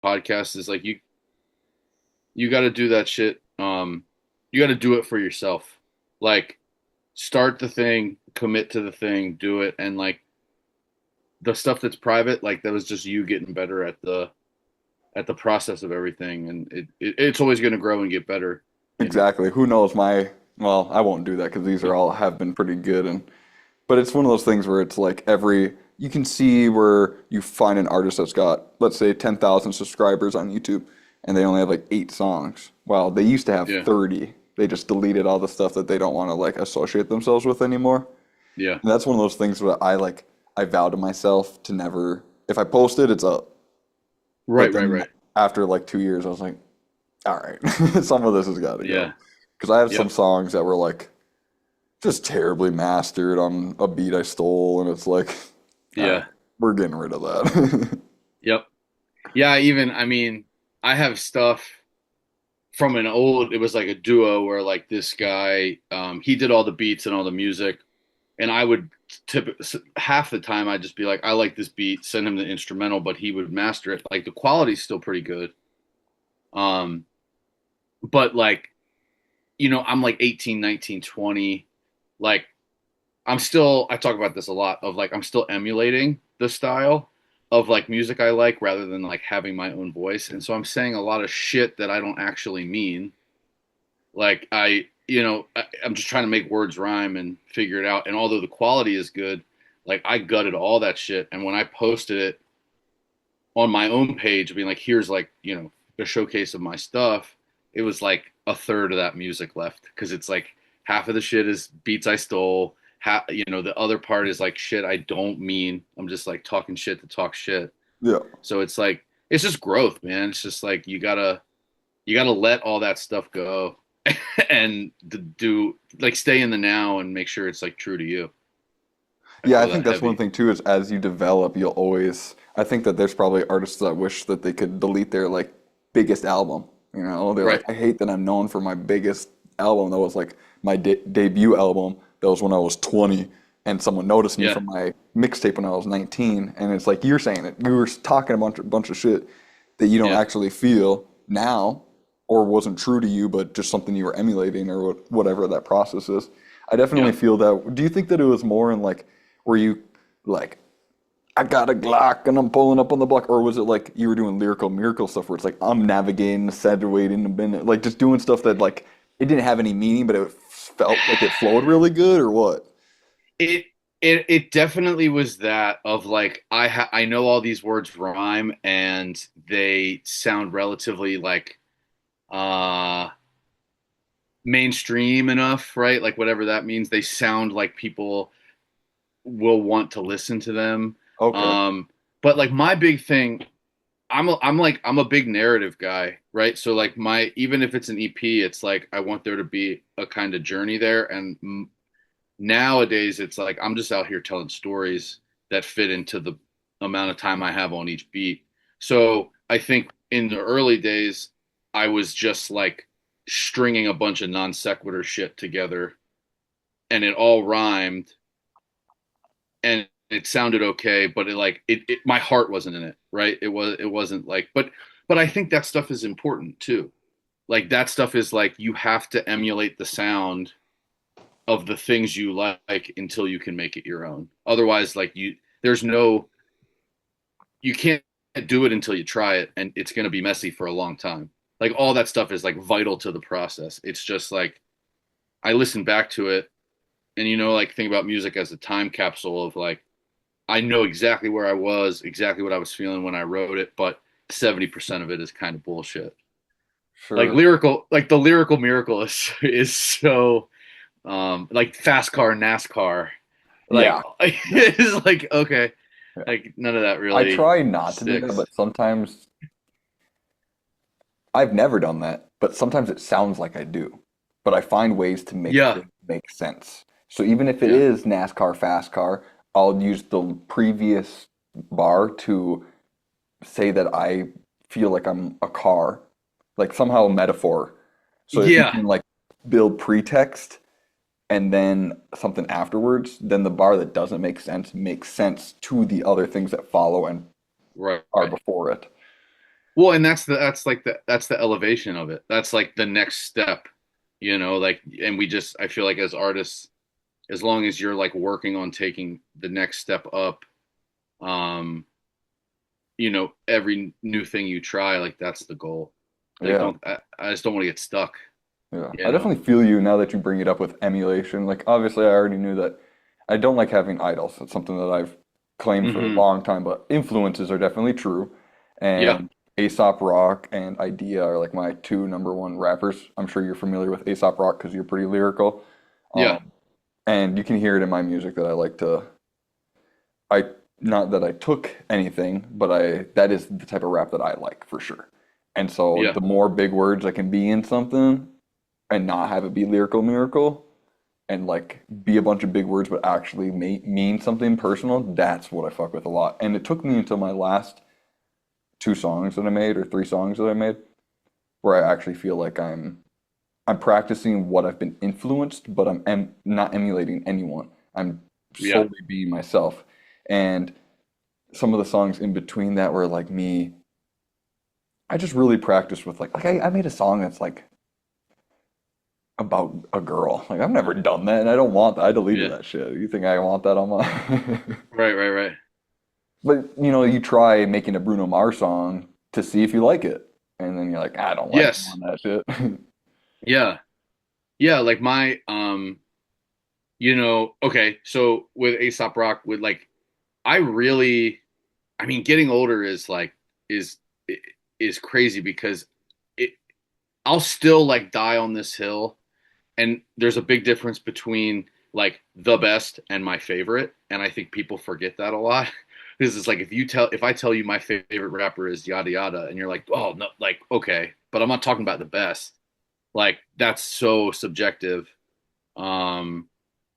podcast is like you got to do that shit. You got to do it for yourself. Like start the thing, commit to the thing, do it, and like the stuff that's private, like that was just you getting better at the process of everything, and it's always going to grow and get better. And Exactly. Who knows well, I won't do that because these are all have been pretty good but it's one of those things where it's like you can see where you find an artist that's got, let's say, 10,000 subscribers on YouTube and they only have like 8 songs. Well, they used to have yeah, 30. They just deleted all the stuff that they don't want to like associate themselves with anymore. yeah, And that's one of those things where I vow to myself to never, if I post it, it's up. But right, right, then right, after like 2 years, I was like, all right, some of this has got to go. yeah, Because I have some yep, songs that were like just terribly mastered on a beat I stole, and it's like, all right, yeah, we're getting rid of that. yep, yeah. Even I mean, I have stuff from an old. It was like a duo where like this guy, he did all the beats and all the music, and I would tip half the time I'd just be like, I like this beat, send him the instrumental, but he would master it. Like the quality's still pretty good. Um, but like, I'm like 18, 19, 20. Like I talk about this a lot of like, I'm still emulating the style of like music I like rather than like having my own voice. And so I'm saying a lot of shit that I don't actually mean. Like I'm just trying to make words rhyme and figure it out. And although the quality is good, like I gutted all that shit. And when I posted it on my own page, being like, here's like, a showcase of my stuff, it was like a third of that music left. Cause it's like half of the shit is beats I stole. The other part is like shit I don't mean. I'm just like talking shit to talk shit. Yeah. So it's like, it's just growth, man. It's just like, you gotta let all that stuff go and do like stay in the now and make sure it's like true to you. I Yeah, I feel think that that's one heavy. thing too, is as you develop, I think that there's probably artists that wish that they could delete their like biggest album. You know, they're like, Right. I hate that I'm known for my biggest album. That was like my debut album. That was when I was 20, and someone noticed me Yeah. from my mixtape when I was 19. And it's like you're saying it. You were talking a bunch of shit that you don't Yeah. actually feel now, or wasn't true to you, but just something you were emulating or whatever that process is. I definitely Yeah. feel that. Do you think that it was more in like, were you like, I got a Glock and I'm pulling up on the block, or was it like you were doing lyrical miracle stuff where it's like I'm navigating, accentuating, and been like just doing stuff that like it didn't have any meaning, but it felt like it flowed really good, or what? It it definitely was that of like I know all these words rhyme and they sound relatively like uh mainstream enough, right? Like whatever that means, they sound like people will want to listen to them. Okay, Um but like my big thing, I'm a big narrative guy, right? So like my even if it's an EP, it's like I want there to be a kind of journey there and nowadays it's like I'm just out here telling stories that fit into the amount of time I have on each beat. So I think in the early days, I was just like stringing a bunch of non sequitur shit together and it all rhymed and it sounded okay, but my heart wasn't in it, right? It wasn't like, but I think that stuff is important too. Like that stuff is like you have to emulate the sound of the things you like until you can make it your own. Otherwise, like there's no, you can't do it until you try it, and it's going to be messy for a long time. Like all that stuff is like vital to the process. It's just like I listen back to it, and like think about music as a time capsule of like I know exactly where I was, exactly what I was feeling when I wrote it, but 70% of it is kind of bullshit. sure. Like the lyrical miracle is so like fast car NASCAR. Like Yeah, yeah, it's like okay, yeah. like none of that I really try not to do that, sticks. but sometimes I've never done that, but sometimes it sounds like I do. But I find ways to make Yeah, things make sense. So even if it yeah, is NASCAR fast car, I'll use the previous bar to say that I feel like I'm a car, like somehow a metaphor. So if you yeah. can like build pretext and then something afterwards, then the bar that doesn't make sense makes sense to the other things that follow and Right, are right. before it. Well, and that's the elevation of it. That's like the next step, like, and we just I feel like as artists, as long as you're like working on taking the next step up, um, every new thing you try, like that's the goal. Like Yeah. don't I just don't want to get stuck, Yeah, you I know. definitely feel you now that you bring it up with emulation. Like, obviously, I already knew that I don't like having idols. It's something that I've claimed for a Hmm. long time, but influences are definitely true. Yeah. And Aesop Rock and Idea are like my two number one rappers. I'm sure you're familiar with Aesop Rock because you're pretty lyrical. Yeah. Um, and you can hear it in my music that I like to, I, not that I took anything, but that is the type of rap that I like for sure. And so Yeah. the more big words I can be in something, and not have it be lyrical miracle and like be a bunch of big words but actually mean something personal, that's what I fuck with a lot. And it took me until my last two songs that I made or three songs that I made where I actually feel like I'm practicing what I've been influenced, but not emulating anyone. I'm Yeah. solely being myself. And some of the songs in between that were like me. I just really practiced with like I made a song that's like about a girl. Like I've never done that, and I don't want that. I deleted Yeah. that shit. You think I want that on my? Right. Right. Right. But you try making a Bruno Mars song to see if you like it, and then you're like, I don't like Yes. doing that shit. Yeah. Yeah. Like my okay, so with Aesop Rock, with like, I really, I mean, getting older is is crazy because it, I'll still like die on this hill, and there's a big difference between like the best and my favorite, and I think people forget that a lot. Because it's like if I tell you my favorite rapper is yada yada, and you're like, oh no, like okay, but I'm not talking about the best. Like that's so subjective. Um,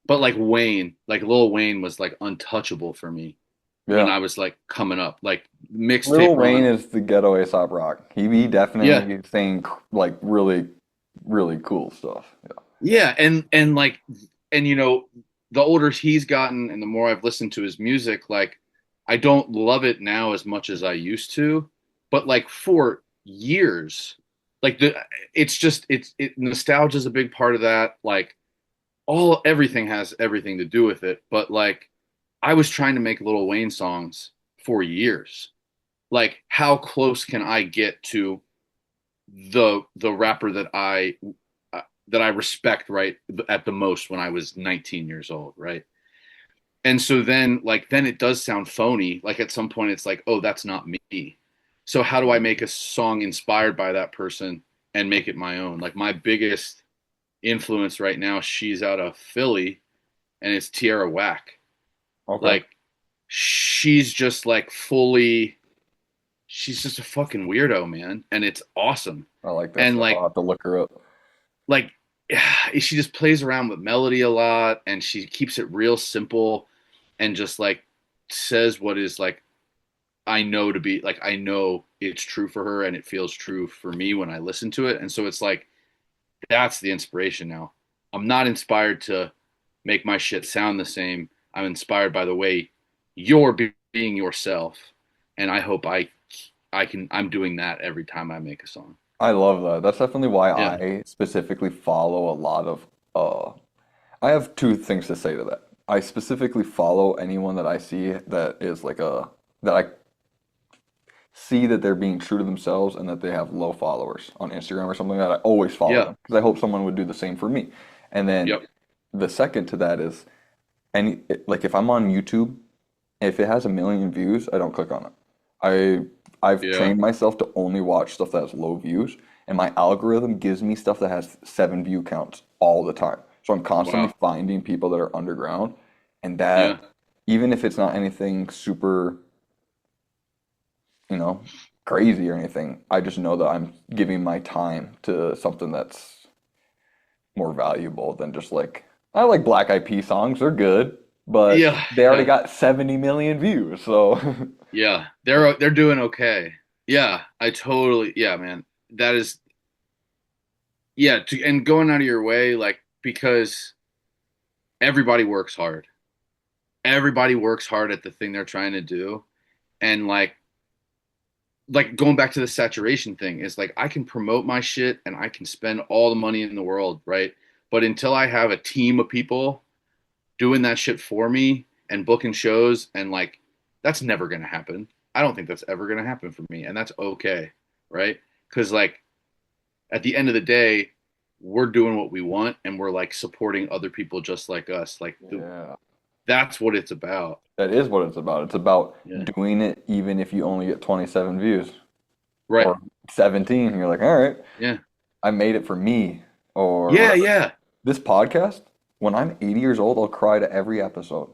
but like Wayne, like Lil Wayne was like untouchable for me when Yeah, I was like coming up, like mixtape Lil Wayne run. is the ghetto Aesop Rock. He Yeah. definitely saying like really really cool stuff. Yeah, Yeah. And like, and the older he's gotten and the more I've listened to his music, like I don't love it now as much as I used to, but like for years, like it's just, nostalgia is a big part of that. Like everything has everything to do with it. But like, I was trying to make Lil Wayne songs for years. Like, how close can I get to the rapper that I respect, right, at the most when I was 19 years old, right? And so then it does sound phony. Like at some point, it's like, oh, that's not me. So how do I make a song inspired by that person and make it my own? Like my biggest influence right now, she's out of Philly, and it's Tierra Whack. okay, Like she's just like fully, she's just a fucking weirdo, man, and it's awesome. I like that And stuff. I'll have to look her up. like she just plays around with melody a lot, and she keeps it real simple, and just like says what is like, I know it's true for her, and it feels true for me when I listen to it. And so it's like, that's the inspiration now. I'm not inspired to make my shit sound the same. I'm inspired by the way you're being yourself, and I hope I'm doing that every time I make a song. I love that. That's definitely why Yeah. I specifically follow a lot of I have two things to say to that. I specifically follow anyone that I see that is like that I see that they're being true to themselves and that they have low followers on Instagram or something like that. I always follow Yeah. them because I hope someone would do the same for me. And then Yep. the second to that is like if I'm on YouTube, if it has 1 million views, I don't click on it. I've Yeah. trained myself to only watch stuff that has low views, and my algorithm gives me stuff that has 7 view counts all the time. So I'm constantly Wow. finding people that are underground, and that Yeah. even if it's not anything super, you know, crazy or anything, I just know that I'm giving my time to something that's more valuable than just like I like Black Eyed Peas songs, they're good, but Yeah. they already Yeah. got 70 million views, so Yeah. They're doing okay. Yeah. I totally, yeah, man. That is, yeah, and going out of your way, like, because everybody works hard. Everybody works hard at the thing they're trying to do. And like, like going back to the saturation thing is like I can promote my shit and I can spend all the money in the world, right? But until I have a team of people doing that shit for me and booking shows and like that's never going to happen. I don't think that's ever going to happen for me and that's okay, right? Cuz like at the end of the day, we're doing what we want and we're like supporting other people just like us. Yeah. That's what it's about. That is what it's about. It's about Yeah. doing it even if you only get 27 views Right. or 17. You're like, all right, Yeah. I made it for me or Yeah, whatever. yeah. This podcast, when I'm 80 years old, I'll cry to every episode.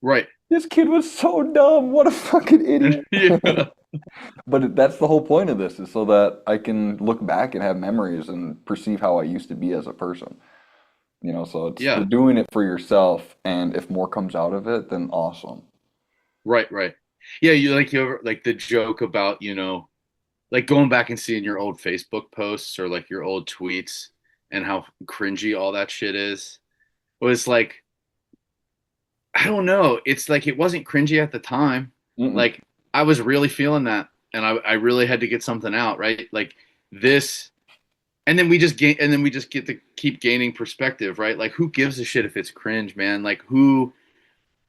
Right. This kid was so dumb. What a fucking idiot. Yeah. But that's the whole point of this is so that I can look back and have memories and perceive how I used to be as a person. You know, so it's the Yeah. doing it for yourself, and if more comes out of it, then awesome. Right, right. Yeah, you ever like the joke about, like going back and seeing your old Facebook posts or like your old tweets and how cringy all that shit is. Was like I don't know. It's like it wasn't cringy at the time. Mm-mm. Like I was really feeling that and I really had to get something out, right? Like this and then we just get to keep gaining perspective, right? Like who gives a shit if it's cringe, man? Like who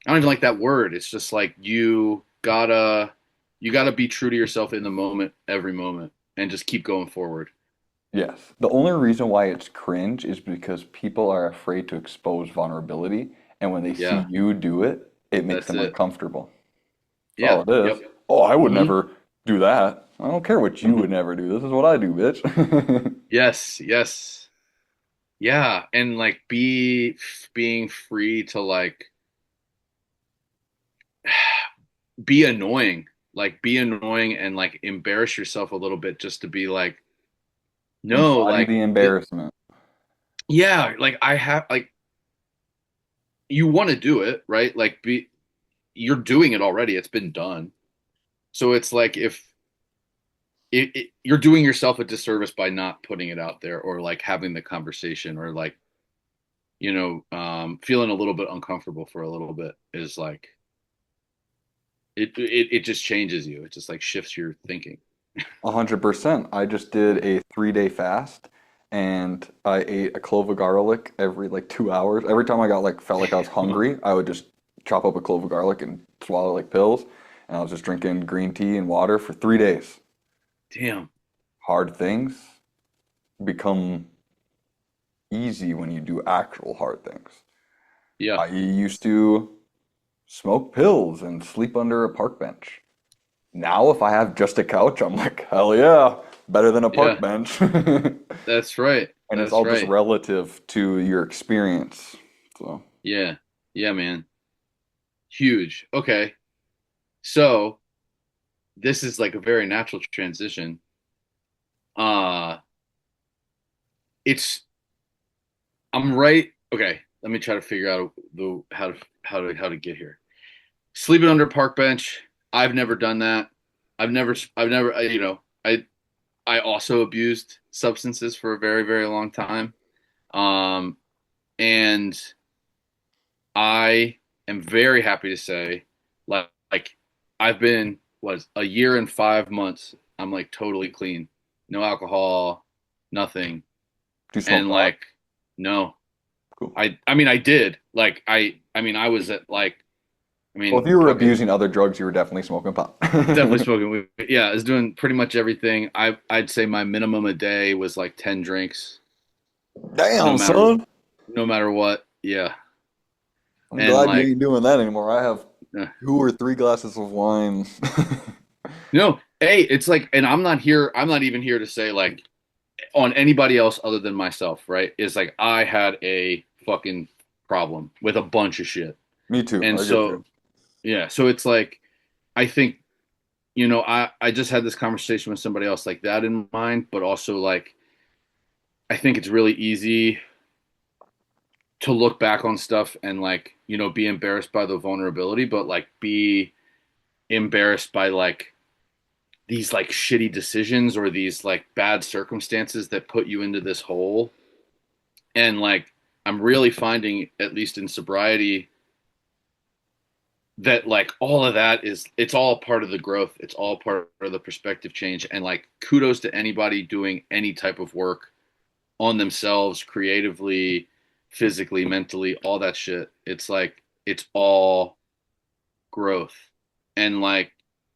I don't even like that word. It's just like you gotta be true to yourself in the moment, every moment, and just keep going forward. Yes. The only reason why it's cringe is because people are afraid to expose vulnerability, and when they see Yeah, you do it, it makes that's them it. uncomfortable. That's all Yeah. it is. Yep. Oh, I would Hmm. never do that. I don't care what you would never do. This is what I do, bitch. Yes. Yes. Yeah. And like being free to like be annoying and like embarrass yourself a little bit just to be like, no, Embody like, the embarrassment. yeah, like I have like you want to do it, right? Like you're doing it already. It's been done. So it's like if you're doing yourself a disservice by not putting it out there or like having the conversation or like feeling a little bit uncomfortable for a little bit is like it just changes you. It just like shifts your thinking. 100%. I just did a 3-day fast and I ate a clove of garlic every like 2 hours. Every time I got like felt like I was hungry, I would just chop up a clove of garlic and swallow like pills. And I was just drinking green tea and water for 3 days. Damn. Hard things become easy when you do actual hard things. Yeah. I used to smoke pills and sleep under a park bench. Now, if I have just a couch, I'm like, hell yeah, better than a park Yeah. bench. That's right. And it's That's all just right. relative to your experience. So, Yeah. Yeah, man. Huge. Okay. So this is like a very natural transition. Uh it's I'm right. Okay. Let me try to figure out the how to get here. Sleeping under a park bench. I've never done that. I've never I also abused substances for a very, very long time. Um, and I am very happy to say, like I've been was a year and 5 months. I'm like totally clean, no alcohol, nothing, do you smoke and pot? like no, Cool. I mean I did like I mean I was at like I Well, if mean you were fucking abusing other drugs, you were definitely smoking pot. definitely smoking weed. Yeah, I was doing pretty much everything. I'd say my minimum a day was like 10 drinks, no Damn, matter son. no matter what. Yeah, I'm and glad you like ain't doing that anymore. I have uh, 2 or 3 glasses of wine. hey, it's like, and I'm not here. I'm not even here to say like on anybody else other than myself. Right? It's like I had a fucking problem with a bunch of shit, Me too. and I get so you. yeah, so it's like I think I just had this conversation with somebody else like that in mind, but also like I think it's really easy to look back on stuff and like be embarrassed by the vulnerability, but like be embarrassed by like these like shitty decisions or these like bad circumstances that put you into this hole. And like I'm really finding, at least in sobriety, that like all of that is, it's all part of the growth, it's all part of the perspective change. And like kudos to anybody doing any type of work on themselves creatively, physically, mentally, all that shit. It's like it's all growth. And like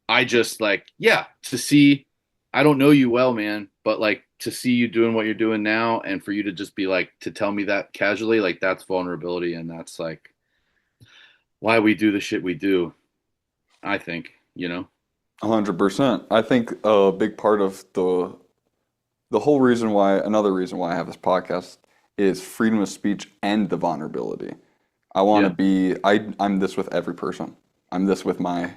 I just like, yeah, to see, I don't know you well, man, but like to see you doing what you're doing now, and for you to just be like, to tell me that casually, like that's vulnerability, and that's like why we do the shit we do, I think, you know. 100%. I think a big part of the whole reason why, another reason why I have this podcast is freedom of speech and the vulnerability. I want to Yeah. be, I'm this with every person. I'm this with my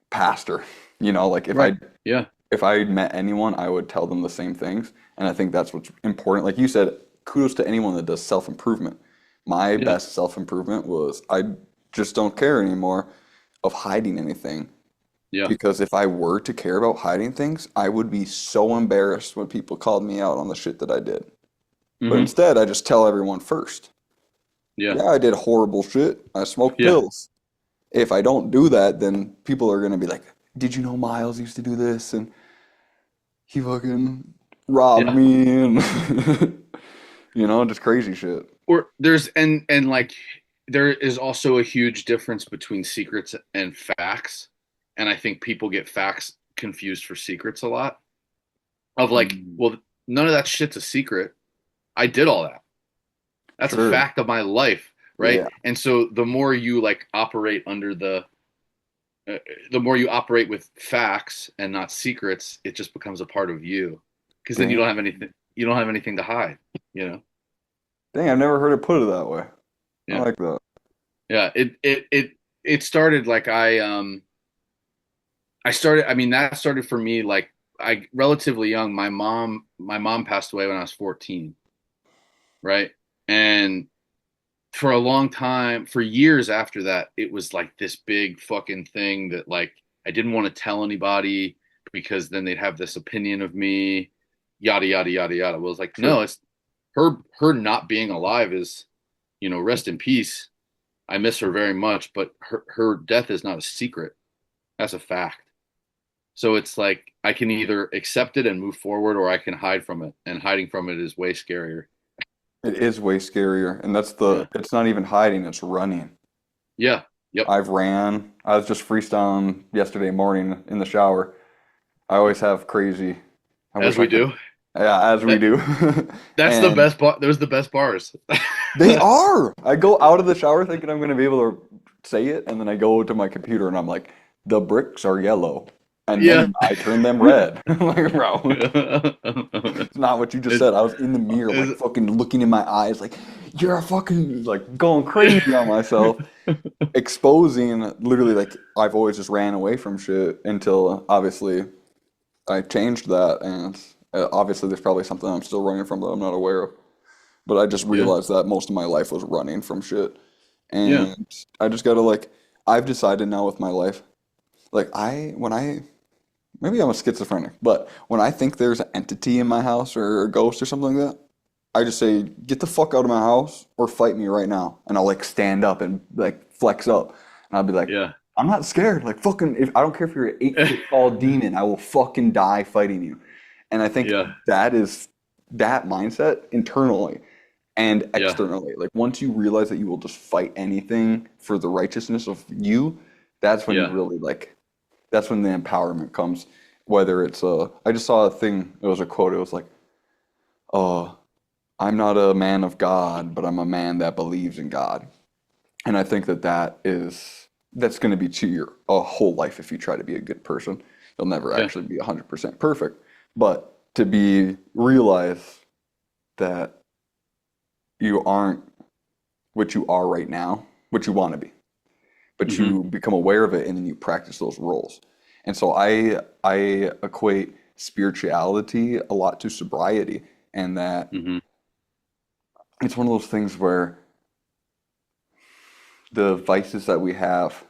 pastor. You know, like Right. Yeah. if I met anyone, I would tell them the same things. And I think that's what's important. Like you said, kudos to anyone that does self-improvement. My Yeah. best self-improvement was I just don't care anymore of hiding anything. Yeah. Because if I were to care about hiding things, I would be so embarrassed when people called me out on the shit that I did. But Hmm. instead, I just tell everyone first. Yeah. Yeah, I did horrible shit. I smoked Yeah. pills. If I don't do that, then people are gonna be like, "Did you know Miles used to do this and he fucking robbed Yeah. me and just crazy shit." Or there's, and like there is also a huge difference between secrets and facts. And I think people get facts confused for secrets a lot. Of like, Mm, well, none of that shit's a secret. I did all that. That's a sure. fact of my life, right? Yeah. And so the more you like operate under uh, the more you operate with facts and not secrets, it just becomes a part of you. Because then you don't Dang. have anything. You don't have anything to hide. You know. Dang, I've never heard it put it that way. I Yeah. like that. Yeah. It started like I started. I mean, that started for me like I relatively young. My mom passed away when I was 14, right? And for a long time, for years after that, it was like this big fucking thing that like I didn't want to tell anybody because then they'd have this opinion of me, yada yada yada yada. Well, it's like Sure. no, it's her not being alive is, rest in peace. I miss her very much, but her death is not a secret. That's a fact. So it's like I can either accept it and move forward, or I can hide from it, and hiding from it is way scarier. It is way scarier. And Yeah. it's not even hiding, it's running. Yeah. Yep. I've ran. I was just freestyling yesterday morning in the shower. I always have crazy. I As wish I we could. do. Yeah, as we That do. that's the And best bar. Those are the best bars. they are. I go out of the shower thinking I'm going to be able to say it, and then I go to my computer and I'm like, the bricks are yellow. And Yeah. then I turn them red. I'm like, bro, is, it's not what you just said. I was in the mirror, like is, fucking looking in my eyes, like, you're a fucking, like going crazy on myself, exposing literally, like, I've always just ran away from shit until obviously I changed that. And obviously, there's probably something I'm still running from that I'm not aware of. But I just yeah. realized that most of my life was running from shit. Yeah. And I just gotta, like, I've decided now with my life, like, maybe I'm a schizophrenic, but when I think there's an entity in my house or a ghost or something like that, I just say, get the fuck out of my house or fight me right now. And I'll like stand up and like flex up. And I'll be like, Yeah. I'm not scared. Like fucking, if I don't care if you're an 8 foot tall demon, I will fucking die fighting you. And I think Yeah. that is that mindset internally and Yeah. externally. Like once you realize that you will just fight anything for the righteousness of you, that's when you Yeah. really like that's when the empowerment comes. Whether it's I just saw a thing, it was a quote, it was like, uh, I'm not a man of God, but I'm a man that believes in God. And I think that that's going to be to your a whole life if you try to be a good person. You'll never Yeah. actually be 100% perfect. But to be realize that you aren't what you are right now, what you want to be, but Hmm. you become aware of it and then you practice those roles. And so I equate spirituality a lot to sobriety, and that Hmm. it's one of those things where the vices that we have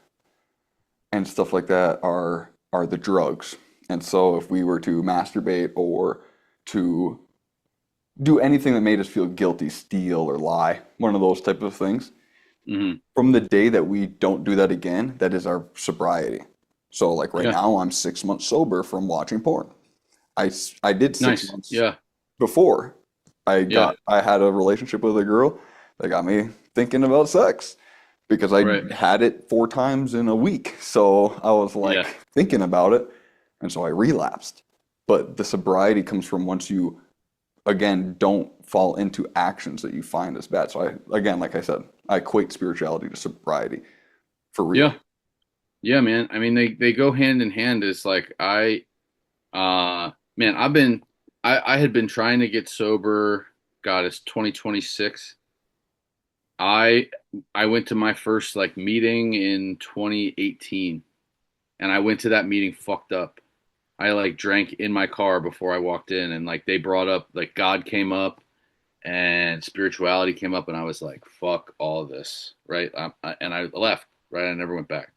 and stuff like that are the drugs. And so if we were to masturbate or to do anything that made us feel guilty, steal or lie, one of those type of things, Hmm. From the day that we don't do that again, that is our sobriety. So like right Yeah. now, I'm 6 months sober from watching porn. I did six Nice. months Yeah. before Yeah. I had a relationship with a girl that got me thinking about sex because I Right. had it 4 times in a week. So I was like Yeah. thinking about it, and so I relapsed. But the sobriety comes from once you again don't fall into actions that you find as bad. So I again, like I said, I equate spirituality to sobriety for real. Yeah. Yeah, man. I mean, they go hand in hand. It's like man, I had been trying to get sober. God, it's 2026. I I went to my first like meeting in 2018, and I went to that meeting fucked up. I like drank in my car before I walked in, and like they brought up like God came up and spirituality came up, and I was like, fuck all of this, right? And I left, right? I never went back,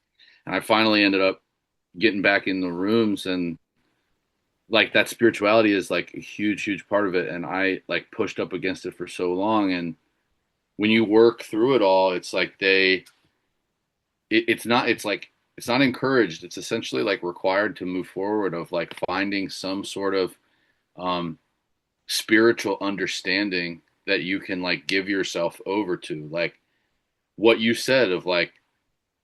and I finally ended up getting back in the rooms, and like that spirituality is like a huge part of it, and I like pushed up against it for so long, and when you work through it all, it's like it's not, it's like it's not encouraged, it's essentially like required to move forward of like finding some sort of um spiritual understanding that you can like give yourself over to, like what you said of like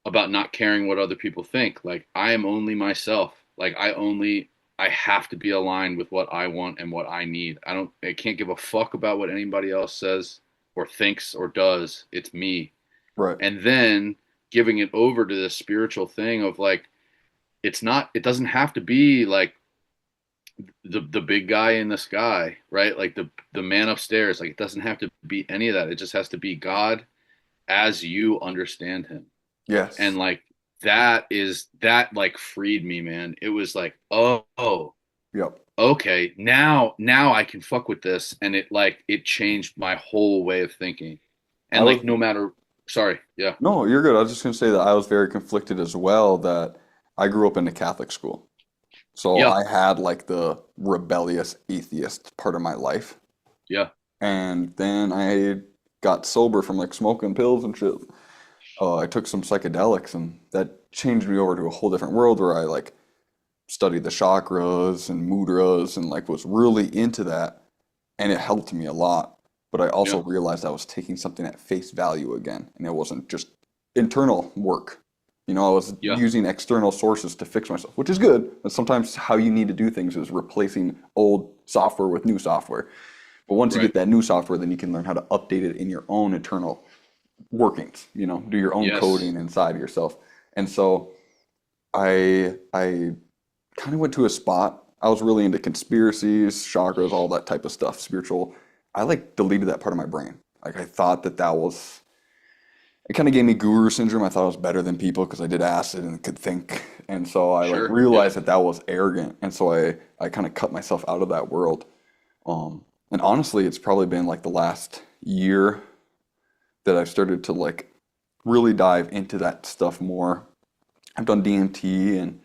about not caring what other people think. Like I am only myself. Like I have to be aligned with what I want and what I need. I can't give a fuck about what anybody else says or thinks or does. It's me. Right. And then giving it over to this spiritual thing of like it doesn't have to be like the big guy in the sky, right? Like the man upstairs. Like it doesn't have to be any of that. It just has to be God as you understand him. And Yes. like that like freed me, man. It was like, oh, Yep. okay, now I can fuck with this, and it changed my whole way of thinking. I And was like no matter, sorry, yeah, No, you're good. I was just gonna say that I was very conflicted as well that I grew up in a Catholic school. So yeah, I had like the rebellious atheist part of my life. yeah, And then I got sober from like smoking pills and shit. I took some psychedelics and that changed me over to a whole different world where I like studied the chakras and mudras and like was really into that and it helped me a lot. But I yeah, also realized I was taking something at face value again and it wasn't just internal work. You know, I was yeah, using external sources to fix myself, which is good. But sometimes how you need to do things is replacing old software with new software. But once you right, get that new software, then you can learn how to update it in your own internal workings, you know, do your own yes, coding inside yourself. And so I kind of went to a spot. I was really into conspiracies, chakras, all that type of stuff, spiritual. I like deleted that part of my brain. Like I thought that that was it kind of gave me guru syndrome. I thought I was better than people because I did acid and could think. And so I like sure, yeah, realized that that was arrogant. And so I kind of cut myself out of that world. And honestly, it's probably been like the last year that I've started to like really dive into that stuff more. I've done DMT and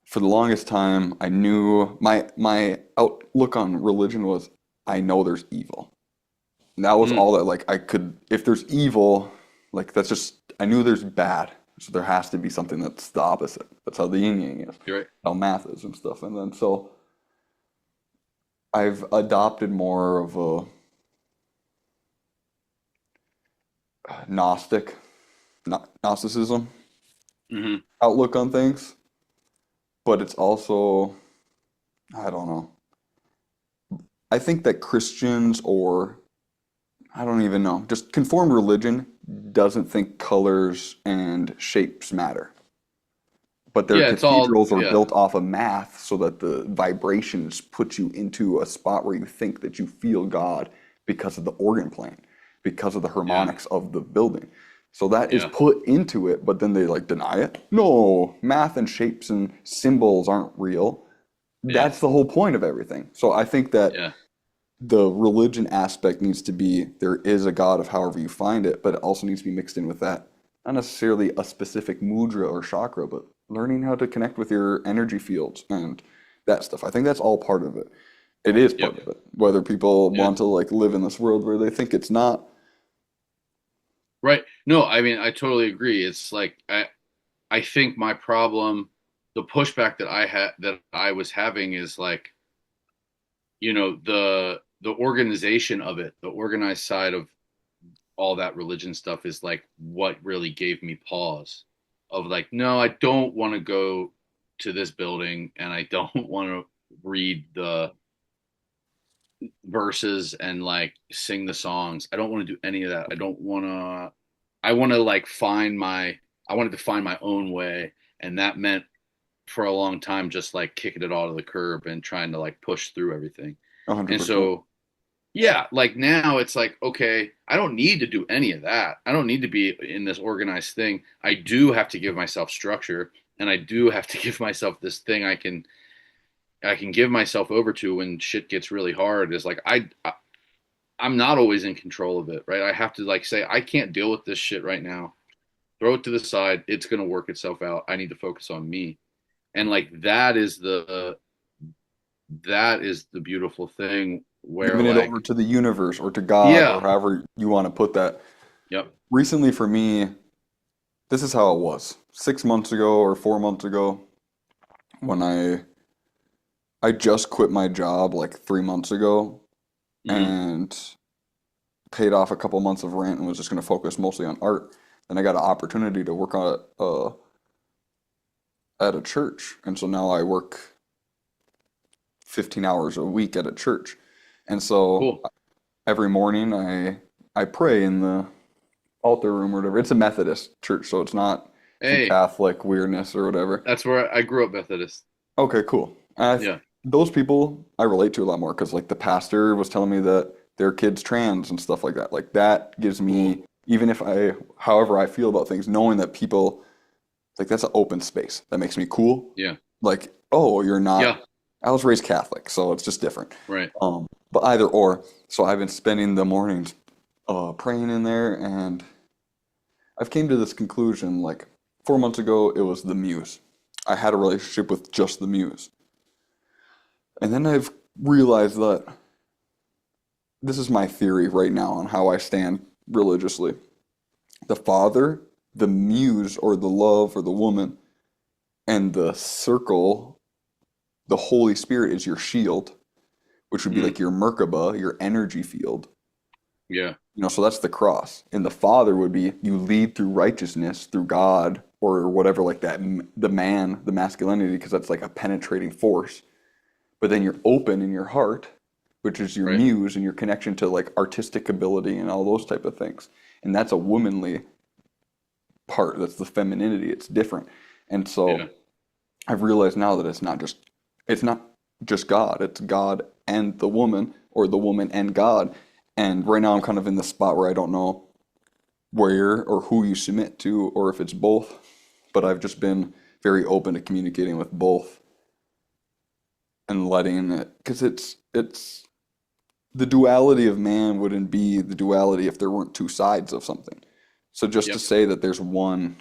for the longest time I knew my outlook on religion was I know there's evil. And that was mm, all that like I could if there's evil, like that's just I knew there's bad. So there has to be something that's the opposite. That's how the yin yang is. you're right, How math is and stuff. And then so I've adopted more of a Gnostic, Gnosticism hmm, outlook on things, but it's also, I don't know. I think that Christians or I don't even know, just conformed religion doesn't think colors and shapes matter. But their yeah, it's all, cathedrals are yeah, built off of math so that the vibrations put you into a spot where you think that you feel God because of the organ playing, because of the yeah, harmonics of the building. So that is yeah, put into it, but then they like deny it. No, math and shapes and symbols aren't real. yeah, That's the whole point of everything. So I think that yeah, the religion aspect needs to be there is a God of however you find it, but it also needs to be mixed in with that. Not necessarily a specific mudra or chakra, but learning how to connect with your energy fields and that stuff. I think that's all part of it. It is yep, part of it. Whether people yeah, want to like live in this world where they think it's not, Right. No, I mean, I totally agree. It's like I think my problem, the pushback that I was having is like, the organization of it, the organized side of all that religion stuff is like what really gave me pause of like, no, I don't want to go to this building and I don't want to read the verses and like sing the songs. I don't want to do any of that. I want to like I wanted to find my own way. And that meant for a long time, just like kicking it all to the curb and trying to like push through everything. And 100%. so, yeah, like now it's like, okay, I don't need to do any of that. I don't need to be in this organized thing. I do have to give myself structure and I do have to give myself this thing I can give myself over to when shit gets really hard is like I'm not always in control of it, right? I have to like say I can't deal with this shit right now. Throw it to the side. It's going to work itself out. I need to focus on me. And like that is the beautiful thing where Giving it over like to the universe or to God or yeah, however you want to put that. yep. Recently for me, this is how it was. 6 months ago or 4 months ago, when I just quit my job like 3 months ago Hmm. and paid off a couple months of rent and was just going to focus mostly on art. Then I got an opportunity to work on at a church, and so now I work 15 hours a week at a church. And so Cool. every morning I pray in the altar room or whatever. It's a Methodist church, so it's not some Hey, Catholic weirdness or whatever. that's where I grew up Methodist. Okay, cool. Yeah. Those people I relate to a lot more because like the pastor was telling me that their kid's trans and stuff like that. Like that gives Cool. me, even if however I feel about things, knowing that people like that's an open space that makes me cool. Yeah. Like, oh, you're not. Yeah. I was raised Catholic, so it's just different. Right. But either or. So I've been spending the mornings praying in there, and I've came to this conclusion like 4 months ago, it was the muse. I had a relationship with just the muse. And then I've realized that this is my theory right now on how I stand religiously. The father, the muse, or the love, or the woman, and the circle, the Holy Spirit is your shield, which would be Mm. like your Merkaba, your energy field. Yeah. So that's the cross. And the Father would be you lead through righteousness, through God, or whatever, like that, the man, the masculinity, because that's like a penetrating force. But then you're open in your heart, which is your Right. muse and your connection to like artistic ability and all those type of things. And that's a womanly part. That's the femininity. It's different. And Yeah. so I've realized now that it's not just God. It's God and the woman, or the woman and God. And right now I'm kind of in the spot where I don't know where or who you submit to, or if it's both. But I've just been very open to communicating with both and letting it, because it's the duality of man wouldn't be the duality if there weren't two sides of something. So just to Yep. say that there's one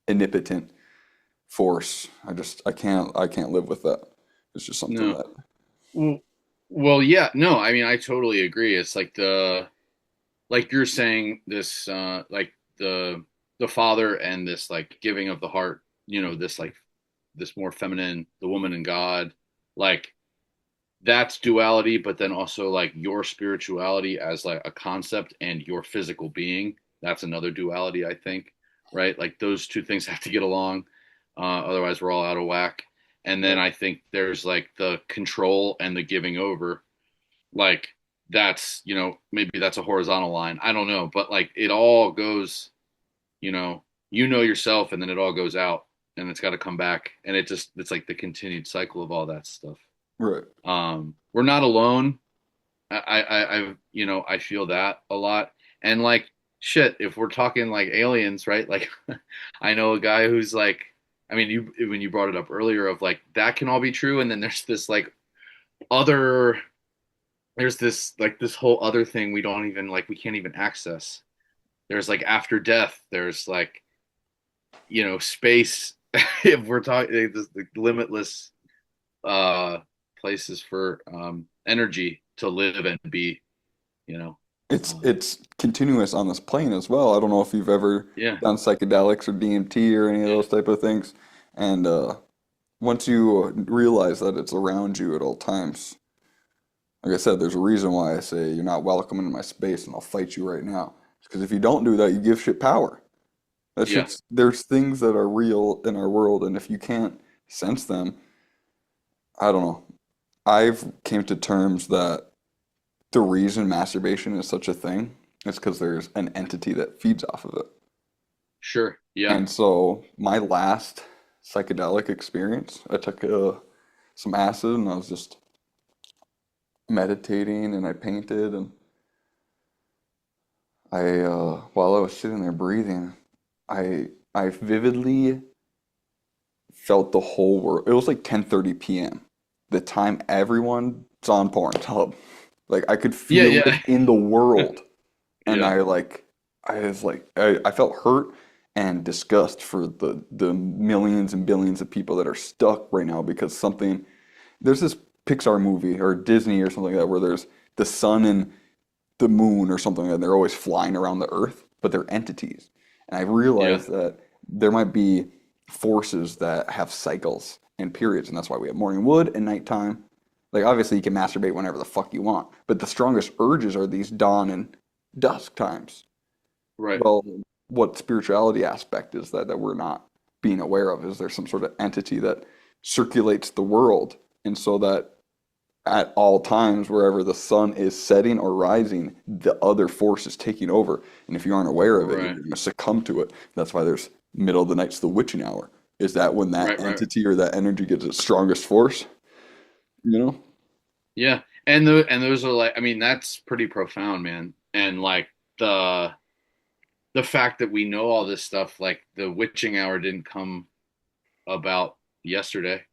omnipotent force, I can't live with that. It's just something No. that Well, well, yeah. No, I mean, I totally agree. It's like like you're saying this, like the father and this like giving of the heart, this like this more feminine, the woman and God, like that's duality, but then also like your spirituality as like a concept and your physical being. That's another duality, I think, right? Like those two things have to get along. Otherwise, we're all out of whack. And then Right. I think there's like the control and the giving over. Like maybe that's a horizontal line. I don't know, but like it all goes, yourself, and then it all goes out, and it's got to come back, and it's like the continued cycle of all that stuff. Right. We're not alone. I feel that a lot. And like shit, if we're talking like aliens, right? Like I know a guy who's like, I mean, you when you brought it up earlier of like that can all be true, and then there's this like other, there's this whole other thing we don't even like, we can't even access. There's like after death. There's like space. If we're talking the limitless uh places for energy to live and be, you know. it's continuous on this plane as well. I don't know if you've ever Yeah, done psychedelics or DMT or any of yeah, those type of things. And once you realize that it's around you at all times, like I said, there's a reason why I say you're not welcome in my space and I'll fight you right now. Because if you don't do that, you give shit power. That yeah, shit's there's things that are real in our world, and if you can't sense them, I don't know. I've came to terms that the reason masturbation is such a thing is because there's an entity that feeds off of it. sure, yeah, And so my last psychedelic experience, I took some acid and I was just meditating and I painted and I while I was sitting there breathing, I vividly felt the whole world. It was like 10:30 p.m. The time everyone's on Pornhub. Like I could yeah, feel it yeah, in the world. And yeah, I was like I felt hurt and disgust for the millions and billions of people that are stuck right now because something there's this Pixar movie or Disney or something like that where there's the sun and the moon or something and they're always flying around the earth, but they're entities. And I yeah, realized that there might be forces that have cycles and periods, and that's why we have morning wood and nighttime. Like obviously you can masturbate whenever the fuck you want, but the strongest urges are these dawn and dusk times. right, Well, what spirituality aspect is that we're not being aware of? Is there some sort of entity that circulates the world, and so that at all times, wherever the sun is setting or rising, the other force is taking over. And if you aren't aware of it, you're right, going to succumb to it. That's why there's middle of the night's the witching hour. Is that when that right, right, entity or that energy gets its strongest force? You know? yeah. And those are like, I mean, that's pretty profound, man. And like the the fact that we know all this stuff, like the witching hour didn't come about yesterday.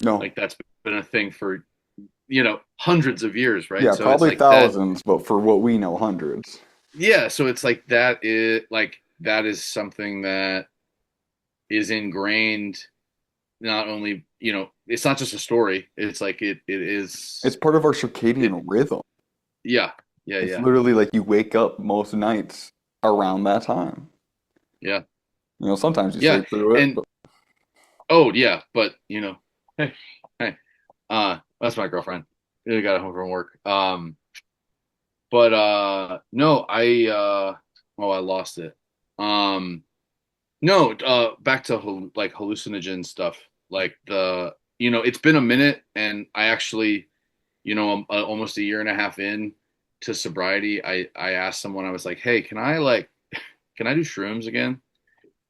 No. Like that's been a thing for, hundreds of years, right? Yeah, So it's probably like that. thousands, but for what we know, hundreds. Yeah, so it's that is something that is ingrained, not only, it's not just a story. It's like it It's is part of our it circadian rhythm. yeah, yeah, It's yeah, literally like you wake up most nights around that time. yeah, You know, sometimes you yeah. sleep through it, And but oh yeah, but hey, hey, that's my girlfriend. I got home from work. But no, I lost it. Um no, back to like hallucinogen stuff. Like it's been a minute and I actually, almost a year and a half in to sobriety, I asked someone, I was like, "Hey, can I do shrooms again?"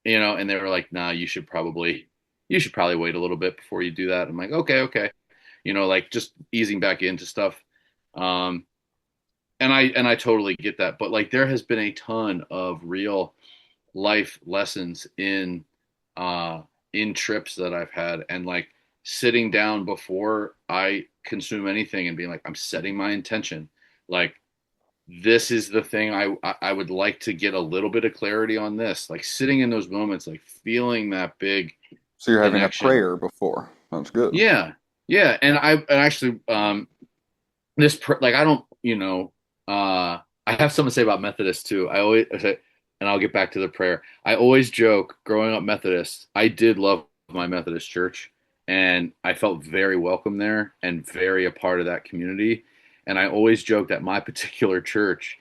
And they were like, "Nah, you should probably wait a little bit before you do that." I'm like, "Okay, okay." Like just easing back into stuff. Um and I totally get that, but like there has been a ton of real life lessons uh in trips that I've had, and like sitting down before I consume anything and being like, I'm setting my intention, like this is the thing I would like to get a little bit of clarity on, this, like sitting in those moments, like feeling that big so you're having a connection. prayer before. That's good. Yeah, yeah. And actually, like I don't, I have something to say about Methodists too. And I'll get back to the prayer. I always joke, growing up Methodist, I did love my Methodist church, and I felt very welcome there and very a part of that community. And I always joke that my particular church,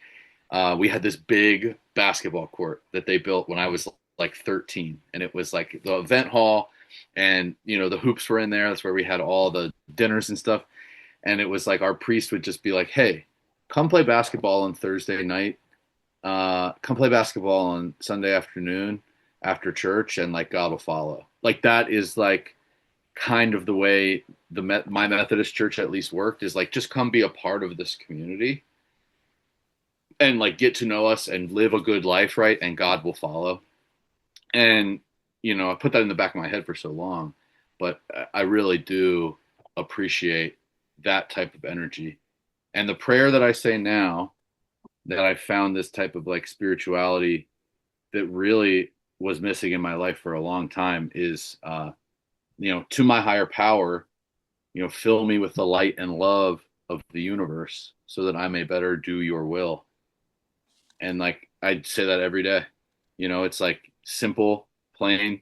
we had this big basketball court that they built when I was like 13, and it was like the event hall, and the hoops were in there. That's where we had all the dinners and stuff. And it was like our priest would just be like, "Hey, come play basketball on Thursday night. Come play basketball on Sunday afternoon after church, and like God will follow." Like that is like kind of the way my Methodist church at least worked, is like, just come be a part of this community and like get to know us and live a good life, right? And God will follow. And I put that in the back of my head for so long, but I really do appreciate that type of energy. And the prayer that I say now, that I found this type of like spirituality that really was missing in my life for a long time, is to my higher power, fill me with the light and love of the universe so that I may better do your will. And like I'd say that every day. It's like simple, plain.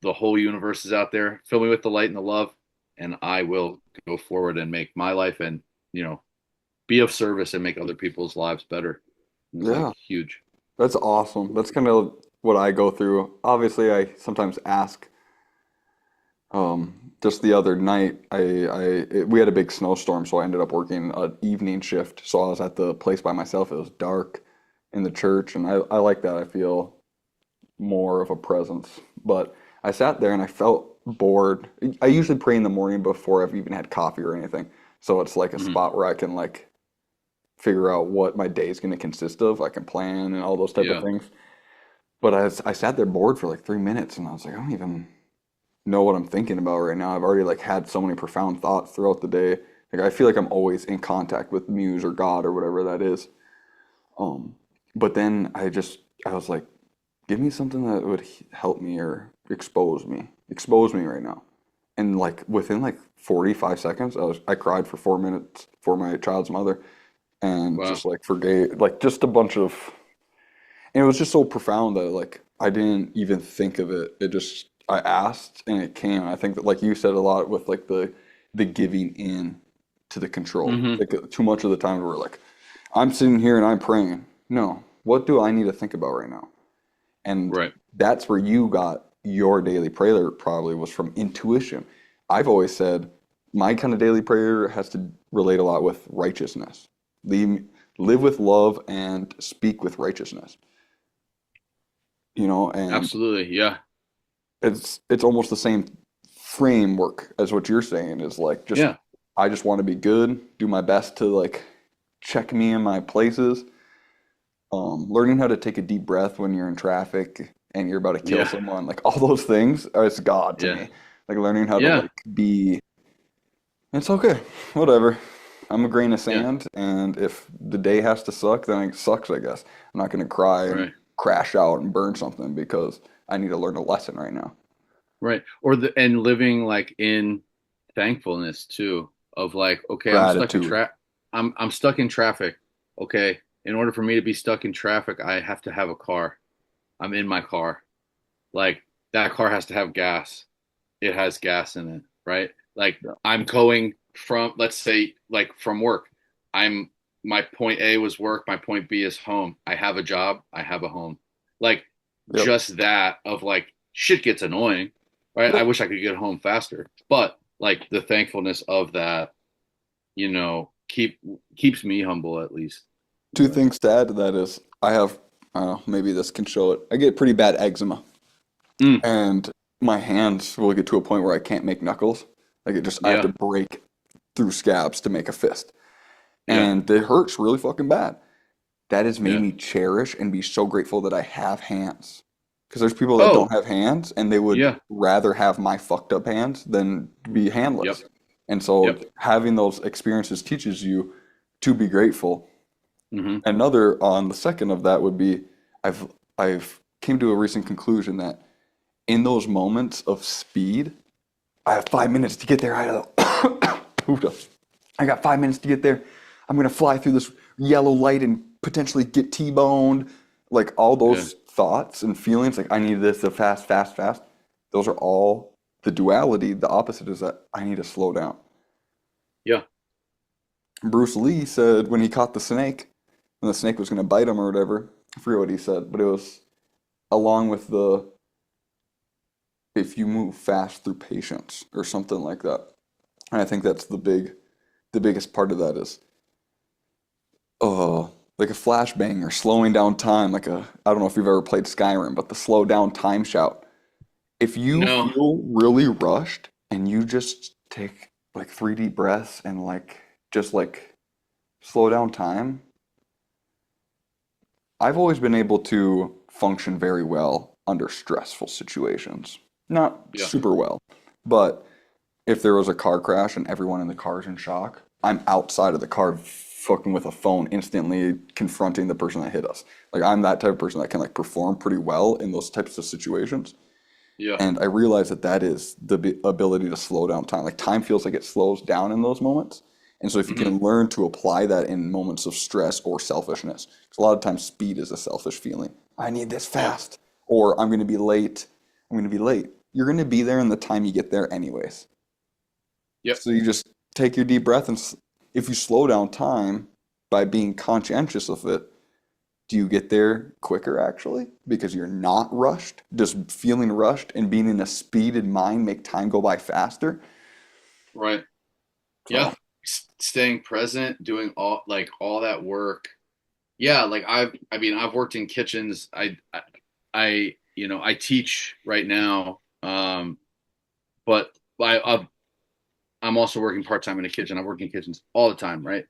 The whole universe is out there. Fill me with the light and the love, and I will go forward and make my life and be of service and make other people's lives better. It's like Yeah, huge. that's awesome. That's kind of what I go through. Obviously, I sometimes ask. Just the other night, we had a big snowstorm, so I ended up working an evening shift. So I was at the place by myself. It was dark in the church, and I like that. I feel more of a presence. But I sat there and I felt bored. I usually pray in the morning before I've even had coffee or anything. So it's like a Hmm. spot where I can like figure out what my day is going to consist of. I can plan and all those type of Yeah. things. But I sat there bored for like 3 minutes, and I was like, I don't even know what I'm thinking about right now. I've already like had so many profound thoughts throughout the day. Like I feel like I'm always in contact with Muse or God or whatever that is. Um, but then I was like, give me something that would help me or expose me right now. And like within like 45 seconds, I cried for 4 minutes for my child's mother, and Wow. just like forgave like just a bunch of, and it was just so profound that like I didn't even think of it. It just I asked and it came. I think that like you said a lot with like the giving in to the control. Hmm. Like too much of the time we're like, I'm sitting here and I'm praying. No, what do I need to think about right now? And Right. that's where you got your daily prayer probably was from intuition. I've always said my kind of daily prayer has to relate a lot with righteousness. Live, live with love and speak with righteousness. And Absolutely. Yeah. it's almost the same framework as what you're saying is like just Yeah. I just want to be good, do my best to like check me in my places. Learning how to take a deep breath when you're in traffic and you're about to kill Yeah. someone, like all those things are it's God to Yeah. me. Like learning how to Yeah. like be, it's okay, whatever. I'm a grain of Yeah. sand, and if the day has to suck, then it sucks, I guess. I'm not gonna cry and Right. crash out and burn something because I need to learn a lesson right now. Right. And living like in thankfulness too of like, okay, Gratitude. I'm stuck in traffic. Okay. In order for me to be stuck in traffic, I have to have a car. I'm in my car. Like that car has to have gas. It has gas in it, right? Like Yeah. I'm going from, let's say, like from work. I'm My point A was work, my point B is home. I have a job, I have a home. Like Yep. just that of like shit gets annoying, right? I Yep. wish I could get home faster, but like the thankfulness of that, keeps me humble at least. Two But things to add to that is I have, maybe this can show it. I get pretty bad eczema, mm, and my hands will get to a point where I can't make knuckles. Like I have to yeah, break through scabs to make a fist, yeah, and it hurts really fucking bad. That has made yeah. me cherish and be so grateful that I have hands. Because there's people that don't Oh, have hands, and they would yeah, rather have my fucked up hands than be yep, handless. And so yep. having those experiences teaches you to be grateful. Hmm. Another on the second of that would be I've came to a recent conclusion that in those moments of speed, I have 5 minutes to get there. I got 5 minutes to get there. I'm gonna fly through this yellow light and potentially get T-boned. Like all Yeah, those thoughts and feelings, like I need this so fast, fast, fast. Those are all the duality. The opposite is that I need to slow down. yeah. Bruce Lee said when he caught the snake, when the snake was gonna bite him or whatever, I forget what he said, but it was along with the if you move fast through patience or something like that. And I think that's the biggest part of that is like a flashbang or slowing down time, like I don't know if you've ever played Skyrim, but the slow down time shout. If you No. feel really rushed and you just take like 3 deep breaths and like just like slow down time, I've always been able to function very well under stressful situations. Not Yeah. super well, but if there was a car crash and everyone in the car is in shock, I'm outside of the car fucking with a phone instantly confronting the person that hit us. Like I'm that type of person that can like perform pretty well in those types of situations. Yeah. And I realize that that is the ability to slow down time. Like time feels like it slows down in those moments. And so if you Hmm. can learn to apply that in moments of stress or selfishness, because a lot of times speed is a selfish feeling. I need this Yeah. fast, or I'm going to be late. I'm going to be late. You're going to be there in the time you get there anyways. Yep. So you just take your deep breath and if you slow down time by being conscientious of it, do you get there quicker actually? Because you're not rushed? Does feeling rushed and being in a speeded mind make time go by faster? Right. So Yeah. Staying present, doing all that work. Yeah, like I mean, I've worked in kitchens. I teach right now. But I'm also working part-time in a kitchen. I work in kitchens all the time, right?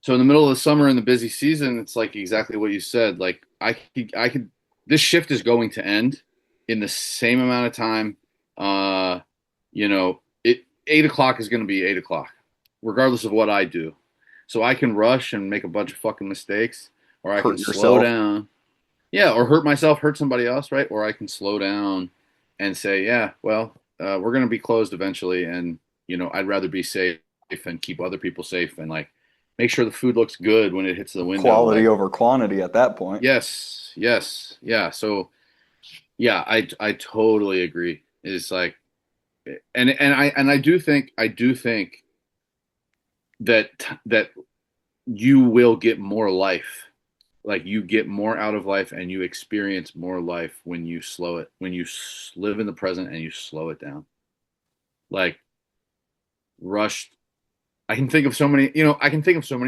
So in the middle of the summer in the busy season, it's like exactly what you said. Like I could this shift is going to end in the same amount of time. Uh, it 8 o'clock is going to be 8 o'clock, regardless of what I do. So I can rush and make a bunch of fucking mistakes, or I can hurt slow yourself. down. Yeah, or hurt myself, hurt somebody else, right? Or I can slow down and say, yeah, well, we're going to be closed eventually, and I'd rather be safe and keep other people safe and like make sure the food looks good when it hits the window. Quality Like, over quantity at that point. yes, yes, yeah. So yeah, I totally agree. It's like, and I do think that that you will get more life. Like you get more out of life and you experience more life when you slow it, when you live in the present and you slow it down. Like rushed, I can think of so many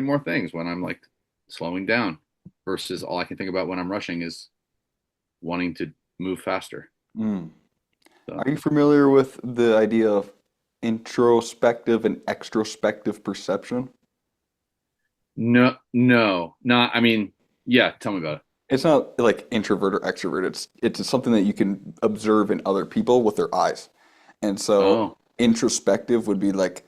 more things when I'm like slowing down versus all I can think about when I'm rushing is wanting to move faster. Mm. So Are you familiar with the idea of introspective and extrospective perception? no, no, not, I mean, yeah, tell me about it. It's not like introvert or extrovert. It's something that you can observe in other people with their eyes. And so Oh, introspective would be like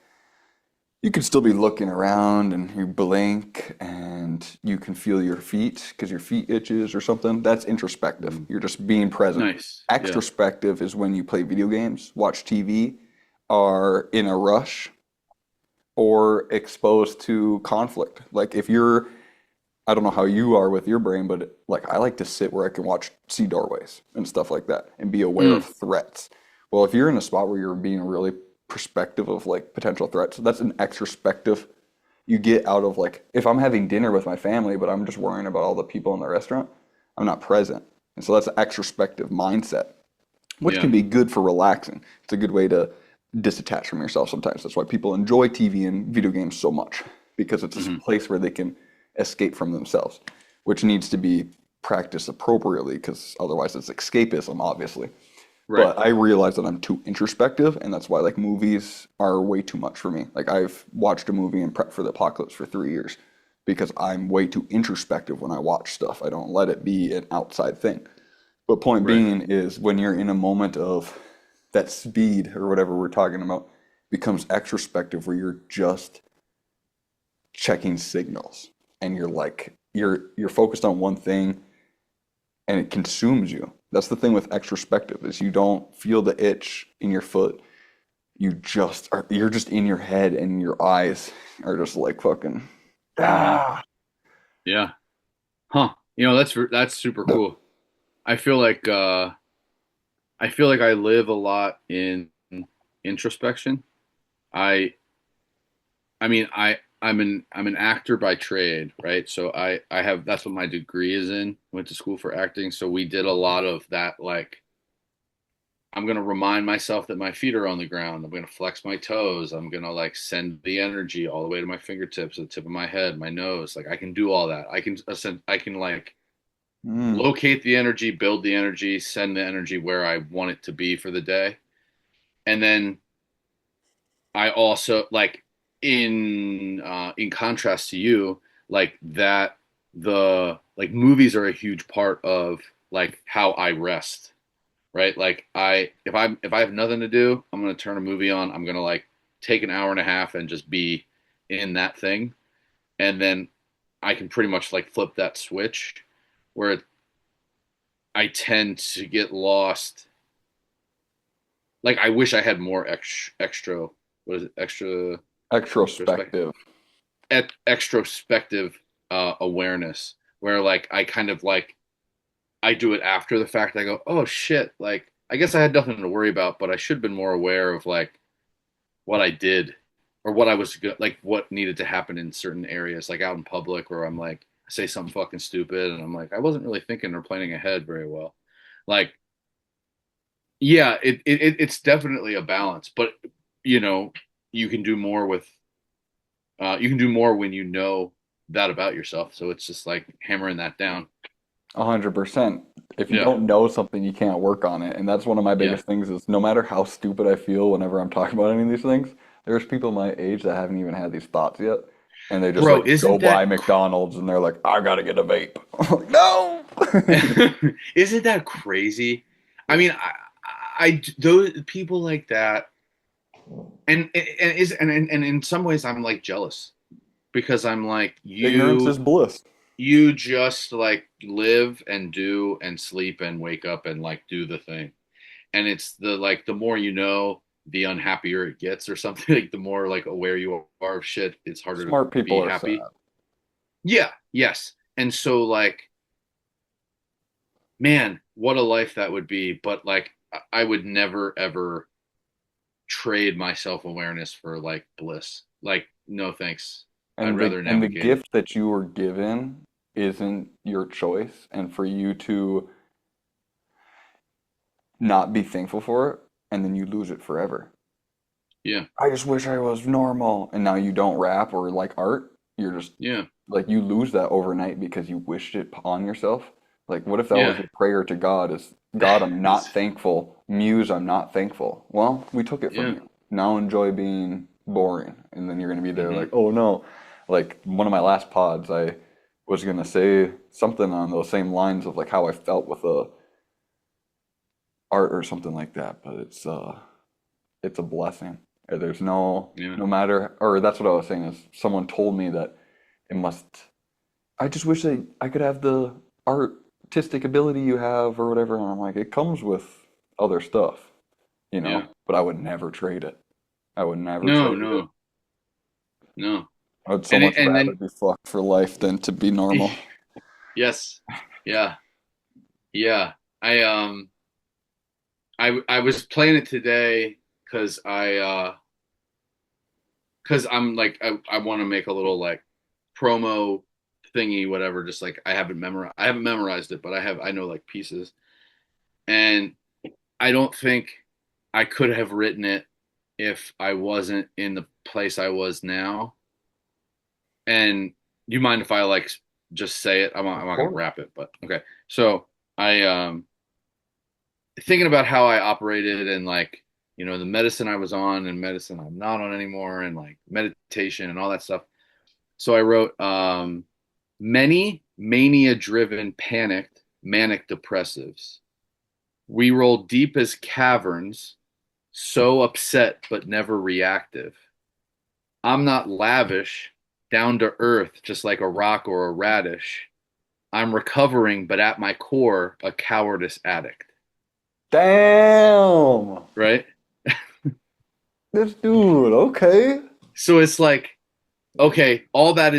you could still be looking around and you blink and you can feel your feet because your feet itches or something. That's introspective. mm, You're just being present. nice. Yeah. Extrospective is when you play video games, watch TV, are in a rush or exposed to conflict. Like if you're, I don't know how you are with your brain, but like I like to sit where I can see doorways and stuff like that and be aware of Mm, threats. Well, if you're in a spot where you're being really perspective of like potential threats, that's an extrospective you get out of like if I'm having dinner with my family, but I'm just worrying about all the people in the restaurant, I'm not present. And so that's an extrospective mindset, which yeah. can be good for relaxing. It's a good way to disattach from yourself sometimes. That's why people enjoy TV and video games so much because it's a Hmm. place where they can escape from themselves, which needs to be practiced appropriately because otherwise it's escapism, obviously. Right. But I realize that I'm too introspective, and that's why like movies are way too much for me. Like I've watched a movie and prepped for the apocalypse for 3 years because I'm way too introspective when I watch stuff. I don't let it be an outside thing. But point Right. being is when you're in a moment of that speed or whatever we're talking about becomes extrospective where you're just checking signals and you're like you're focused on one thing and it consumes you. That's the thing with extrospective is you don't feel the itch in your foot. You're just in your head and your eyes are just like fucking Hmm. ah. Yeah. Huh. That's super cool. I feel like I live a lot in introspection. I I mean I'm an actor by trade, right? So I have that's what my degree is in. Went to school for acting, so we did a lot of that. Like I'm gonna remind myself that my feet are on the ground. I'm gonna flex my toes. I'm gonna like send the energy all the way to my fingertips, the tip of my head, my nose. Like I can do all that. I can like Mm. locate the energy, build the energy, send the energy where I want it to be for the day. And then I also like in contrast to you, like that the like movies are a huge part of like how I rest, right? Like if I have nothing to do, I'm gonna turn a movie on. I'm gonna like take an hour and a half and just be in that thing, and then I can pretty much like flip that switch where I tend to get lost. Like I wish I had more extra. What is it? Extra. extrospective, Extrospective. extrospective awareness, where like I kind of like I do it after the fact. I go, oh shit, like I guess I had nothing to worry about, but I should have been more aware of like what I did or what I was good, like what needed to happen in certain areas, like out in public where I'm like, I say something fucking stupid and I'm like, I wasn't really thinking or planning ahead very well. Like, yeah, it's definitely a balance, but you know, you can do more with, you can do more when you know that about yourself. So it's just like hammering that down. 100%. If you Yeah. don't know something, you can't work on it. And that's one of my Yeah. biggest things is no matter how stupid I feel whenever I'm talking about any of these things, there's people my age that haven't even had these thoughts yet. And they just Bro, like go isn't by that McDonald's and they're like, I gotta get a vape. I'm like, no. isn't that crazy? I Yeah. mean, those people like that, and in some ways, I'm like jealous because I'm like Ignorance is bliss. you just like live and do and sleep and wake up and like do the thing, and it's the like the more you know, the unhappier it gets or something. Like the more like aware you are of shit, it's harder to Smart people be are happy. sad. Yeah, yes, and so like man, what a life that would be. But like, I would never ever trade my self awareness for like bliss. Like, no thanks. I'd And rather the navigate it. gift that you were given isn't your choice. And for you to not be thankful for it, and then you lose it forever. Yeah, I just wish I was normal. And now you don't rap or like art. You're just yeah, like you lose that overnight because you wished it on yourself. Like, what if that was yeah. your prayer to God is God, I'm It's, not thankful. Muse, I'm not thankful. Well, we took it from yeah. you. Now enjoy being boring. And then you're gonna be there Hmm. like, oh no. Like one of my last pods, I was gonna say something on those same lines of like how I felt with art or something like that, but it's a blessing. There's Yeah, no matter, or that's what I was saying is someone told me that it must, I just wish that I could have the artistic ability you have or whatever. And I'm like, it comes with other stuff, yeah. but I would never trade it. I would never No, trade it. no, no. I would so much And rather then be fucked for life than to be normal. yes, yeah, yeah. I I was playing it today because because I'm like I want to make a little like promo thingy, whatever. Just like I haven't memorized it, but I know like pieces, and I don't think I could have written it if I wasn't in the place I was now. And do you mind if I like just say it? Of I'm not gonna course. wrap it, but okay. So I thinking about how I operated and like the medicine I was on and medicine I'm not on anymore and like meditation and all that stuff. So I wrote many mania driven panicked manic depressives. We roll deep as caverns, so upset but never reactive. I'm not lavish, down to earth, just like a rock or a radish. I'm recovering, but at my core, a cowardice addict. Damn! Right? This dude, okay. So it's like, okay, all that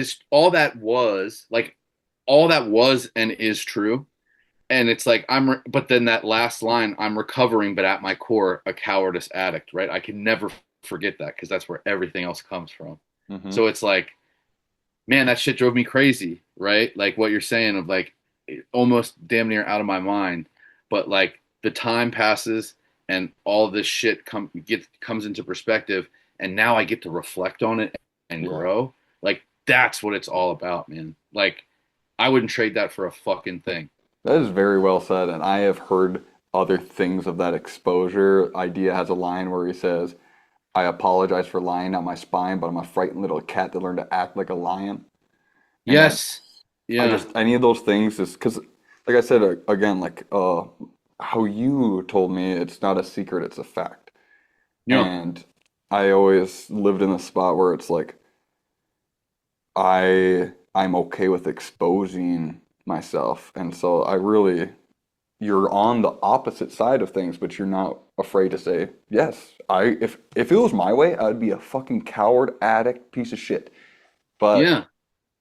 was and is true. And it's like, but then that last line, I'm recovering, but at my core, a cowardice addict, right? I can never forget that because that's where everything else comes from. Hmm. So it's like, man, that shit drove me crazy, right? Like what you're saying of like almost damn near out of my mind, but like the time passes and all this shit comes into perspective, and now I get to reflect on it and Yeah. grow. Like that's what it's all about, man. Like I wouldn't trade that for a fucking thing. That is very well said, and I have heard other things of that exposure. Idea has a line where he says, I apologize for lying down my spine, but I'm a frightened little cat that learned to act like a lion. And Yes, I yeah, just, any of those things is because, like I said, again, like how you told me, it's not a secret, it's a fact. yeah, And I always lived in a spot where it's like, I'm okay with exposing myself. And so you're on the opposite side of things, but you're not afraid to say, yes, if it was my way, I'd be a fucking coward, addict, piece of shit. But Yeah.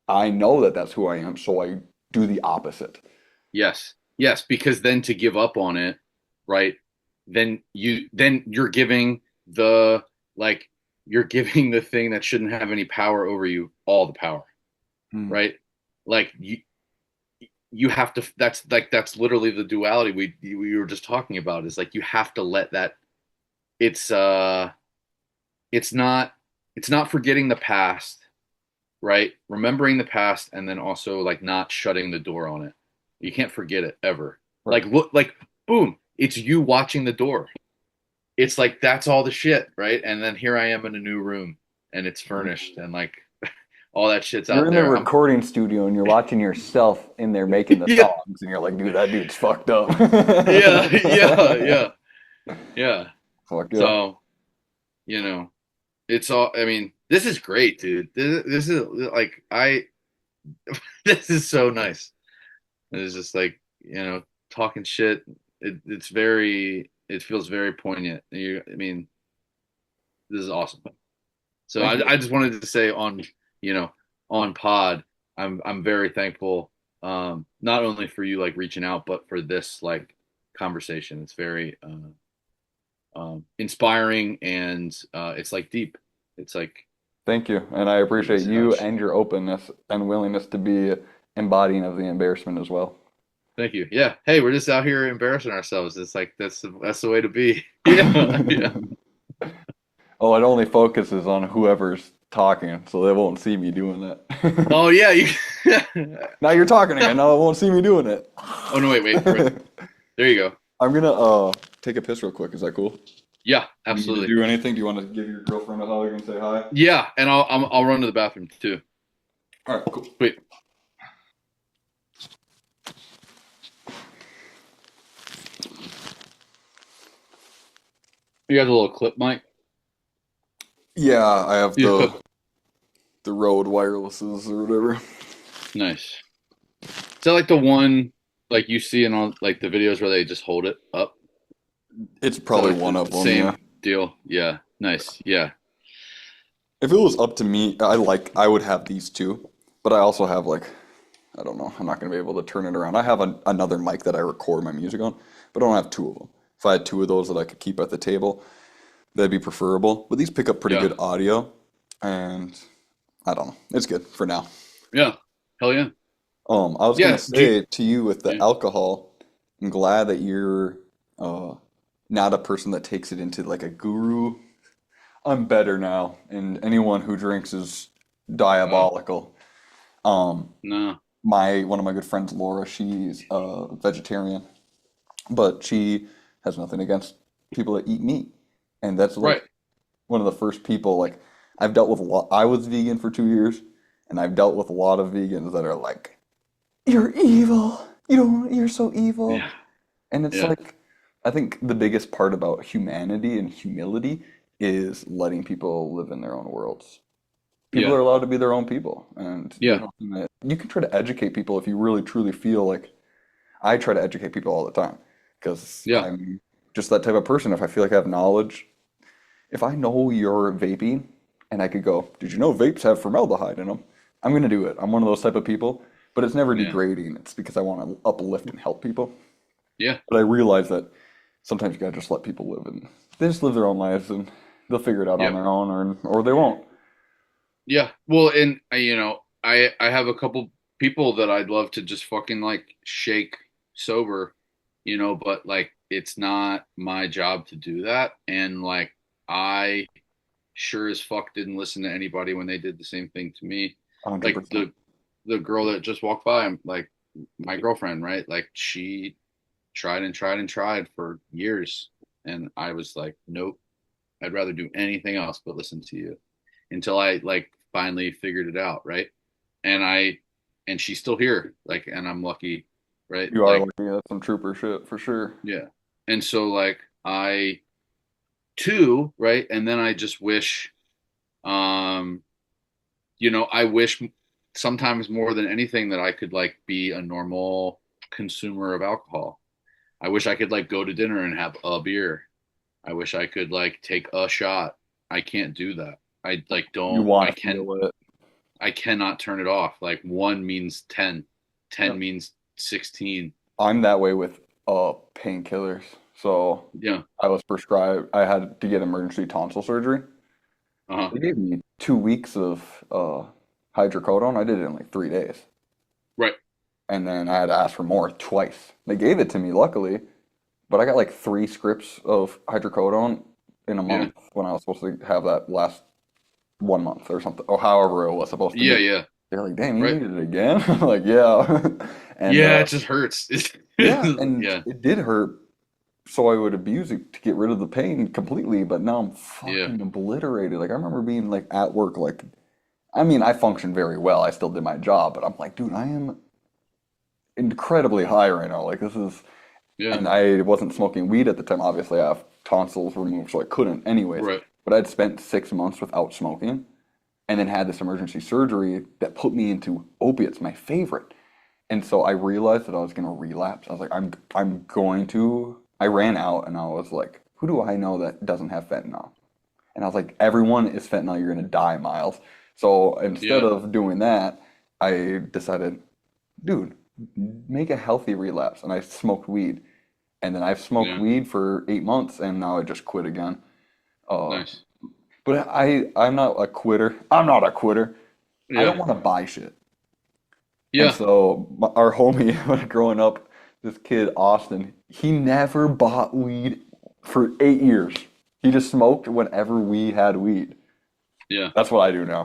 I know that that's who I am, so I do the opposite. Yes. Yes, because then to give up on it, right? Then you're giving the like you're giving the thing that shouldn't have any power over you all the power, Mm. right? Like you have to that's literally the duality we were just talking about is like you have to let that it's uh it's not it's not forgetting the past, right? Remembering the past and then also like not shutting the door on it. You can't forget it ever. Right. Like look like boom, it's you watching the door. It's like that's all the shit, right? And then here I am in a new room and it's furnished and like all that shit's You're out in the there. I'm recording studio and you're watching yourself in there making the yeah, songs, and you're like, dude, that dude's fucked up. yeah, yeah, yeah, yeah. Fuck yeah. So, you know, it's all I mean, this is great, dude. This is like I this is so nice. It's just like, talking shit. It feels very poignant. I mean, this is awesome. So Thank you. I just wanted to say you know, on pod, I'm very thankful, not only for you like reaching out, but for this like conversation. It's very inspiring and it's like deep. It's like Thank you. And I appreciate this you couch. and your openness and willingness to be embodying of the embarrassment as well. Thank you. Yeah. Hey, we're just out here embarrassing ourselves. It's like that's the way to be. Yeah. Yeah. Oh, it only focuses on whoever's talking, so they won't see me doing that. Oh yeah. Now you're talking again. Now they won't see me doing it. Oh no, wait. There you go. I'm gonna take a piss real quick. Is that cool? Yeah, Do you need to absolutely. do anything? Do you want to give your girlfriend a hug and say hi? Yeah, and I'll run to the bathroom too. All right, cool. Wait. You got a little clip, Mike? Yeah, I have Yeah. the Rode wirelesses or whatever. Nice. Is that like the one like you see in all like the videos where they just hold it up? It's Is that probably like one of the them, yeah. same deal? Yeah. Nice. Yeah. If it was up to me, I would have these two, but I also have like I don't know. I'm not gonna be able to turn it around. I have another mic that I record my music on, but I don't have two of them. If I had two of those that I could keep at the table, that'd be preferable. But these pick up pretty Yeah. good audio, and I don't know. It's good for now. Yeah. Hell yeah. I was gonna Yeah. say to you with the Yeah. alcohol, I'm glad that you're uh, not a person that takes it into like a guru. I'm better now, and anyone who drinks is Oh, diabolical. Um, no. my one of my good friends, Laura, she's a vegetarian, but she has nothing against people that eat meat, and that's Right. like one of the first people like I've dealt with a lot. I was vegan for 2 years, and I've dealt with a lot of vegans that are like, "You're evil. You're so evil." Yeah. And it's Yeah. like, I think the biggest part about humanity and humility is letting people live in their own worlds. People Yeah. are allowed to be their own people, and there's Yeah. nothing that you can try to educate people if you really truly feel like I try to educate people all the time because Yeah. I'm just that type of person. If I feel like I have knowledge, if I know you're vaping and I could go, did you know vapes have formaldehyde in them? I'm gonna do it. I'm one of those type of people, but it's never Yeah. degrading. It's because I want to uplift and help people. Yeah. But I realize that sometimes you gotta just let people live and they just live their own lives and they'll figure it out on Yeah. their own or they won't. Yeah. Well, and I have a couple people that I'd love to just fucking like shake sober, but like it's not my job to do that. And like I sure as fuck didn't listen to anybody when they did the same thing to me. Like 100%. the girl that just walked by, like my girlfriend, right? Like she tried and tried and tried for years, and I was like, nope, I'd rather do anything else but listen to you until I like finally figured it out, right? And and she's still here, like, and I'm lucky, right? You are Like, looking at some trooper shit for sure. yeah. And so like I too, right? And then I just wish, um, I wish sometimes more than anything that I could like be a normal consumer of alcohol. I wish I could like go to dinner and have a beer, I wish I could like take a shot. I can't do that. I like You don't want to feel it. I cannot turn it off. Like one means 10, Yeah. 10 means 16. I'm that way with painkillers. So Yeah. I was prescribed, I had to get emergency tonsil surgery. Uh-huh. They gave me 2 weeks of hydrocodone. I did it in like 3 days. Right. And then I had to ask for more twice. They gave it to me, luckily, but I got like 3 scripts of hydrocodone in a Yeah. month when I was supposed to have that last 1 month or something, or however it was supposed to Yeah, be. yeah. They're like, damn, you Right. needed it again? I'm like, yeah. And Yeah, it just hurts. yeah, and Yeah. it did hurt, so I would abuse it to get rid of the pain completely, but now I'm Yeah. fucking obliterated. Like I remember being like at work, like I mean, I functioned very well. I still did my job, but I'm like, dude, I am incredibly high right now. Like this is, Yeah. and I wasn't smoking weed at the time. Obviously, I have tonsils removed, so I couldn't anyways. Right. But I'd spent 6 months without smoking, and then had this emergency surgery that put me into opiates, my favorite. And so I realized that I was gonna relapse. I was like, I'm going to. I ran out, and I was like, who do I know that doesn't have fentanyl? And I was like, everyone is fentanyl. You're gonna die, Miles. So instead Yeah. of doing that, I decided, dude, make a healthy relapse. And I smoked weed. And then I've smoked Yeah. weed for 8 months, and now I just quit again. Uh, Nice. but I'm not a quitter. I'm not a quitter. I don't Yeah. want to buy shit. And Yeah. so our homie, when growing up, this kid Austin, he never bought weed for 8 years. He just smoked whenever we had weed. Yeah. That's what I do now.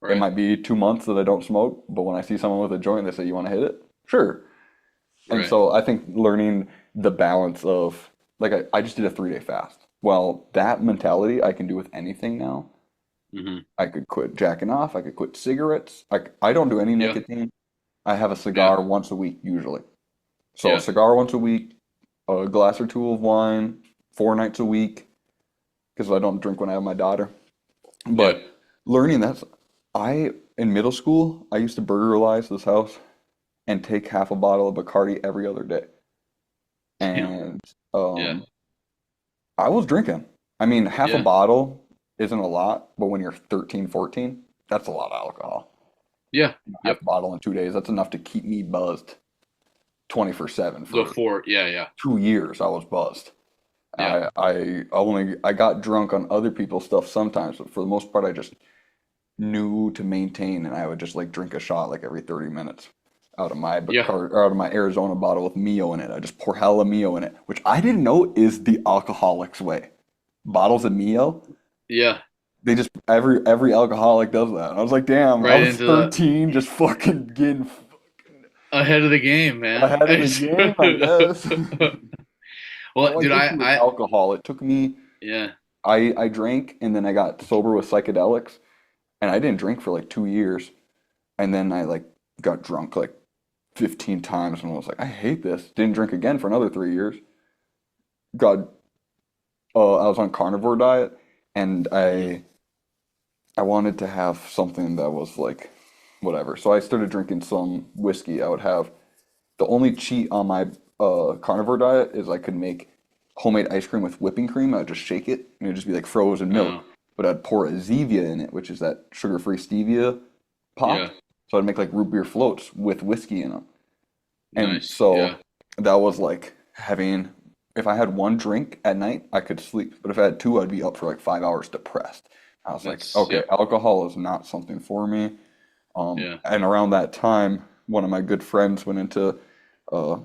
It Right. might be 2 months that I don't smoke, but when I see someone with a joint, they say, "You want to hit it?" Sure. And Right. so I think learning the balance of like I just did a 3 day fast. Well, that mentality I can do with anything now. Hmm. I could quit jacking off. I could quit cigarettes. I don't do any Yeah. nicotine. I have a Yeah. cigar once a week usually. So a Yeah. cigar once a week, a glass or two of wine, 4 nights a week, because I don't drink when I have my daughter. Yeah. But learning that, in middle school, I used to burglarize this house and take half a bottle of Bacardi every other day. Damn. And Yeah. um, I was drinking. I mean, half a Yeah. bottle isn't a lot, but when you're 13, 14, that's a lot of alcohol. Yeah. Half Yep. a bottle in 2 days, that's enough to keep me buzzed 24/7 The for four. Yeah. Yeah. 2 years. I was buzzed. Yeah. I got drunk on other people's stuff sometimes, but for the most part, I just knew to maintain, and I would just like drink a shot like every 30 minutes out of my Yeah. Bacardi or out of my Arizona bottle with Mio in it. I just pour hella Mio in it, which I didn't know is the alcoholic's way. Bottles of Mio, Yeah. they just every alcoholic does that. And I was like, damn, I Right was into the 13, just fucking getting ahead of the game, man. ahead of the game, I guess. Well, How I dude, get to with alcohol, it took me. yeah. I drank and then I got sober with psychedelics, and I didn't drink for like 2 years, and then I like got drunk like 15 times and I was like, I hate this. Didn't drink again for another 3 years. Got I was on carnivore diet, and Mhm. I wanted to have something that was like whatever. So I started drinking some whiskey. I would have the only cheat on my carnivore diet is I could make homemade ice cream with whipping cream. I'd just shake it and it'd just be like frozen milk. Oh, But I'd pour a Zevia in it, which is that sugar-free stevia pop. yeah. So I'd make like root beer floats with whiskey in them. And Nice. so Yeah. that was like having, if I had one drink at night, I could sleep. But if I had two, I'd be up for like 5 hours depressed. I was like, That's okay, yep. alcohol is not something for me. Yeah. And around that time, one of my good friends went into uh,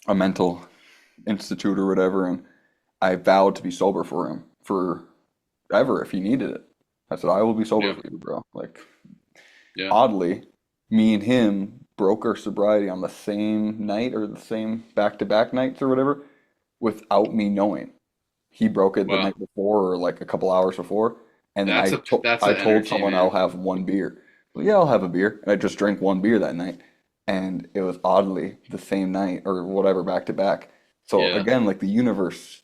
a mental institute or whatever, and I vowed to be sober for him forever if he needed it. I said, I will be sober Yeah. for you, bro. Like, Yeah. oddly, me and him broke our sobriety on the same night or the same back-to-back nights or whatever without me knowing. He broke it the Wow. night before or like a couple hours before, and then That's I an told energy, someone I'll man. have one beer. Well, yeah, I'll have a beer, and I just drank one beer that night, and it was oddly the same night or whatever back to back. So Yeah. again, like the universe,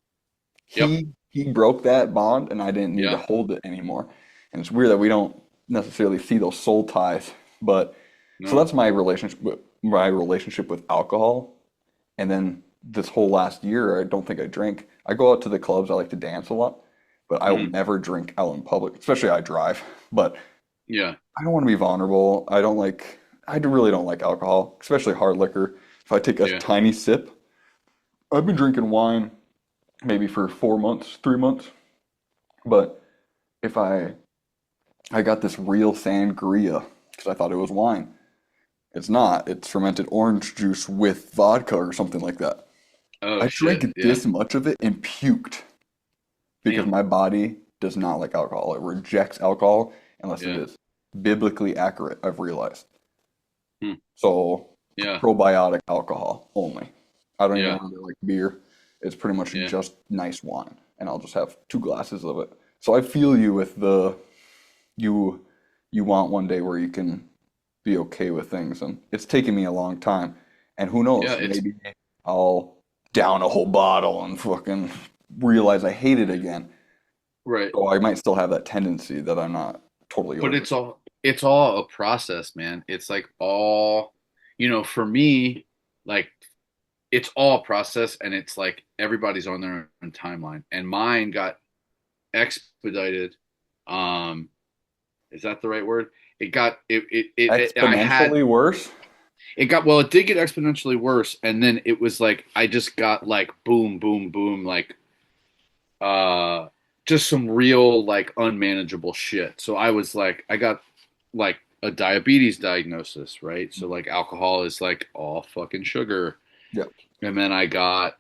Yep. he broke that bond, and I didn't need to Yeah. hold it anymore. And it's weird that we don't necessarily see those soul ties, but so No. that's my relationship with alcohol. And then this whole last year, I don't think I drank. I go out to the clubs. I like to dance a lot, but I will Mhm. never drink out in public, especially I drive. But Yeah. I don't want to be vulnerable. I really don't like alcohol, especially hard liquor. If I take a Yeah. tiny sip, I've been drinking wine maybe for 4 months, 3 months, but if I got this real sangria because I thought it was wine. It's not. It's fermented orange juice with vodka or something like that. Oh I shit. drank Yeah. this much of it and puked because Damn. my body does not like alcohol. It rejects alcohol unless it Yeah. is biblically accurate, I've realized. Hmm. So, Yeah. probiotic alcohol only. I don't even Yeah. really like beer. It's pretty much Yeah. just nice wine, and I'll just have 2 glasses of it. So I feel you with the you you want one day where you can be okay with things, and it's taken me a long time. And who Yeah. knows, It's maybe I'll down a whole bottle and fucking realize I hate it again. right. So I might still have that tendency that I'm not totally But over. it's all a process, man. It's like all, for me, like it's all a process and it's like everybody's on their own timeline. And mine got expedited. Um, is that the right word? It got I had Exponentially worse? it got well, it did get exponentially worse, and then it was like I just got like boom, boom, boom, like uh just some real like unmanageable shit. So I was like I got like a diabetes diagnosis, right? So like alcohol is like all fucking sugar. Yeah. And then I got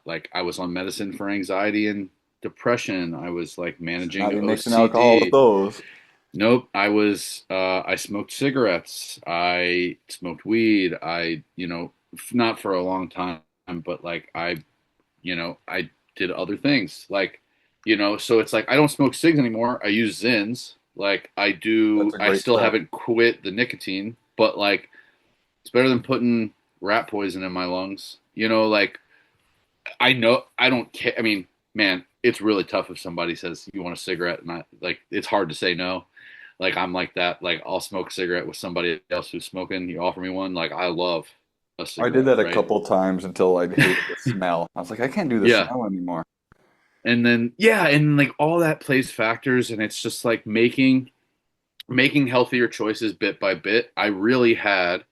like I was on medicine for anxiety and depression. I was like So now managing you're mixing alcohol with OCD. those. Nope, I smoked cigarettes. I smoked weed. Not for a long time, but like I did other things. Like, so it's like I don't smoke cigs anymore. I use Zins. Like That's a I great still step. haven't quit the nicotine, but like it's better than putting rat poison in my lungs. Like I know I don't care. I mean, man, it's really tough if somebody says you want a cigarette, and I like it's hard to say no. Like I'm like that. Like I'll smoke a cigarette with somebody else who's smoking. You offer me one. Like I love a I did cigarette, that a right? couple times until I hated the smell. I was like, I can't do the Yeah. smell anymore. And then yeah, and like all that plays factors, and it's just like making healthier choices bit by bit. I really had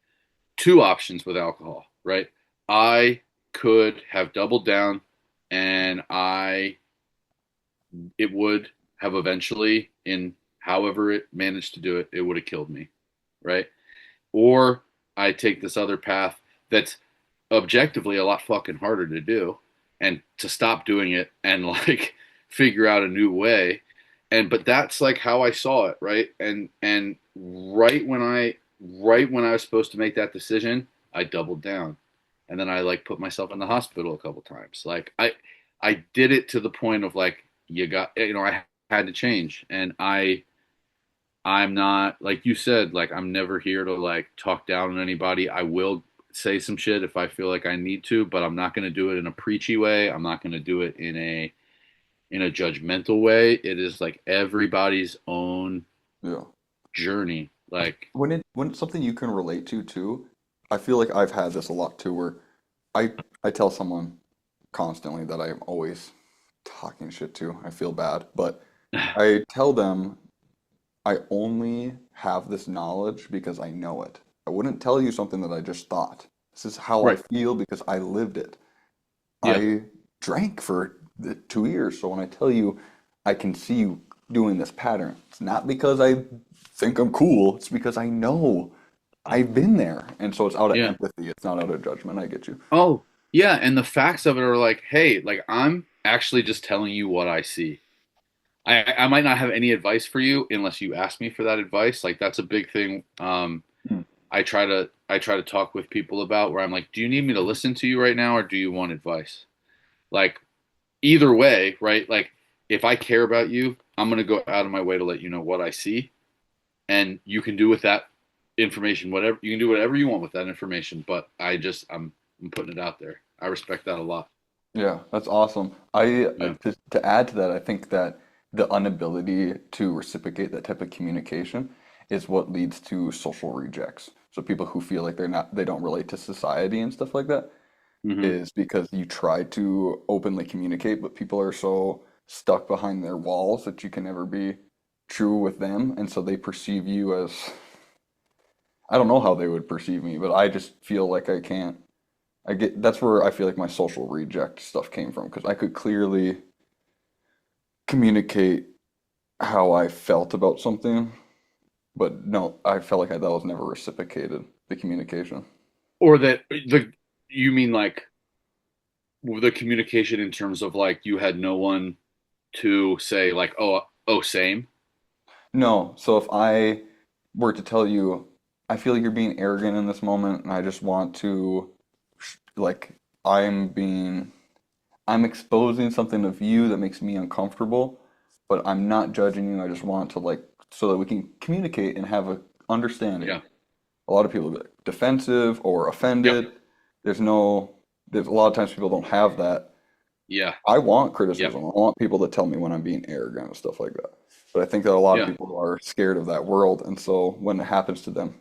two options with alcohol, right? I could have doubled down, and I it would have eventually, in however it managed to do it, it would have killed me, right? Or I take this other path that's objectively a lot fucking harder to do and to stop doing it and like figure out a new way. But that's like how I saw it, right? And right when I was supposed to make that decision, I doubled down. And then I like put myself in the hospital a couple times. Like I did it to the point of like I had to change. And I'm not like you said, like I'm never here to like talk down on anybody. I will say some shit if I feel like I need to, but I'm not going to do it in a preachy way. I'm not going to do it in a judgmental way. It is like everybody's own Yeah. journey. Like When it's something you can relate to too, I feel like I've had this a lot too, where I I tell someone constantly that I am always talking shit to. I feel bad, but I tell them I only have this knowledge because I know it. I wouldn't tell you something that I just thought. This is how I right. feel because I lived it. Yeah. I drank for the 2 years, so when I tell you I can see you doing this pattern, it's not because I think I'm cool, it's because I know I've been there. And so it's out of Yeah. empathy, it's not out of judgment. I get you. Oh, yeah, and the facts of it are like, hey, like I'm actually just telling you what I see. I might not have any advice for you unless you ask me for that advice. Like that's a big thing. Hmm. I try to talk with people about where I'm like, do you need me to listen to you right now or do you want advice? Like either way, right? Like if I care about you, I'm gonna go out of my way to let you know what I see, and you can do with that information whatever you can do whatever you want with that information. But I'm putting it out there. I respect that a lot. Yeah, that's awesome. Yeah. To add to that, I think that the inability to reciprocate that type of communication is what leads to social rejects. So people who feel like they don't relate to society and stuff like that. Hmm. is because you try to openly communicate, but people are so stuck behind their walls that you can never be true with them, and so they perceive you as, I don't know how they would perceive me, but I just feel like I can't. I get that's where I feel like my social reject stuff came from because I could clearly communicate how I felt about something, but no, I felt like that was never reciprocated, the communication. Or that the you mean like the communication in terms of like you had no one to say like, oh, same. No, so if I were to tell you, I feel like you're being arrogant in this moment, and I just want to, like, I'm being, I'm exposing something of you that makes me uncomfortable, but I'm not judging you. I just want to, like, so that we can communicate and have a understanding. Yeah. A lot of people get defensive or Yep. offended. There's no, there's a lot of times people don't have that. Yeah. I want Yep. criticism. I want people to tell me when I'm being arrogant and stuff like that. But I think that a lot of Yeah. people are scared of that world, and so when it happens to them,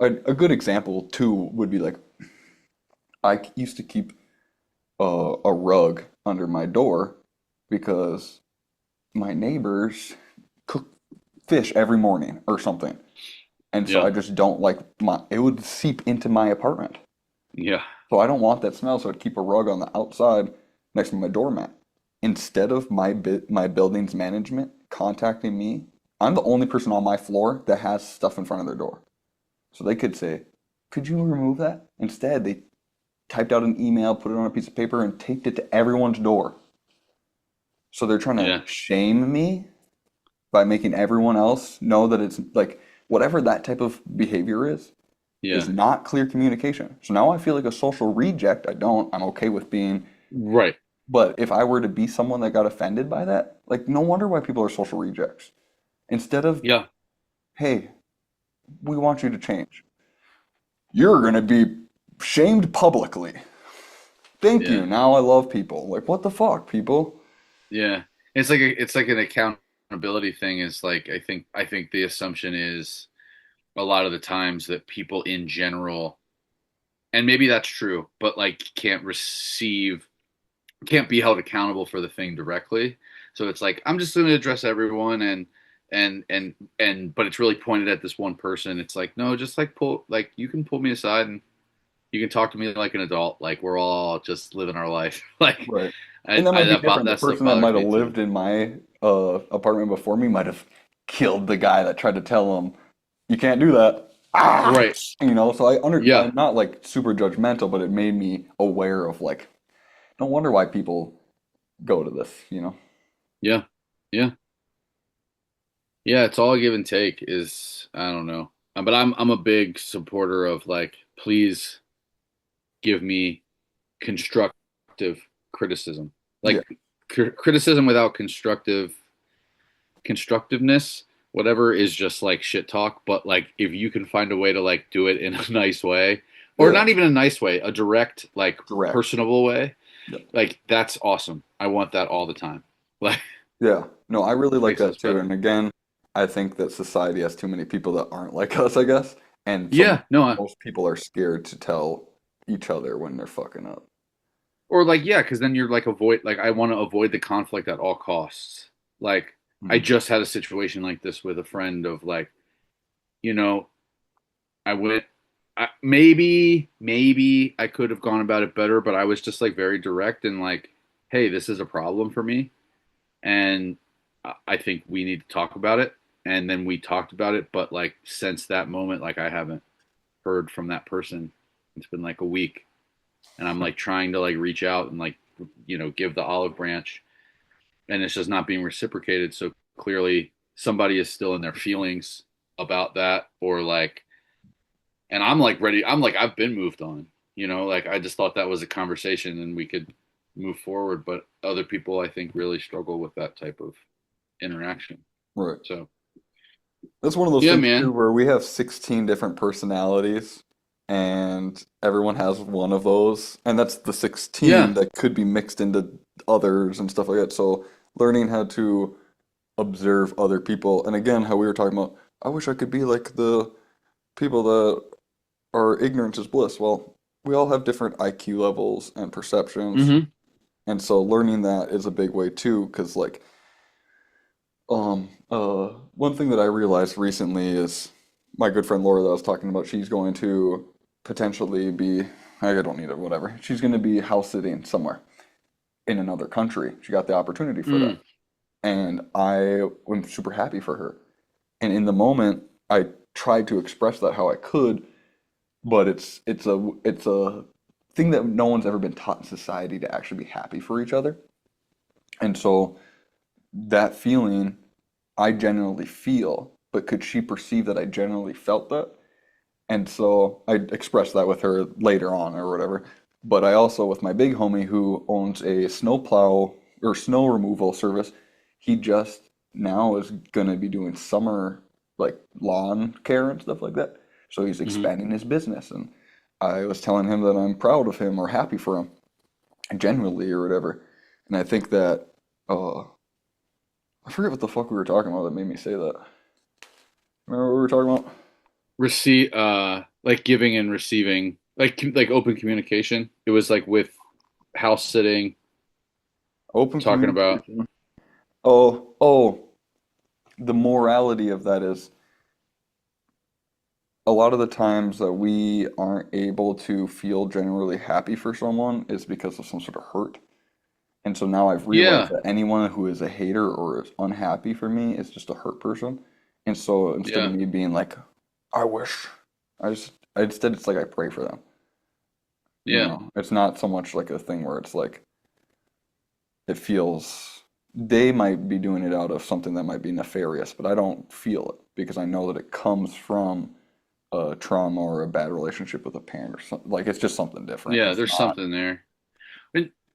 a good example too would be like used to keep a rug under my door because my neighbors cook fish every morning or something, and so Yeah. I just don't like it would seep into my apartment. Yeah. So I don't want that smell, so I'd keep a rug on the outside next to my doormat. Instead of my building's management contacting me, I'm the only person on my floor that has stuff in front of their door. So they could say, "Could you remove that?" Instead, they typed out an email, put it on a piece of paper, and taped it to everyone's door. So they're trying to Yeah. shame me by making everyone else know that it's like whatever that type of behavior is Yeah. not clear communication. So now I feel like a social reject. I don't. I'm okay with being. Right. But if I were to be someone that got offended by that, like no wonder why people are social rejects. Instead of, Yeah. hey, we want you to change. You're going to be shamed publicly. Thank you. Yeah. Now I love people. Like what the fuck, people? Yeah. It's like an accountability thing is like I think the assumption is a lot of the times that people in general, and maybe that's true, but like can't be held accountable for the thing directly. So it's like I'm just going to address everyone and but it's really pointed at this one person. It's like no, just like pull like you can pull me aside and you can talk to me like an adult. Like we're all just living our life. Like Right. And that might be different. The that stuff person that bothers might have me too. lived in my apartment before me might have killed the guy that tried to tell him, you can't do that. Ah! Right. So Yeah. I'm not like super judgmental, but it made me aware of like, no wonder why people go to this. Yeah. Yeah. Yeah. It's all give and take. Is I don't know, but I'm a big supporter of like please give me constructive criticism. Yeah. Like criticism without constructiveness, whatever is just like shit talk. But like if you can find a way to like do it in a nice way, or Yeah. not even a nice way, a direct, like Direct. personable way, Yeah. like that's awesome. I want that all the time. Like Yeah. No, I really like makes that us too. better. And again, I think that society has too many people that aren't like us, I guess. And so Yeah, no, most people are scared to tell each other when they're fucking up. or like yeah, because then you're like avoid like I want to avoid the conflict at all costs. Like I Hmm. just had a situation like this with a friend of like, you know, I went. Maybe I could have gone about it better, but I was just like very direct and like, hey, this is a problem for me, and I think we need to talk about it. And then we talked about it, but like since that moment, like I haven't heard from that person. It's been like a week, and I'm like trying to like reach out and like give the olive branch, and it's just not being reciprocated. So clearly, somebody is still in their feelings about that, or like and I'm like ready. I'm like I've been moved on. Like I just thought that was a conversation and we could move forward. But other people, I think, really struggle with that type of interaction. Right. So That's one of those yeah, things too man. where we have 16 different personalities and everyone has one of those. And that's the 16 Yeah, that could be mixed into others and stuff like that. So learning how to observe other people. And again, how we were talking about, I wish I could be like the people that are ignorant is bliss. Well, we all have different IQ levels and perceptions. Hmm. And so learning that is a big way too, because like one thing that I realized recently is my good friend Laura that I was talking about, she's going to potentially be, I don't need it, whatever. She's going to be house sitting somewhere in another country. She got the opportunity for that. Mm. And I am super happy for her. And in the moment, I tried to express that how I could, but it's a thing that no one's ever been taught in society to actually be happy for each other. And so that feeling I genuinely feel, but could she perceive that I genuinely felt that? And so I expressed that with her later on or whatever. But I also, with my big homie who owns a snowplow or snow removal service, he just now is gonna be doing summer like lawn care and stuff like that. So he's Hmm. expanding his business. And I was telling him that I'm proud of him or happy for him, genuinely or whatever. And I think that I forget what the fuck we were talking about that made me say that. Remember what we were talking about? Receive, like giving and receiving, like open communication. It was like with house sitting, Open talking about. communication. Oh, the morality of that is a lot of the times that we aren't able to feel generally happy for someone is because of some sort of hurt. And so now I've realized Yeah, that anyone who is a hater or is unhappy for me is just a hurt person. And so instead of yeah, me being like, I wish, instead it's like I pray for them. You yeah, know, it's not so much like a thing where it's like it feels they might be doing it out of something that might be nefarious, but I don't feel it because I know that it comes from a trauma or a bad relationship with a parent or something. Like it's just something different. yeah. It's There's not. something there.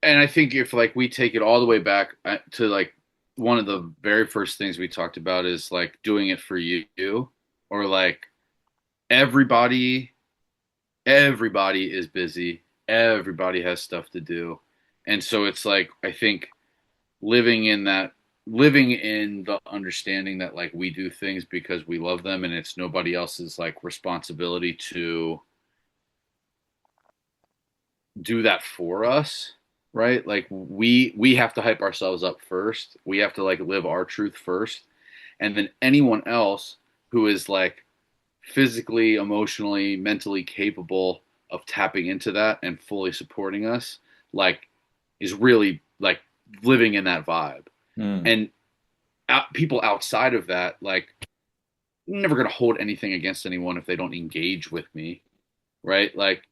And I think if like we take it all the way back to like one of the very first things we talked about is like doing it for you, or like everybody everybody is busy, everybody has stuff to do. And so it's like I think living in that living in the understanding that like we do things because we love them and it's nobody else's like responsibility to do that for us, right? Like we have to hype ourselves up first. We have to like live our truth first, and then anyone else who is like physically, emotionally, mentally capable of tapping into that and fully supporting us, like is really like living in that vibe. Mm, And people outside of that, like, I'm never gonna hold anything against anyone if they don't engage with me, right? Like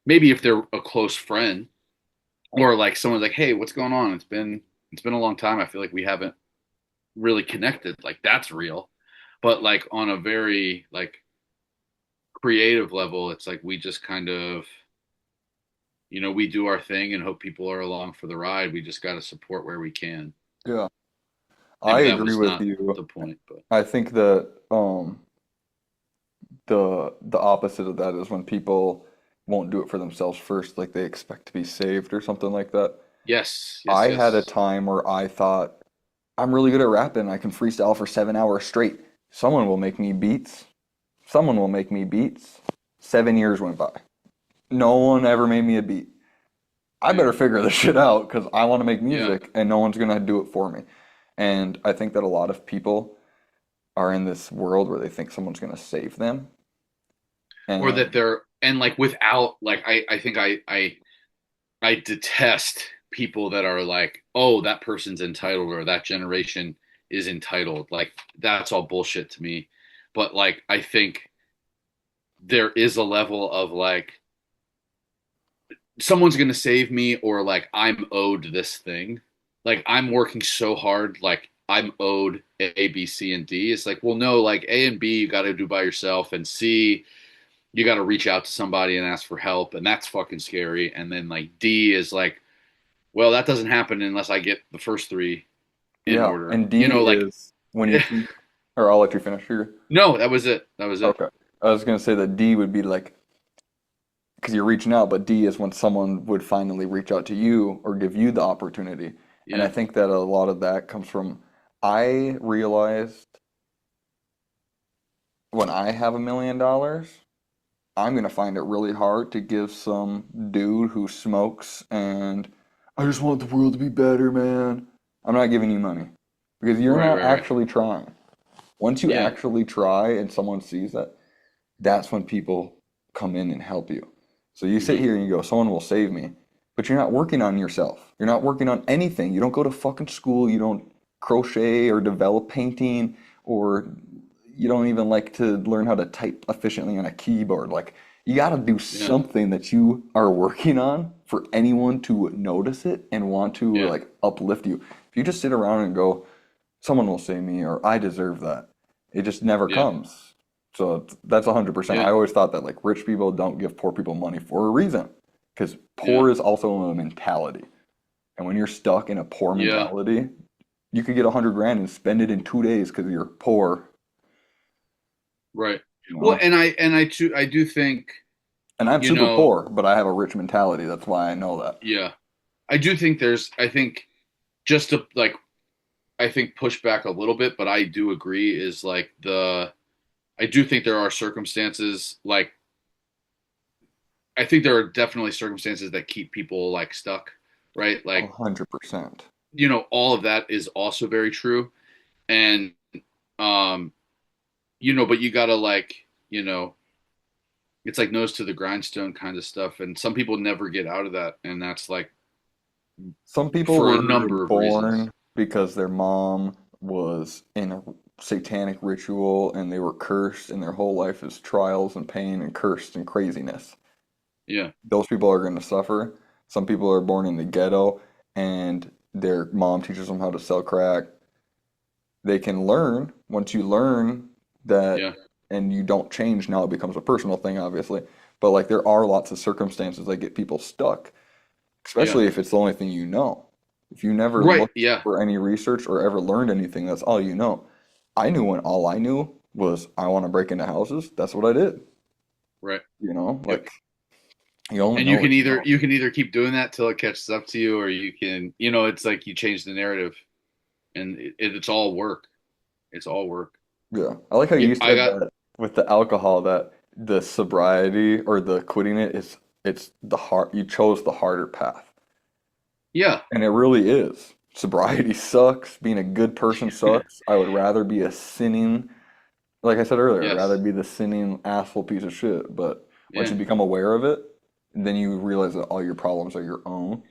maybe if they're a close friend, or like someone's like, "Hey, what's going on? It's been a long time. I feel like we haven't really connected." Like that's real. But like on a very like creative level, it's like we just kind of, we do our thing and hope people are along for the ride. We just got to support where we can. yeah, I Maybe that agree was with not you. the point, but I think that the opposite of that is when people won't do it for themselves first, like they expect to be saved or something like that. yes, yes, I had a yes. time where I thought I'm really good at rapping. I can freestyle for 7 hours straight. Someone will make me beats. Someone will make me beats. 7 years went by. No one ever made me a beat. I Yeah, better figure this shit out because I want to make yeah. music and no one's gonna do it for me. And I think that a lot of people are in this world where they think someone's gonna save them. Or that And they're and like without like I think I detest people that are like, oh, that person's entitled or that generation is entitled. Like that's all bullshit to me. But like I think there is a level of like someone's gonna save me or like I'm owed this thing. Like I'm working so hard, like I'm owed A, B, C, and D. It's like, well, no, like A and B you gotta do by yourself, and C you gotta reach out to somebody and ask for help, and that's fucking scary. And then like D is like, well, that doesn't happen unless I get the first three in yeah, order. and D Like is when you think, or I'll let you finish here. no, that was it. That was it. Okay. I was gonna say that D would be like, because you're reaching out, but D is when someone would finally reach out to you or give you the opportunity. And I Yeah. think that a lot of that comes from, I realized when I have $1 million, I'm gonna find it really hard to give some dude who smokes and I just want the world to be better, man. I'm not giving you money because you're Right, not right, right. actually trying. Once you Yeah. actually try and someone sees that, that's when people come in and help you. So you sit Hmm. here and you go, someone will save me, but you're not working on yourself. You're not working on anything. You don't go to fucking school. You don't crochet or develop painting, or you don't even like to learn how to type efficiently on a keyboard. Like, you got to do Yeah. something that you are working on for anyone to notice it and want to Yeah. like uplift you. If you just sit around and go, someone will save me or I deserve that, it just never Yeah. comes. So that's 100%. Yeah. I always thought that like rich people don't give poor people money for a reason, because Yeah. poor is also a mentality. And when you're stuck in a poor Yeah. mentality, you could get 100 grand and spend it in 2 days because you're poor, Right. you Well, know? and I too I do think, And I'm you super know, poor, but I have a rich mentality. That's why I know that. yeah. I do think I think just to like I think push back a little bit, but I do agree is like I do think there are circumstances like I think there are definitely circumstances that keep people like stuck, right? A Like, 100%. all of that is also very true. And um, but you gotta like, it's like nose to the grindstone kind of stuff. And some people never get out of that, and that's like Some people for a were number of reasons. born because their mom was in a satanic ritual and they were cursed, and their whole life is trials and pain and cursed and craziness. Yeah. Those people are going to suffer. Some people are born in the ghetto and their mom teaches them how to sell crack. They can learn. Once you learn that Yeah. and you don't change, now it becomes a personal thing, obviously. But like there are lots of circumstances that get people stuck, Yeah. especially if it's the only thing you know. If you never Right. looked Yeah. for any research or ever learned anything, that's all you know. I knew when all I knew was I want to break into houses. That's what I did. Right. Like Yep. you only And know what you know. you can either keep doing that till it catches up to you, or you can, it's like you change the narrative, and it's all work. It's all work. Yeah. I like how Yeah, you I said got that with the alcohol that the sobriety or the quitting it is it's the hard you chose the harder path. yeah. And it really is. Sobriety sucks. Being a good person sucks. I would rather be a sinning, like I said earlier, I'd rather Yes. be the sinning asshole piece of shit. But once Yeah. you become aware of it, then you realize that all your problems are your own.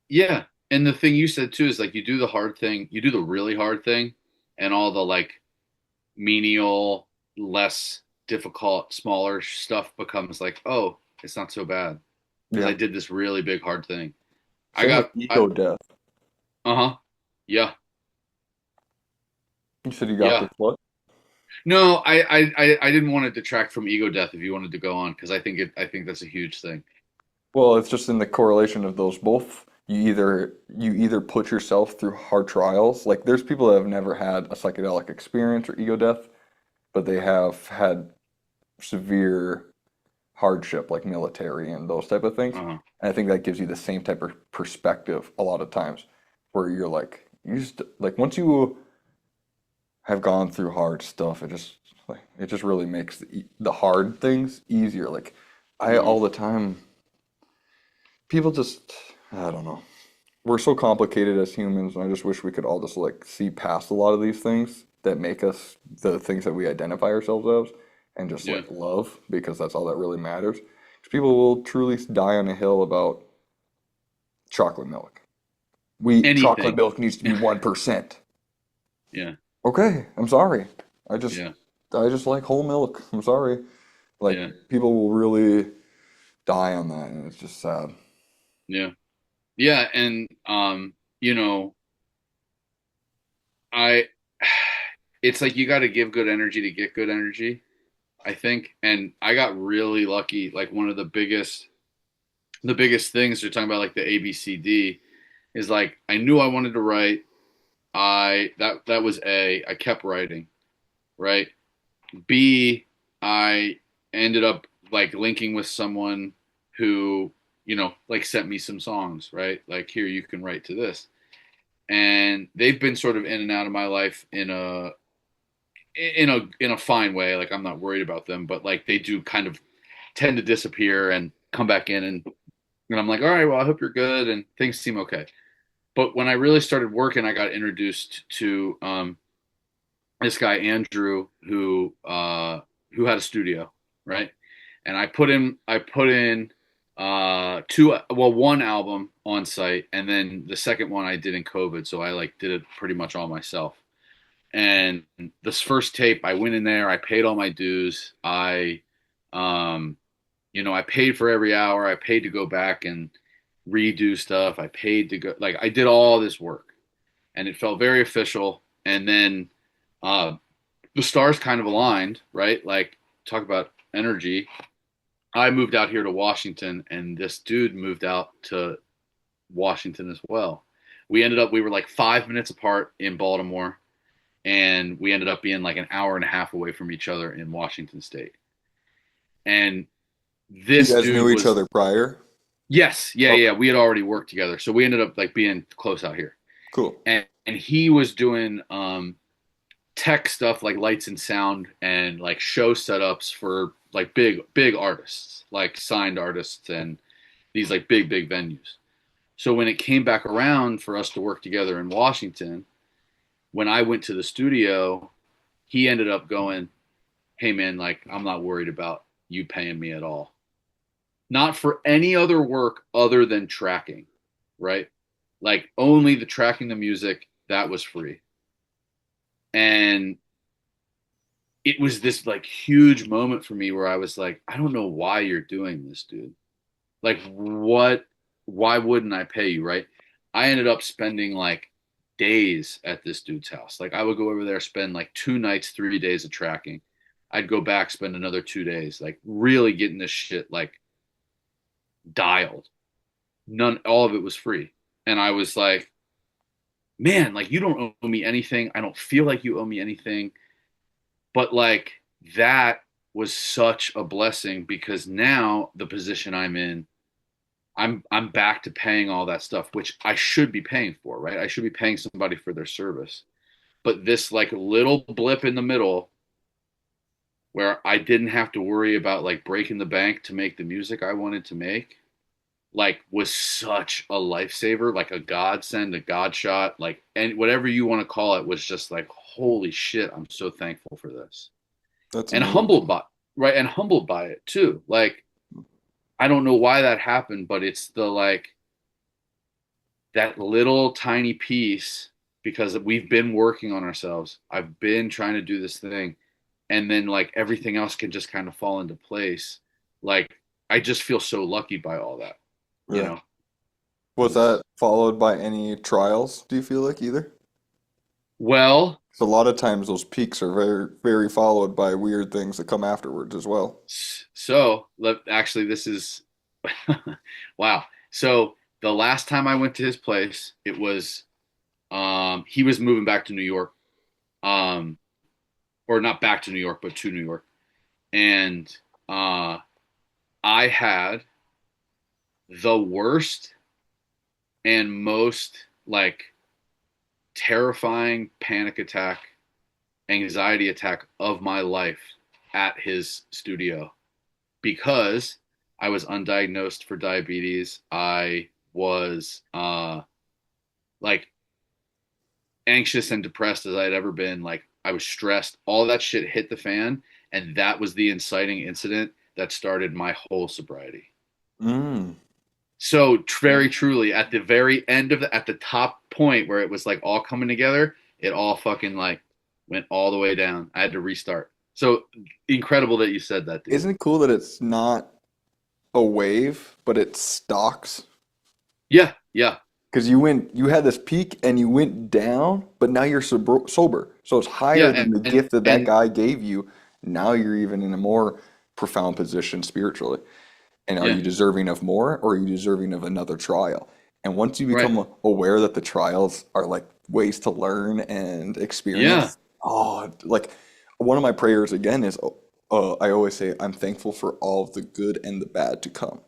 Yeah. And the thing you said too is like you do the hard thing, you do the really hard thing, and all the like menial, less difficult, smaller stuff becomes like, oh, it's not so bad because I Yeah. did this really big hard thing. I Same with got I ego death. uh-huh. Yeah. You said you got Yeah. this what? No, I didn't want to detract from ego death if you wanted to go on because I think that's a huge thing. Well, it's just in the correlation of those both. You either put yourself through hard trials. Like there's people that have never had a psychedelic experience or ego death, but they have had severe hardship like military and those type of things. Uh-huh. And I think that gives you the same type of perspective a lot of times where you're like you just like once you have gone through hard stuff, it just really makes the hard things easier. Like I Hmm. all the time people just I don't know. We're so complicated as humans, and I just wish we could all just like see past a lot of these things that make us the things that we identify ourselves as and just Yeah. like love because that's all that really matters. Because people will truly die on a hill about chocolate milk. Chocolate Anything. milk needs to be 1%. Yeah. Okay, I'm sorry. I just Yeah. I just like whole milk. I'm sorry. Like Yeah. people will really die on that and it's just sad. Yeah. Yeah. And you know, I it's like you got to give good energy to get good energy, I think. And I got really lucky. Like one of the biggest things they're talking about, like the ABCD, is like I knew I wanted to write. That was A. I kept writing, right? B. I ended up like linking with someone who like sent me some songs, right? Like here you can write to this, and they've been sort of in and out of my life in a fine way. Like I'm not worried about them, but like they do kind of tend to disappear and come back in, and I'm like, all right, well, I hope you're good and things seem okay. But when I really started working, I got introduced to this guy Andrew who had a studio, right? And I put in one album on site, and then the second one I did in COVID, so I like did it pretty much all myself. And this first tape, I went in there, I paid all my dues. Um I paid for every hour. I paid to go back and redo stuff. I paid to go, like, I did all this work, and it felt very official. And then uh, the stars kind of aligned, right? Like, talk about energy. I moved out here to Washington, and this dude moved out to Washington as well. We were like 5 minutes apart in Baltimore, and we ended up being like an hour and a half away from each other in Washington State. And You this guys dude knew each was, other prior? yes, yeah, Okay, yeah. We had already worked together, so we ended up like being close out here. cool. And he was doing tech stuff like lights and sound and like show setups for like big artists, like signed artists and these like big venues. So when it came back around for us to work together in Washington, when I went to the studio, he ended up going, "Hey man, like I'm not worried about you paying me at all. Not for any other work other than tracking, right? Like only the tracking the music, that was free." And it was this like huge moment for me where I was like, I don't know why you're doing this, dude. Like, what? Why wouldn't I pay you, right? I ended up spending like days at this dude's house. Like, I would go over there, spend like 2 nights, 3 days of tracking. I'd go back, spend another 2 days, like really getting this shit like dialed. All of it was free. And I was like, man, like you don't owe me anything. I don't feel like you owe me anything. But like that was such a blessing because now the position I'm in, I'm back to paying all that stuff, which I should be paying for, right? I should be paying somebody for their service. But this like little blip in the middle where I didn't have to worry about like breaking the bank to make the music I wanted to make, like was such a lifesaver, like a godsend, a god shot, like, and whatever you want to call it, was just like, holy shit, I'm so thankful for this. That's And amazing. humbled by it too. Like, I don't know why that happened, but it's the like that little tiny piece because we've been working on ourselves. I've been trying to do this thing, and then like everything else can just kind of fall into place. Like, I just feel so lucky by all that, you Yeah. know. Was It's that followed by any trials, do you feel like either? well, 'Cause a lot of times those peaks are very followed by weird things that come afterwards as well. actually, this is wow. So the last time I went to his place, it was he was moving back to New York, um, or not back to New York, but to New York, and uh, I had the worst and most like terrifying panic attack, anxiety attack of my life at his studio because I was undiagnosed for diabetes. I was like anxious and depressed as I'd ever been. Like, I was stressed. All that shit hit the fan, and that was the inciting incident that started my whole sobriety. Mm. So Yeah. very truly, at the very end of at the top point where it was like all coming together, it all fucking like went all the way down. I had to restart. So incredible that you said that, dude. Isn't it cool that it's not a wave, but it stalks? Yeah, yeah, Because you had this peak and you went down, but now you're sober. So it's yeah, higher than the gift that that and guy gave you. Now you're even in a more profound position spiritually. And are yeah, you deserving of more or are you deserving of another trial? And once you right, become aware that the trials are like ways to learn and yeah, experience, oh, like one of my prayers again is I always say, I'm thankful for all of the good and the bad to come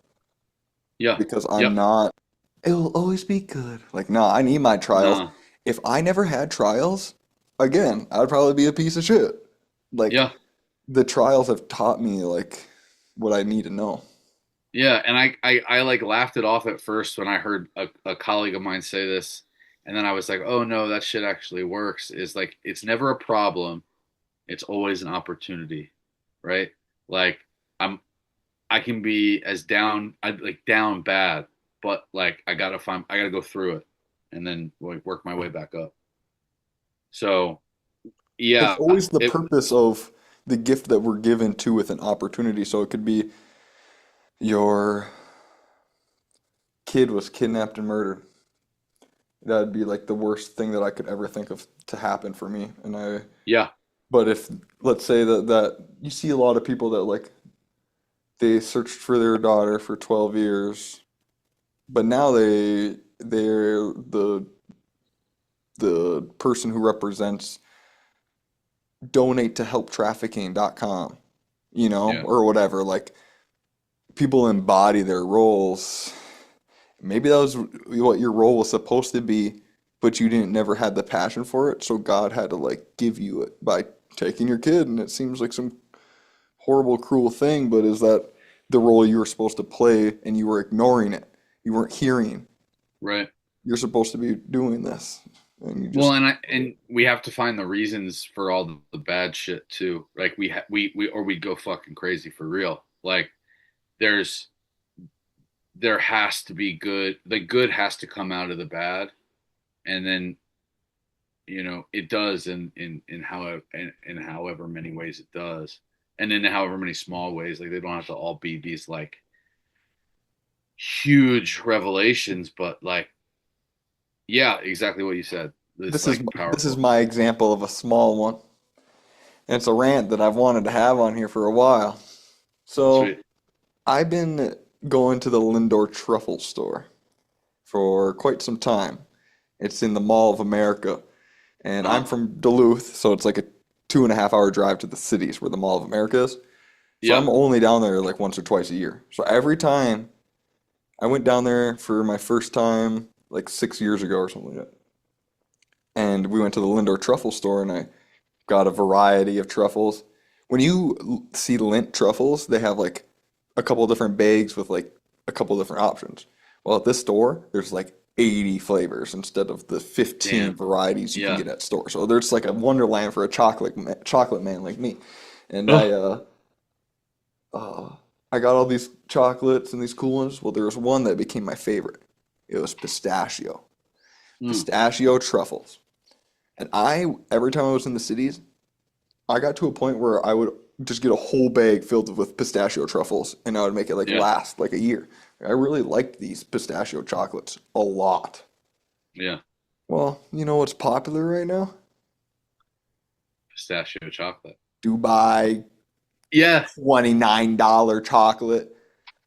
yeah, because I'm yep, not, it will always be good. Like, no, I need my trials. nah, If I never had trials, again, I'd probably be a piece of shit. Like, yeah, the trials have taught me, like, what I need to know. Yeah, and I like laughed it off at first when I heard a colleague of mine say this, and then I was like, oh no, that shit actually works. Is like it's never a problem, it's always an opportunity, right? Like I'm I can be as down, I like down bad, but like I gotta go through it, and then like work my way back up. So It's yeah, always the it purpose of the gift that we're given to with an opportunity. So it could be your kid was kidnapped and murdered. That'd be like the worst thing that I could ever think of to happen for me. yeah, But if let's say that you see a lot of people that like they searched for their daughter for 12 years, but now they're the person who represents donate to helptrafficking.com, yeah, or whatever. Like people embody their roles. Maybe that was what your role was supposed to be, but you didn't never had the passion for it, so God had to like give you it by taking your kid, and it seems like some horrible, cruel thing, but is that the role you were supposed to play and you were ignoring it? You weren't hearing. right. You're supposed to be doing this, and you Well, just and we have to find the reasons for all the bad shit too. Like we or we'd go fucking crazy for real. Like there's there has to be good. The good has to come out of the bad, and then it does in however many ways it does, and in however many small ways. Like they don't have to all be these like huge revelations, but like yeah, exactly what you said. It's this is like this is powerful. my example of a small one. And it's a rant that I've wanted to have on here for a while. So Sweet. I've been going to the Lindor Truffle store for quite some time. It's in the Mall of America, and I'm Uh-huh. from Duluth, so it's like a 2.5 hour drive to the cities where the Mall of America is. So Yeah. I'm only down there like once or twice a year. So every time I went down there for my first time like 6 years ago or something like that. And we went to the Lindor Truffle store and I got a variety of truffles. When you see Lindt truffles, they have like a couple different bags with like a couple different options. Well, at this store, there's like 80 flavors instead of the 15 Damn. varieties you can Yeah. get at store. So there's like a wonderland for a chocolate man like me. And Oh. uh, I got all these chocolates and these cool ones. Well, there was one that became my favorite. It was Mm. pistachio truffles. And every time I was in the cities, I got to a point where I would just get a whole bag filled with pistachio truffles and I would make it like Yeah. last like a year. I really liked these pistachio chocolates a lot. Yeah. Well, you know what's popular right now? Pistachio chocolate. Dubai Yeah. $29 chocolate.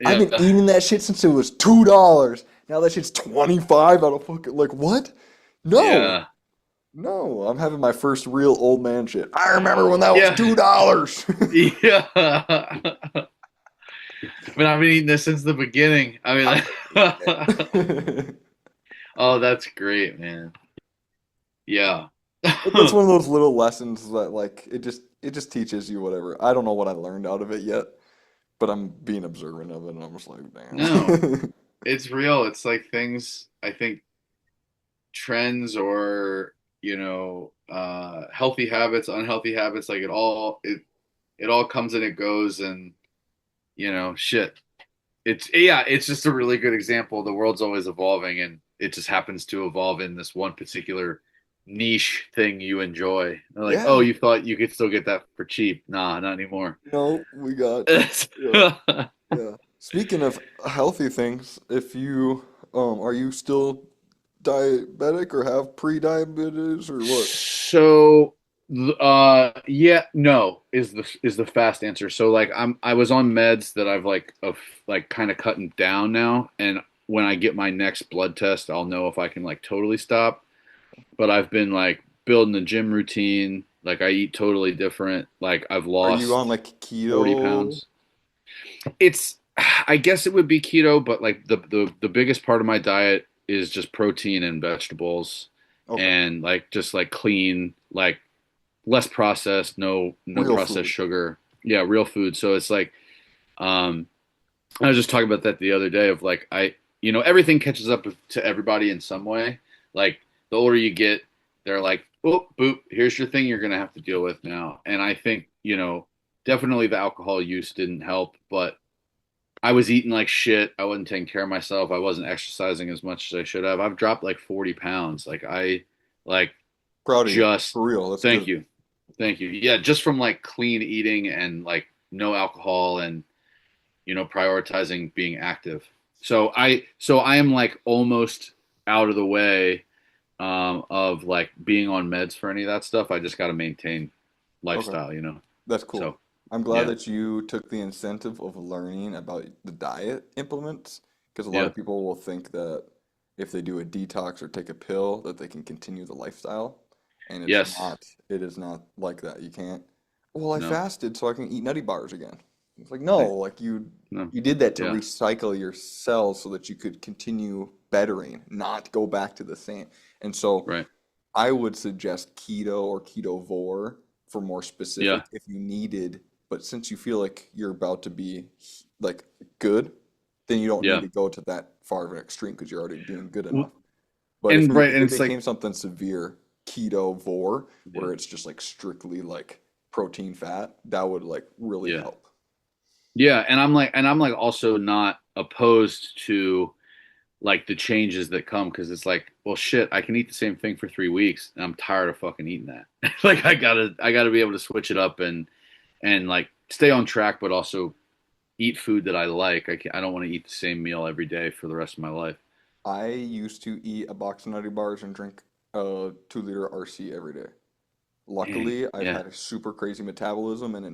I've Yeah. been eating that shit since it was $2. Now that shit's 25 out of fucking like what? No. Yeah. No, I'm having my first real old man shit. I remember when that was Yeah. $2. Yeah. I mean, I've been eating this since the beginning. I I, mean, oh, that's great, man. Yeah. but that's one of those little lessons that like it just teaches you whatever. I don't know what I learned out of it yet, but I'm being observant of it and I'm just like, No, damn. it's real. It's like things, I think trends or, healthy habits, unhealthy habits, like it all comes and it goes and, shit. It's just a really good example. The world's always evolving and it just happens to evolve in this one particular niche thing you enjoy. They're like, oh, Yeah, you thought you could still get that for cheap. Nah, not anymore. no, we got yeah, yeah. Speaking of healthy things, if you are you still diabetic or have pre-diabetes or what? So, yeah, no is the fast answer. So like I was on meds that I've like kind of cutting down now, and when I get my next blood test, I'll know if I can like totally stop. But I've been like building the gym routine. Like I eat totally different. Like I've Are you on lost like 40 keto? pounds. It's I guess it would be keto, but like the biggest part of my diet is just protein and vegetables Okay, and like just like clean, like less processed, no real processed food. sugar. Yeah, real food. So it's like Um, I was just talking about that the other day of like everything catches up to everybody in some way. Like the older you get, they're like, oh, boop, here's your thing you're gonna have to deal with now. And I think, definitely the alcohol use didn't help, but I was eating like shit. I wasn't taking care of myself. I wasn't exercising as much as I should have. I've dropped like 40 pounds. Like Proud of you. just For real. That's thank good. you. Thank you. Yeah, just from like clean eating and like no alcohol and prioritizing being active. So I am like almost out of the way of like being on meds for any of that stuff. I just got to maintain Okay. lifestyle. That's cool. So I'm glad yeah, that you took the incentive of learning about the diet implements because a lot yeah, of people will think that if they do a detox or take a pill that they can continue the lifestyle, and yes, it is not like that. You can't, well, I no, fasted so I can eat nutty bars again. It's like, no, like no, you did that to yeah, recycle your cells so that you could continue bettering, not go back to the same. And so right, I would suggest keto or ketovore for more yeah, specific if you needed, but since you feel like you're about to be like good, then you don't need yeah. to go to that far of an extreme because you're already doing good W- enough. But And right, if and it it's like became something severe, ketovore, yeah, where it's just like strictly like protein fat, that would like really yeah. help. Yeah, and I'm like also not opposed to like the changes that come because it's like, well, shit, I can eat the same thing for 3 weeks and I'm tired of fucking eating that. Like I gotta be able to switch it up and like stay on track, but also eat food that I like. I don't want to eat the same meal every day for the rest of my life. I used to eat a box of nutty bars and drink a 2 liter RC every day. Dang. Luckily, I've Yeah. had a super crazy metabolism and it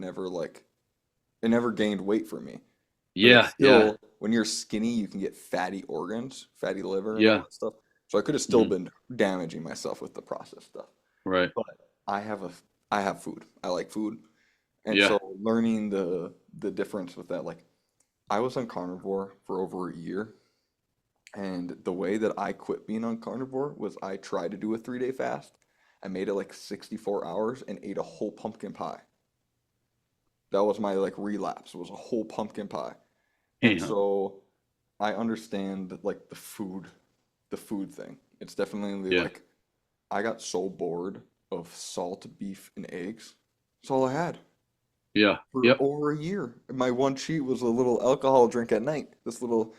never gained weight for me. But it's Yeah. Yeah. still, when you're skinny, you can get fatty organs, fatty liver, and all Yeah. that stuff. So I could have still Hmm. been damaging myself with the processed stuff. Right. But I have a, I have food. I like food, and Yeah. so learning the difference with that, like I was on carnivore for over a year, and the way that I quit being on carnivore was I tried to do a 3 day fast. I made it like 64 hours and ate a whole pumpkin pie. That was my like relapse. It was a whole pumpkin pie. And Yeah. so I understand like the food thing. It's definitely Yeah. like I got so bored of salt beef and eggs. That's all I had Yeah. for Yep. over a year. My one cheat was a little alcohol drink at night. This little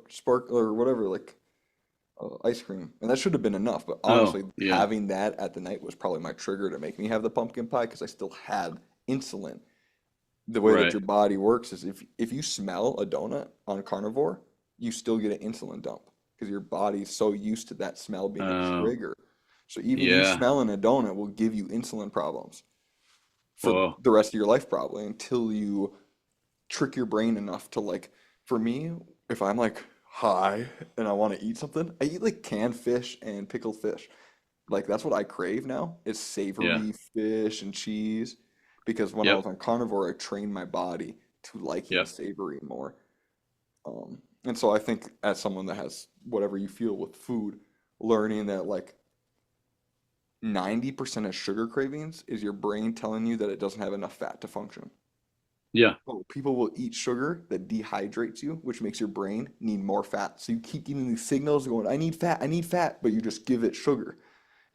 spark or whatever like ice cream. And that should have been enough, but Oh, honestly yeah. having that at the night was probably my trigger to make me have the pumpkin pie because I still had insulin. The way that Right. your body works is if you smell a donut on carnivore, you still get an insulin dump because your body's so used to that smell being a Oh, trigger. So even you yeah. smelling a donut will give you insulin problems for Whoa. the rest of your life probably until you trick your brain enough to like for me, if I'm like high and I want to eat something, I eat like canned fish and pickled fish. Like that's what I crave now is Yeah. savory fish and cheese because when I Yep. was on carnivore, I trained my body to liking Yep. savory more. And so I think as someone that has whatever you feel with food, learning that like 90% of sugar cravings is your brain telling you that it doesn't have enough fat to function. Yeah. Oh, people will eat sugar that dehydrates you, which makes your brain need more fat. So you keep getting these signals going, I need fat, but you just give it sugar.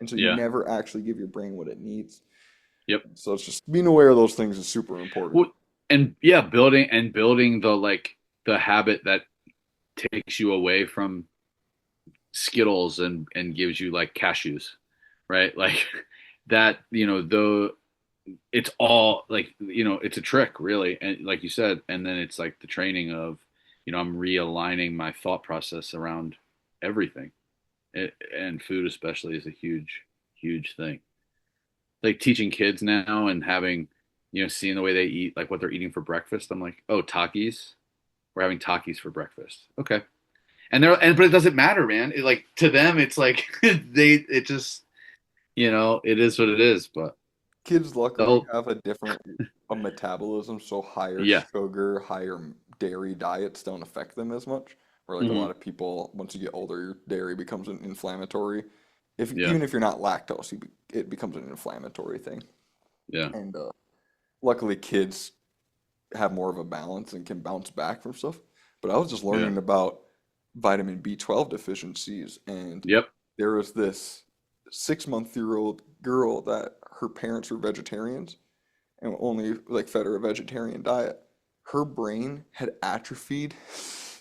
And so you Yeah. never actually give your brain what it needs. Yep. So it's just being aware of those things is super important. Well, and yeah, building the habit that takes you away from Skittles and gives you like cashews, right? Like that, though it's all like, it's a trick really. And like you said, and then it's like the training of, I'm realigning my thought process around everything. And food especially is a huge, huge thing. Like teaching kids now and having, seeing the way they eat, like what they're eating for breakfast. I'm like, oh, Takis. We're having Takis for breakfast. Okay. But it doesn't matter, man. Like to them, it's like it just, it is what it is. But Kids luckily they'll, have a metabolism, so higher yeah. sugar, higher dairy diets don't affect them as much. Where like a Hmm. lot of people, once you get older, your dairy becomes an inflammatory. If Yeah. even if you're not lactose, it becomes an inflammatory thing. Yeah. And luckily, kids have more of a balance and can bounce back from stuff. But I was just Yeah. learning about vitamin B12 deficiencies, and Yep. there was this 6-month-year-old girl that her parents were vegetarians and only like fed her a vegetarian diet. Her brain had atrophied,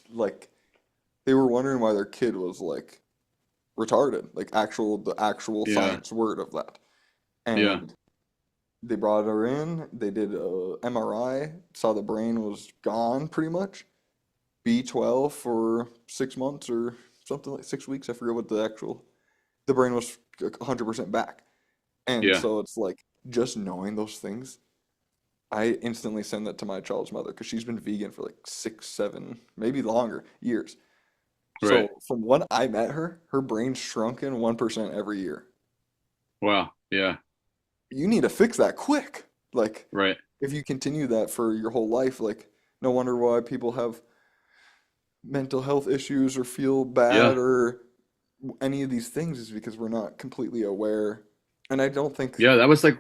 like they were wondering why their kid was like retarded, like the actual Yeah. science word of that. Yeah. And they brought her in, they did a MRI, saw the brain was gone pretty much. B12 for 6 months or something like 6 weeks. I forget what the brain was 100% back. And Yeah. so it's like just knowing those things, I instantly send that to my child's mother because she's been vegan for like 6, 7, maybe longer years. Right. So from when I met her, her brain's shrunken 1% every year. Wow. Yeah. You need to fix that quick. Like, Right. if you continue that for your whole life, like, no wonder why people have mental health issues or feel bad Yeah. or any of these things is because we're not completely aware. And I don't think, Yeah. That was like,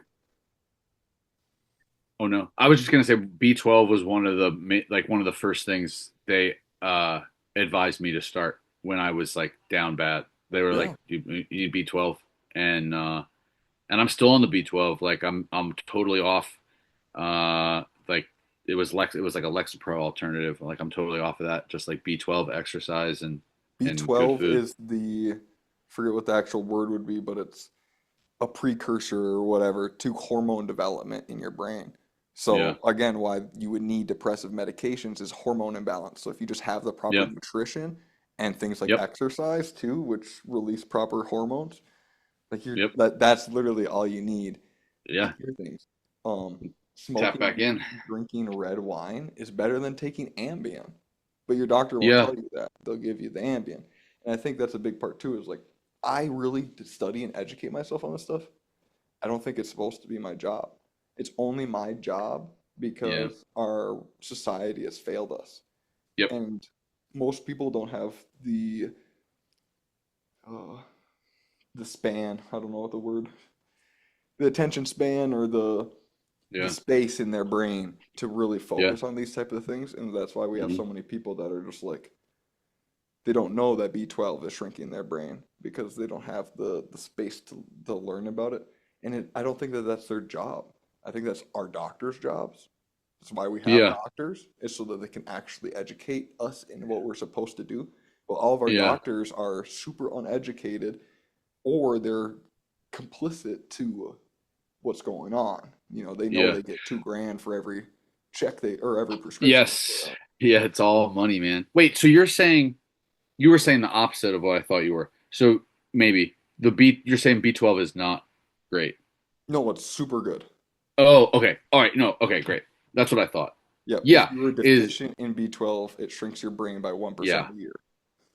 oh no, I was just gonna say B12 was one of the like one of the first things they advised me to start when I was like down bad. They were yeah, like, you need B12, and and I'm still on the B12. Like I'm totally off. Like it was like a Lexapro alternative. Like I'm totally off of that. Just like B12 exercise and good B12 food. is forget what the actual word would be, but it's a precursor or whatever to hormone development in your brain. Yeah. So again, why you would need depressive medications is hormone imbalance. So if you just have the proper Yep. nutrition and things like Yep. exercise too, which release proper hormones, like Yep. that's literally all you need to Yeah. cure things. Um, Tap Smoking back in. and drinking red wine is better than taking Ambien. But your doctor won't Yeah. tell you that. They'll give you the Ambien. And I think that's a big part too, is like I really study and educate myself on this stuff. I don't think it's supposed to be my job. It's only my job Yeah. because our society has failed us. Yep. And most people don't have uh, the span. I don't know what the word, the attention span or the Yeah. space in their brain to really Yeah. focus on these type of things, and that's why we have Hmm. so many people that are just like they don't know that B12 is shrinking their brain because they don't have the space to learn about it. And I don't think that that's their job. I think that's our doctors' jobs. That's why we have Yeah. doctors, is so that they can actually educate us in what we're supposed to do. But all of our Yeah. doctors are super uneducated or they're complicit to what's going on. You know, they know Yeah. they get 2 grand for every check they or every prescription they Yes. put out. Yeah, it's all money, man. Wait, so you're saying you were saying the opposite of what I thought you were. So maybe you're saying B12 is not great. No, it's super good. Oh, okay. All right. No, okay, great. That's what I thought. Yep. If Yeah, you were is deficient in B12, it shrinks your brain by 1% yeah. a year.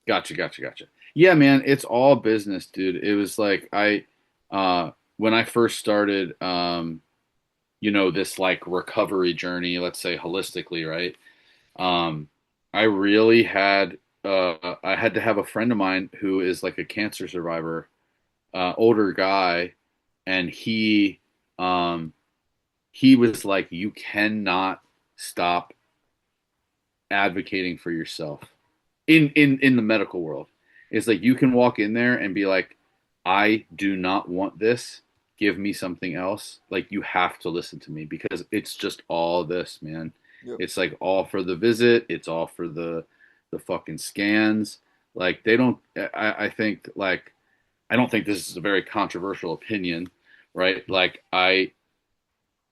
Gotcha, gotcha, gotcha. Yeah, man, it's all business, dude. It was like when I first started this like recovery journey, let's say holistically, right? Um, I really had I had to have a friend of mine who is like a cancer survivor, older guy, and um he was like, you cannot stop advocating for yourself in the medical world. It's like you can walk in there and be like, I do not want this. Give me something else. Like you have to listen to me because it's just all this, man. Yep. It's like all for the visit. It's all for the fucking scans. Like they don't. I think like I don't think this is a very controversial opinion, right? Like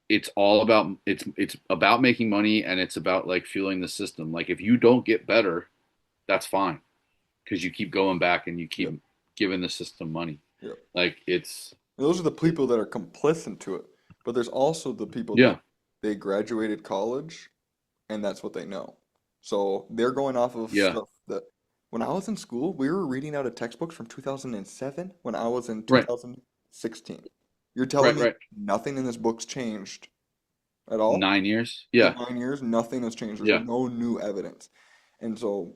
it's all about it's about making money and it's about like fueling the system. Like if you don't get better, that's fine because you keep going back and you Yep. keep giving the system money. Yep. Like it's And those are the people that are complicit to it. But there's also the people that yeah, they graduated college and that's what they know. So they're going off of yeah, stuff that when I was in school, we were reading out of textbooks from 2007 when I was in right, 2016. You're telling right, me right. nothing in this book's changed at all? 9 years, In yeah, 9 years, nothing has changed. There's yeah, no new evidence. And so,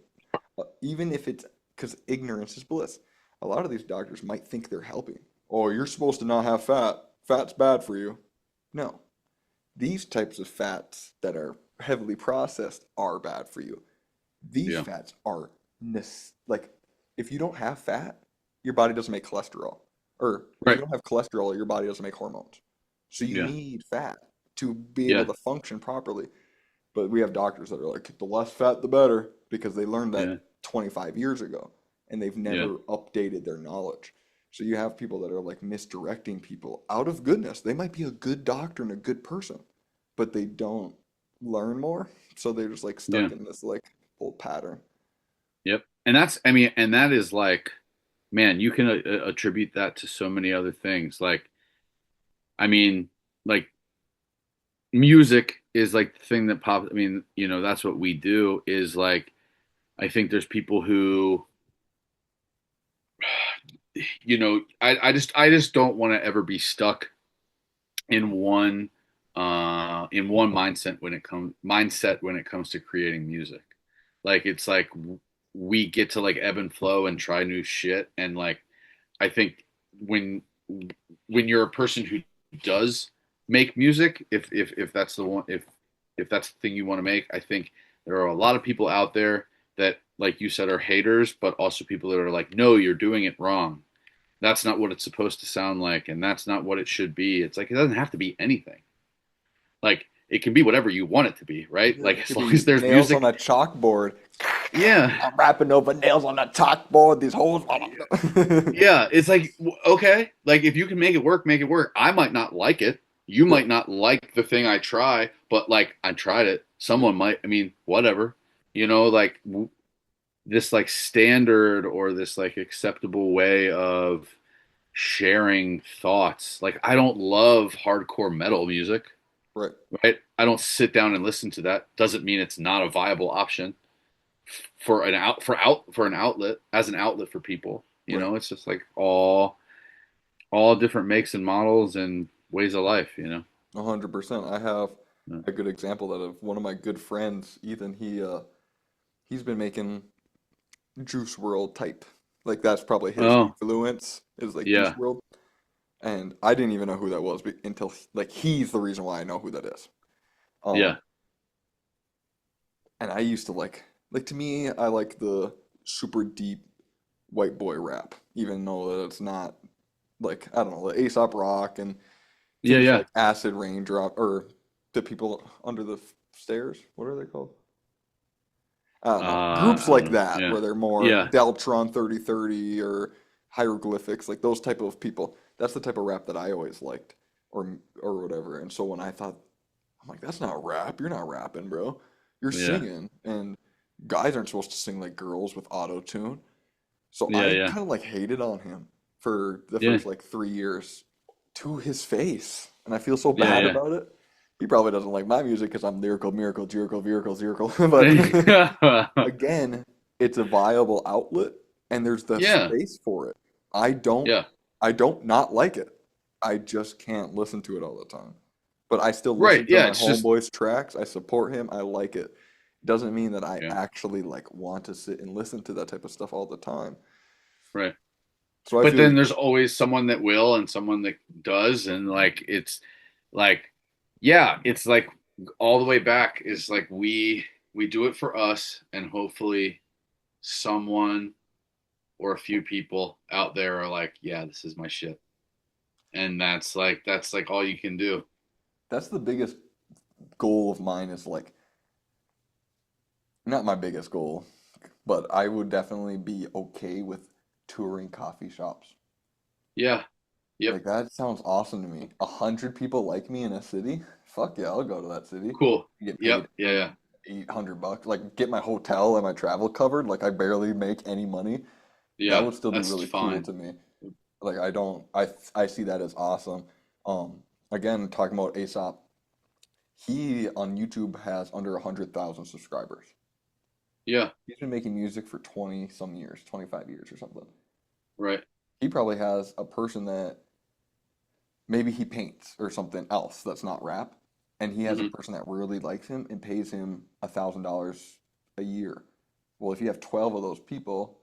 even if it's because ignorance is bliss, a lot of these doctors might think they're helping. Oh, you're supposed to not have fat. Fat's bad for you. No. These types of fats that are heavily processed are bad for you. These Yeah. fats are like if you don't have fat, your body doesn't make cholesterol. Or if you Right. don't have cholesterol, your body doesn't make hormones. So you Yeah. need fat to be able Yeah. to function properly. But we have doctors that are like, the less fat, the better, because they learned that Yeah. 25 years ago and they've Yeah. never updated their knowledge. So you have people that are like misdirecting people out of goodness. They might be a good doctor and a good person, but they don't learn more. So they're just like Yeah. stuck in this like old pattern. Yep. And that's, I mean, and that is like, man, you can attribute that to so many other things. Like, I mean, like music is like the thing that pops. I mean, that's what we do is like, I think there's people who, I just don't want to ever be stuck in one mindset when it comes to creating music. Like it's like we get to like ebb and flow and try new shit, and like I think when when you're a person who does make music, if that's the one, if that's the thing you want to make, I think there are a lot of people out there that, like you said, are haters, but also people that are like, no, you're doing it wrong. That's not what it's supposed to sound like, and that's not what it should be. It's like it doesn't have to be anything. Like it can be whatever you want it to be, right? Yeah, Like it as could long be as there's nails on music. a chalkboard. Yeah. I'm rapping over nails on a chalkboard. These holes. Yeah, it's like okay, like if you can make it work, make it work. I might not like it. You Right, might not like the thing I try, but like I tried it. Someone might. I mean, whatever. Like this like standard or this like acceptable way of sharing thoughts. Like I don't love hardcore metal music, right, right? I don't sit down and listen to that. Doesn't mean it's not a viable option for an outlet as an outlet for people. right. It's just like all different makes and models and ways of life. 100%. I have Yeah. a good example that of one of my good friends, Ethan. He's been making Juice World type. Like that's probably his Oh, influence is like Juice yeah. World. And I didn't even know who that was until like he's the reason why I know who that is. Um, Yeah. and I used to like to me, I like the super deep white boy rap, even though that it's not like I don't know, the Aesop Rock and Yeah, things yeah. like Acid Raindrop or the people under the stairs. What are they called? I don't know. Groups I don't like know. that Yeah. where they're more Yeah. Deltron 3030 or hieroglyphics, like those type of people. That's the type of rap that I always liked or whatever. And so when I thought I'm like, that's not rap. You're not rapping, bro. You're Yeah. singing. And guys aren't supposed to sing like girls with auto tune. So Yeah, I yeah. kind of like hated on him for the Yeah. first like 3 years to his face. And I feel so bad Yeah, about it. He probably doesn't like my music because I'm lyrical, miracle, lyrical, lyrical, lyrical. But yeah. again, it's a viable outlet and there's the Yeah. space for it. I don't Yeah. I don't not like it. I just can't listen to it all the time. But I still Right. listen to Yeah, my it's just homeboy's tracks. I support him. I like it. Doesn't mean that I yeah. actually like want to sit and listen to that type of stuff all the time. Right. So I But feel then there's always someone that will and someone that does, and like it's like yeah, it's like all the way back is like we do it for us, and hopefully someone or a few people out there are like, yeah, this is my shit. And that's like all you can do. that's the biggest goal of mine is like not my biggest goal, but I would definitely be okay with touring coffee shops. Yeah. Yep. Like that sounds awesome to me. 100 people like me in a city? Fuck yeah, I'll go to that city. Cool. Get paid Yep. Yeah, yeah. $800. Like get my hotel and my travel covered. Like I barely make any money. That Yeah. would still be That's really cool fine. to me. Like I don't I see that as awesome. Again, talking about Aesop, he on YouTube has under 100,000 subscribers. Yeah. He's been making music for 20 some years, 25 years or something. Right. He probably has a person that maybe he paints or something else that's not rap, and he has a Hmm. person that really likes him and pays him $1,000 a year. Well, if you have 12 of those people,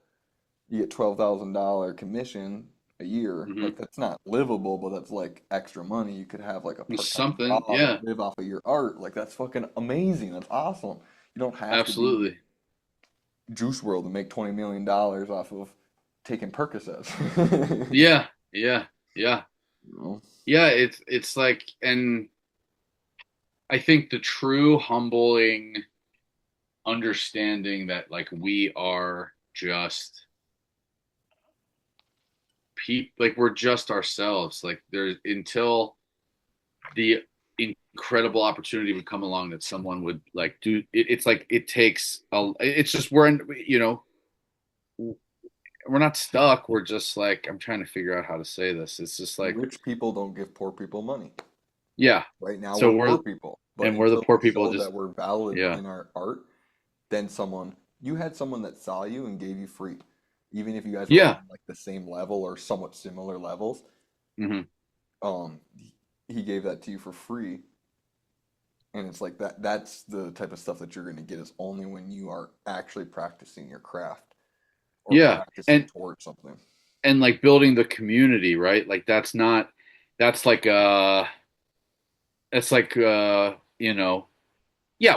you get $12,000 commission, a year. Hmm. Like that's not livable, but that's like extra money. You could have like a It's part-time something. job and Yeah, live off of your art. Like that's fucking amazing. That's awesome. You don't have to be absolutely. Juice World and make $20 million off of taking Percocets. Yeah, yeah, yeah, You know? yeah. It's like, and I think the true humbling understanding that like we are just like we're just ourselves. Like there's until the incredible opportunity would come along that someone would like do it, it's like it takes a it's just we're in, we're not stuck. We're just like, I'm trying to figure out how to say this. It's just like, Rich people don't give poor people money. yeah. Right now, So we're we're poor people. But and we're the until poor we people show just, that we're valid yeah. in our art, then you had someone that saw you and gave you free. Even if you guys were Yeah. on like the same level or somewhat similar levels, Hmm. um, he gave that to you for free. And it's like that's the type of stuff that you're going to get is only when you are actually practicing your craft or Yeah. practicing And towards something. like building the community, right? Like that's not, that's like it's like yeah,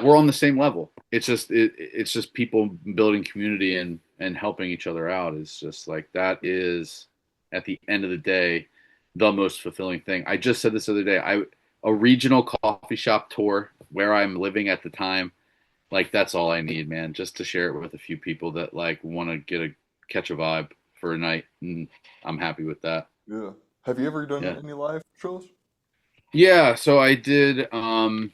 we're on the same level. It's just people building community and helping each other out is just like that is at the end of the day the most fulfilling thing. I just said this the other day. I A regional coffee shop tour where I'm living at the time, like that's all I need, man, just to share it with a few people that like want to catch a vibe for a night, and I'm happy with that. Yeah. Have you ever done Yeah. any live shows? Yeah, so I did one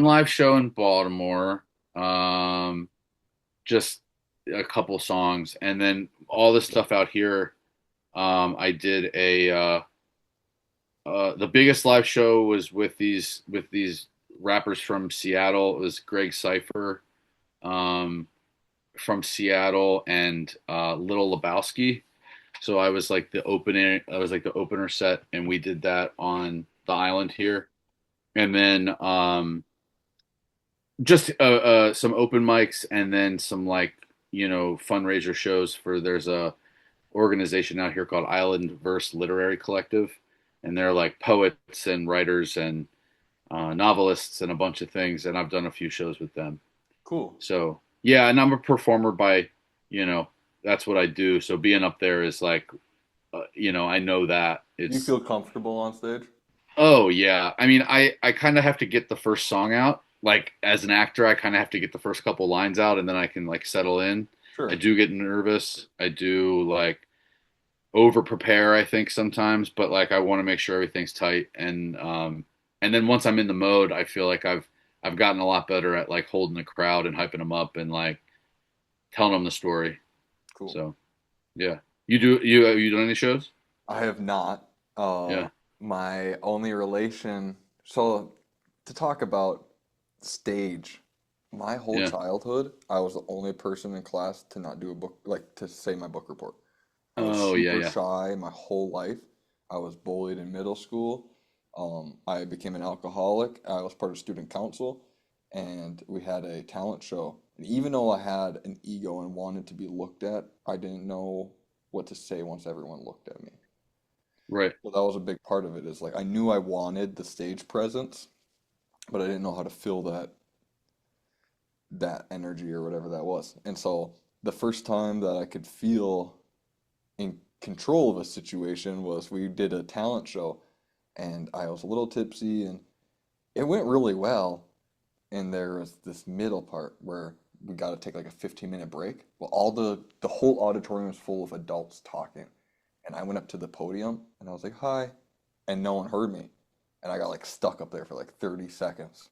live show in Baltimore, um, just a couple songs, and then all this stuff out here. I did the biggest live show was with these rappers from Seattle. It was Greg Cypher, um, from Seattle, and Little Lebowski. So I was like the opener set, and we did that on the island here. And then just some open mics, and then some like fundraiser shows for, there's a organization out here called Island Verse Literary Collective, and they're like poets and writers and novelists and a bunch of things, and I've done a few shows with them. Cool. So yeah, and I'm a performer by, you know that's what I do. So being up there is like, I know that You it's, feel comfortable on stage? oh yeah. I mean, I kind of have to get the first song out. Like as an actor, I kind of have to get the first couple lines out, and then I can like settle in. I Sure. do get nervous. I do like over prepare, I think sometimes, but like I want to make sure everything's tight, and then once I'm in the mode, I feel like I've gotten a lot better at like holding the crowd and hyping them up and like telling them the story. Cool. So yeah, you done any shows? I have not. Yeah, My only relation, so to talk about stage, my whole yeah. childhood, I was the only person in class to not do a book, like to say my book report. I was Oh yeah, super yeah. shy my whole life. I was bullied in middle school. I became an alcoholic. I was part of student council, and we had a talent show. And even though I had an ego and wanted to be looked at, I didn't know what to say once everyone looked at me. Right. So that was a big part of it, is like I knew I wanted the stage presence, but I didn't know how to fill that energy or whatever that was. And so the first time that I could feel in control of a situation was we did a talent show, and I was a little tipsy, and it went really well. And there was this middle part where we got to take like a 15-minute break. Well, the whole auditorium was full of adults talking. And I went up to the podium and I was like, "Hi." And no one heard me. And I got like stuck up there for like 30 seconds.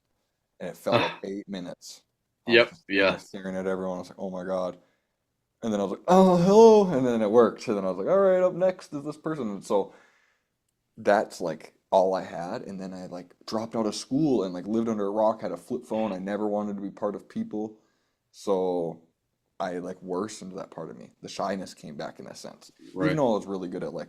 And it felt like 8 minutes. I was Yep. just standing there Yeah. staring at everyone. I was like, "Oh my God." And then I was like, "Oh, hello." And then it worked. And then I was like, "All right, up next is this person." And so that's like all I had. And then I like dropped out of school and like lived under a rock, had a flip phone. I never wanted to be part of people. So I like worsened that part of me. The shyness came back in a sense. Even Right. though I was really good at like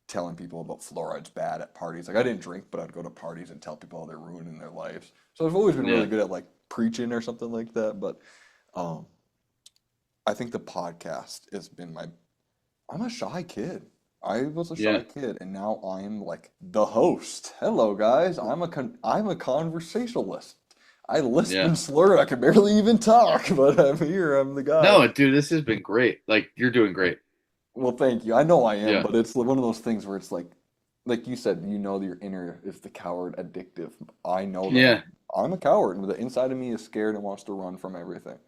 telling people about fluoride's bad at parties. Like I didn't drink, but I'd go to parties and tell people how they're ruining their lives. So I've always been really Yeah. good at like preaching or something like that. But um, I think the podcast has been my I'm a shy kid. I was a shy Yeah, kid, and now I'm like the host. Hello, guys. I'm a conversationalist. I lisp yeah. and slur. I can barely even talk, but I'm here. I'm the guy. No, dude, this has been great. Like you're doing great. Well, thank you. I know I am, Yeah, but it's one of those things where it's like you said, you know, your inner is the coward addictive. I know that yeah, I'm a coward, and the inside of me is scared and wants to run from everything.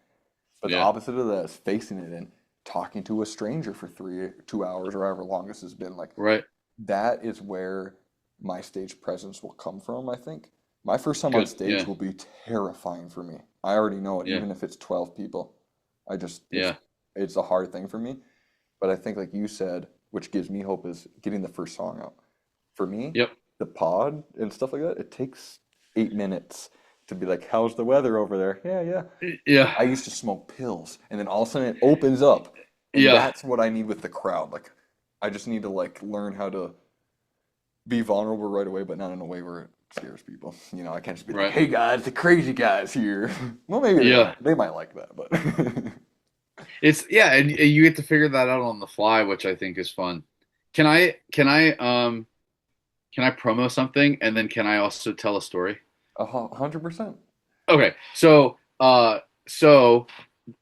But the yeah. opposite of that is facing it and talking to a stranger for 2 hours or however long this has been. Like Right. that is where my stage presence will come from, I think. My first time on Good. stage Yeah, will be terrifying for me. I already know it, yeah, even if it's 12 people. I just yeah. it's a hard thing for me. But I think like you said, which gives me hope is getting the first song out. For me, Yep. the pod and stuff like that, it takes 8 minutes to be like, how's the weather over there? Yeah, yeah. Yeah, I used to smoke pills, and then all of a sudden it opens up, and yeah. that's what I need with the crowd. Like, I just need to like learn how to be vulnerable right away, but not in a way where it scares people. You know, I can't just be like, Right. "Hey guys, the crazy guys here." Well, maybe Yeah. they might like that, but It's yeah, and you get to figure that out on the fly, which I think is fun. Can I promo something and then can I also tell a story? 100%. Okay. So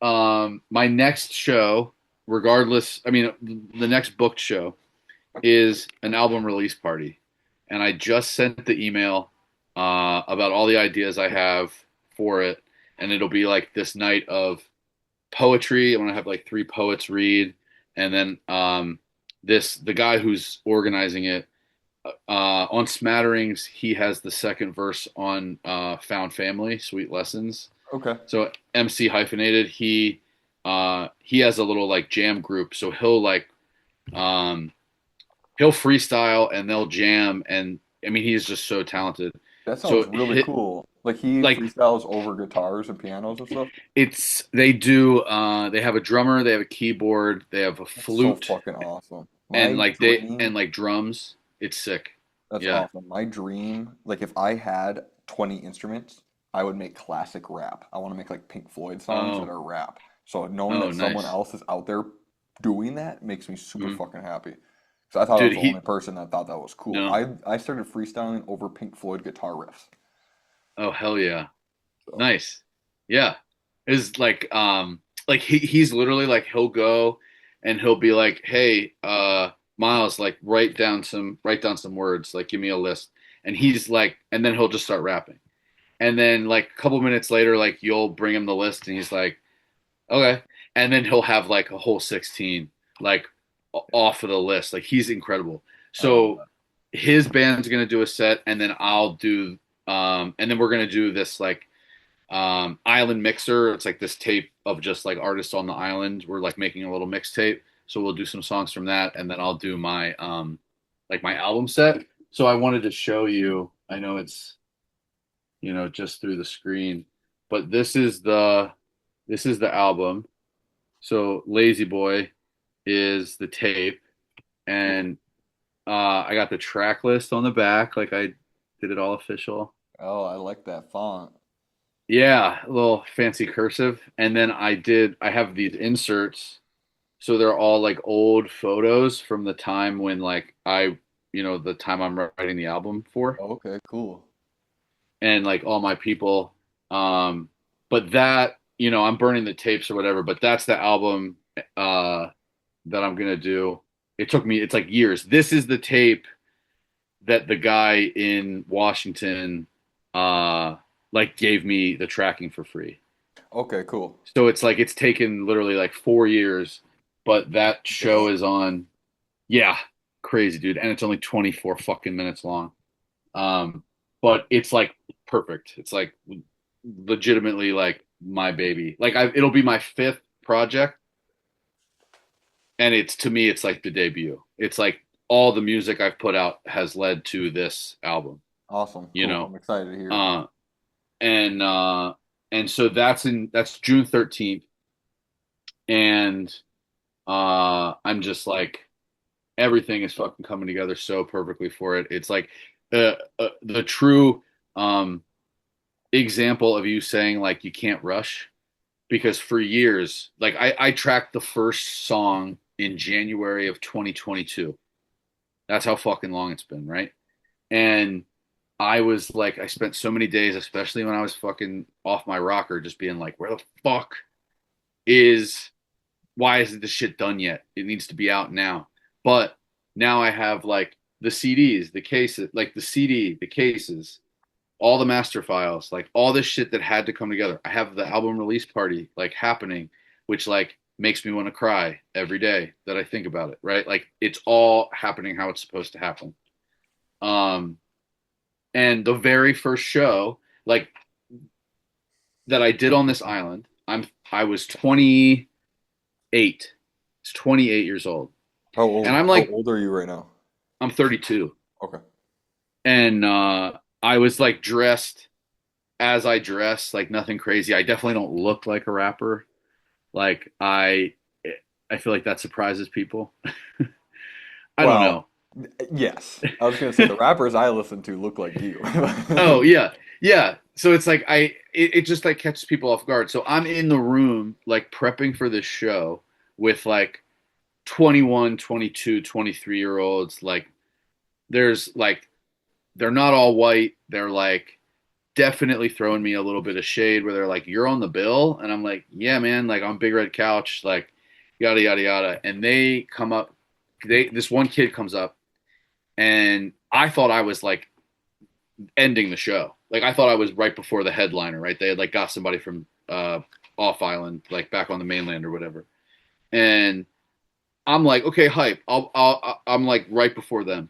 my next show, regardless, I mean the next booked show is an album release party. And I just sent the email about all the ideas I have for it. And it'll be like this night of poetry. I'm gonna have like three poets read, and then the guy who's organizing it on Smatterings, he has the second verse on Found Family, Sweet Lessons. Okay. So MC hyphenated, he has a little like jam group, so um he'll freestyle and they'll jam, and I mean he's just so talented. That sounds So really cool. Like he like freestyles over guitars and pianos and stuff. they have a drummer, they have a keyboard, they have a That's so flute, fucking awesome. and My dream, like drums. It's sick. that's Yeah. awesome. My dream, like if I had 20 instruments, I would make classic rap. I want to make like Pink Floyd songs that Oh, are rap. So knowing oh, that someone nice. else is out there doing that makes me super Mhm. fucking happy. So I thought I Dude, was the only person that thought that was cool. no. I started freestyling over Pink Floyd guitar riffs. Oh, hell yeah. So Nice. Yeah. Is like he's literally like he'll go and he'll be like, "Hey, Miles, like write down some words, like give me a list." And he's like and then he'll just start rapping. And then like a couple minutes later like you'll bring him the list and he's like, "Okay." And then he'll have like a whole 16 like off of the list. Like he's incredible. I love So his band's going to do a set and then I'll do and then we're going to do this like island mixer. It's like this tape of just like artists on the island. We're like making a little mixtape. So we'll do some songs from that, and then I'll do my like my album set. So I wanted to show you. I know it's just through the screen, but this is the album. So Lazy Boy is the tape, that. and I got the track list on the back. Like I did it all official. Oh, I like that font. Yeah, a little fancy cursive. And then I have these inserts. So they're all like old photos from the time when like the time I'm writing the album for Okay, cool. and like all my people. Um, but I'm burning the tapes or whatever, but that's the album that I'm gonna do. It's like years. This is the tape that the guy in Washington like gave me the tracking for free. Okay, cool. So it's like it's taken literally like 4 years, but that show Damn. is on. Yeah, crazy, dude, and it's only 24 fucking minutes long. Um, but it's like perfect. It's like legitimately like my baby. Like it'll be my fifth project, and it's to me, it's like the debut. It's like all the music I've put out has led to this album. Awesome. You Cool. know, I'm excited to hear it. uh, and uh, and so that's June 13th, and I'm just like everything is fucking coming together so perfectly for it. It's like the true example of you saying like you can't rush because for years like I tracked the first song in January of 2022. That's how fucking long it's been, right? And I was like, I spent so many days, especially when I was fucking off my rocker, just being like, where the fuck is, why isn't this shit done yet? It needs to be out now. But now I have like the CDs, the cases, like the CD, the cases, all the master files, like all this shit that had to come together. I have the album release party like happening, which like makes me want to cry every day that I think about it, right? Like it's all happening how it's supposed to happen. Um, and the very first show, like that I did on this island, I was 28. It's 28 years old. And I'm How like, old are you right now? I'm 32. Okay. And I was like dressed as I dress, like nothing crazy. I definitely don't look like a rapper. Like I feel like that surprises people. I don't Well, know. yes. I was gonna say the rappers I listen to look like you. Oh yeah. Yeah. So it's like it just like catches people off guard. So I'm in the room like prepping for this show with like 21, 22, 23 year olds. Like there's like they're not all white. They're like definitely throwing me a little bit of shade where they're like, "You're on the bill," and I'm like, "Yeah, man. Like on Big Red Couch, like yada yada yada." And they come up. This one kid comes up, and I thought I was like ending the show. Like I thought I was right before the headliner. Right? They had like got somebody from off island, like back on the mainland or whatever. And I'm like, okay, hype. I'm like right before them,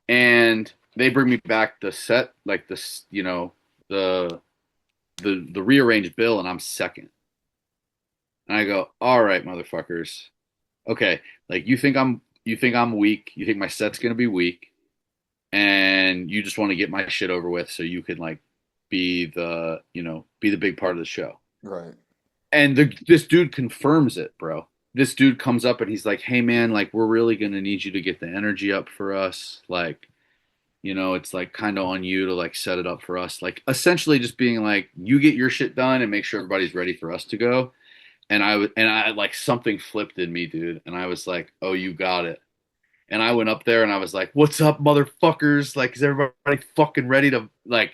and they bring me back the set, like this, the the rearranged bill, and I'm second. And I go, all right, motherfuckers. Okay, like you think I'm weak. You think my set's gonna be weak, and you just want to get my shit over with so you can like be the big part of the show. Right. And this dude confirms it, bro. This dude comes up and he's like, "Hey man, like we're really gonna need you to get the energy up for us. Like, it's like kind of on you to like set it up for us. Like essentially just being like, you get your shit done and make sure everybody's ready for us to go." And I like something flipped in me, dude. And I was like, "Oh, you got it." And I went up there and I was like, "What's up, motherfuckers? Like, is everybody fucking ready to like?"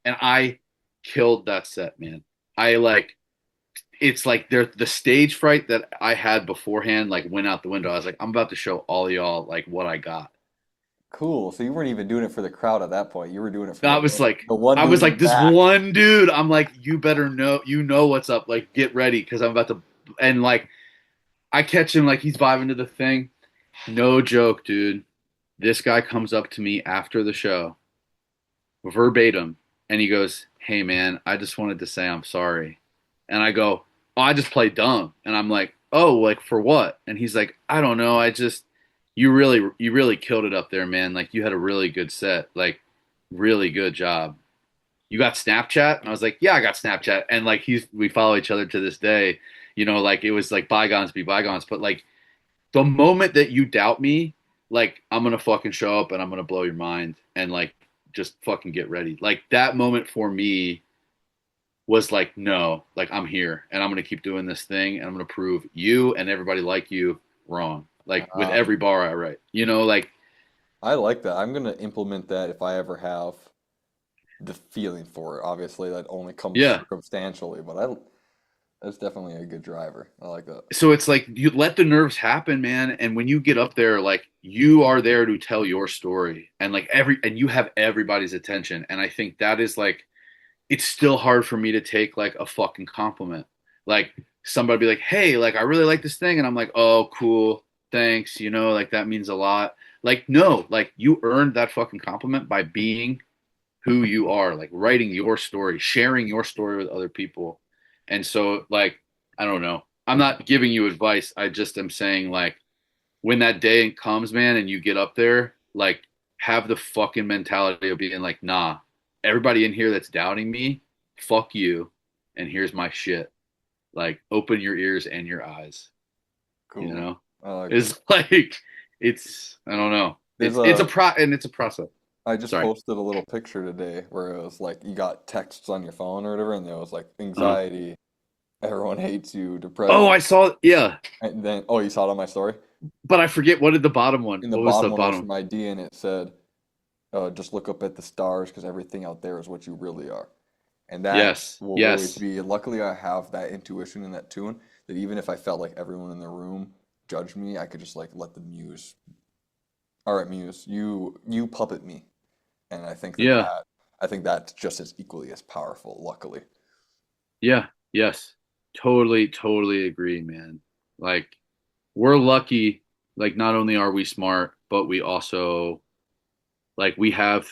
And I killed that set, man. I like it's like the stage fright that I had beforehand like went out the window. I was like, I'm about to show all y'all like what I got. Cool. So you weren't even doing it for the crowd at that point. You were doing it for I the was one, like, the one I was dude in the like, this back. one dude. I'm like, you better know, what's up. Like, get ready because I'm about to. And like, I catch him like he's vibing to the thing. No joke, dude. This guy comes up to me after the show, verbatim, and he goes, "Hey man, I just wanted to say I'm sorry." And I go, "Oh, I just played dumb." And I'm like, "Oh, like for what?" And he's like, "I don't know. I just you really killed it up there, man. Like you had a really good set. Like really good job. You got Snapchat?" And I was like, "Yeah, I got Snapchat." And like we follow each other to this day. Like it was like bygones be bygones. But like the moment that you doubt me, like I'm gonna fucking show up and I'm gonna blow your mind and like just fucking get ready. Like that moment for me was like, no, like I'm here and I'm gonna keep doing this thing and I'm gonna prove you and everybody like you wrong. Like with Uh, every bar I write, like I like that. I'm gonna implement that if I ever have the feeling for it. Obviously, that only comes yeah. circumstantially, but that's definitely a good driver. I like that. So it's like you let the nerves happen, man. And when you get up there, like you are there to tell your story and like and you have everybody's attention. And I think that is like it's still hard for me to take like a fucking compliment. Like somebody be like, "Hey, like I really like this thing," and I'm like, "Oh, cool, thanks." Like that means a lot. Like no, like you earned that fucking compliment by being who you are, like writing your story, sharing your story with other people. And so, like, I don't know. I'm not giving you advice. I just am saying, like, when that day comes, man, and you get up there, like, have the fucking mentality of being like, nah, everybody in here that's doubting me, fuck you. And here's my shit. Like, open your ears and your eyes, you Cool. know? I like that. It's like, I don't know. There's And it's a process. I just Sorry. posted a little picture today where it was like you got texts on your phone or whatever, and there was like Uh, anxiety, Everyone hates you, Oh, depressed. I saw, yeah, And then, oh, you saw it on my story? but I forget what did the bottom one. In the What was the bottom one was bottom? from ID, and it said, just look up at the stars because everything out there is what you really are. And that Yes, will always yes, be, luckily, I have that intuition and that tune that even if I felt like everyone in the room judged me, I could just like let the muse, all right, muse, you puppet me. And yeah, I think that's just as equally as powerful, luckily. yeah, yes. Totally, totally agree, man. Like we're lucky. Like not only are we smart, but we also like we have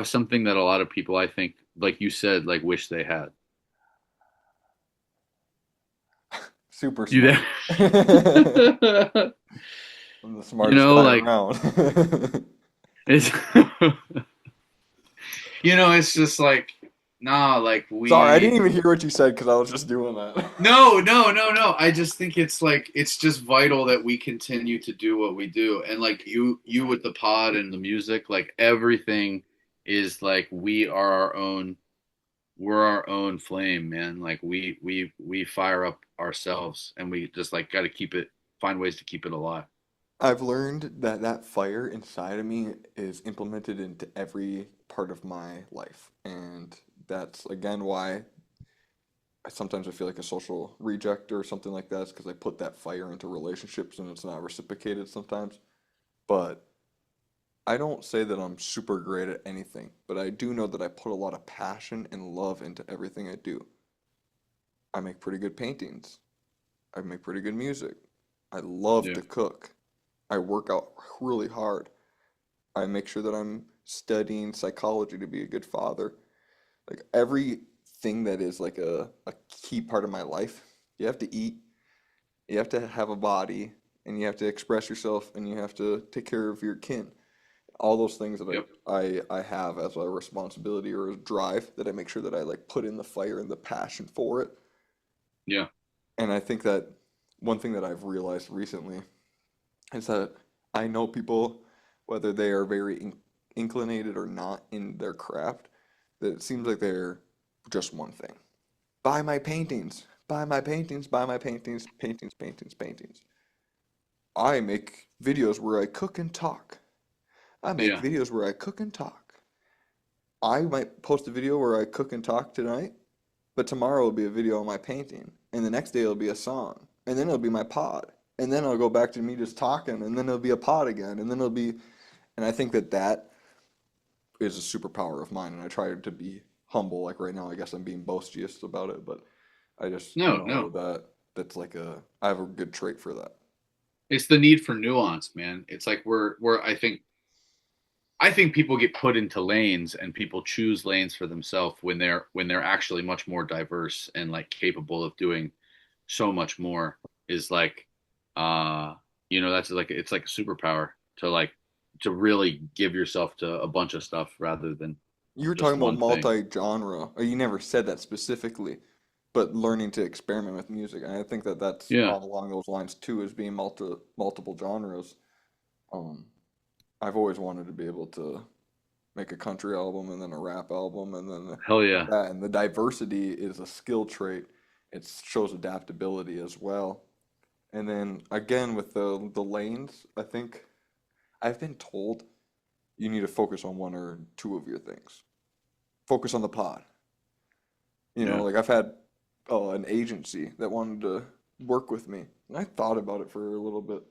something that a lot of people, I think, like you said, like wish they had. Super You smart. there? I'm the You smartest know, guy like around. it's it's just like nah, like Sorry, I didn't we even hear what you said because I was just doing that. no, no, no, no. I just think it's like it's just vital that we continue to do what we do. And like you with the pod and the music, like everything is like we're our own flame, man. Like we fire up ourselves and we just like got to keep it find ways to keep it alive. I've learned that that fire inside of me is implemented into every part of my life. And that's again why sometimes I feel like a social reject or something like that is because I put that fire into relationships and it's not reciprocated sometimes. But I don't say that I'm super great at anything, but I do know that I put a lot of passion and love into everything I do. I make pretty good paintings. I make pretty good music. I love Yeah. to cook. I work out really hard. I make sure that I'm studying psychology to be a good father. Like everything that is like a key part of my life, you have to eat, you have to have a body, and you have to express yourself, and you have to take care of your kin. All those things that Yep. I have as a responsibility or a drive that I make sure that I like put in the fire and the passion for it. Yeah. And I think that one thing that I've realized recently is that I know people, whether they are very inclinated or not in their craft, that it seems like they're just one thing. Buy my paintings, buy my paintings, buy my paintings, paintings, paintings, paintings. I make videos where I cook and talk. I make Yeah. videos where I cook and talk. I might post a video where I cook and talk tonight, but tomorrow will be a video on my painting, and the next day it'll be a song, and then it'll be my pod, and then it'll go back to me just talking, and then it'll be a pod again, and then it'll be, and I think that that is a superpower of mine, and I try to be humble. Like right now, I guess I'm being boisterous about it, but I just No, know no. that that's like I have a good trait for that. It's the need for nuance, man. It's like we're I think people get put into lanes and people choose lanes for themselves when they're actually much more diverse and like capable of doing so much more is like uh that's like it's like a superpower to like to really give yourself to a bunch of stuff rather than You were just talking about one thing. multi-genre, or you never said that specifically, but learning to experiment with music, and I think that that's Yeah. all along those lines too, is being multiple genres. Um, I've always wanted to be able to make a country album and then a rap album and then Hell yeah. that, and the diversity is a skill trait. It shows adaptability as well. And then again with the lanes, I think I've been told you need to focus on one or two of your things. Focus on the pod. You know, Yeah. like I've had an agency that wanted to work with me, and I thought about it for a little bit,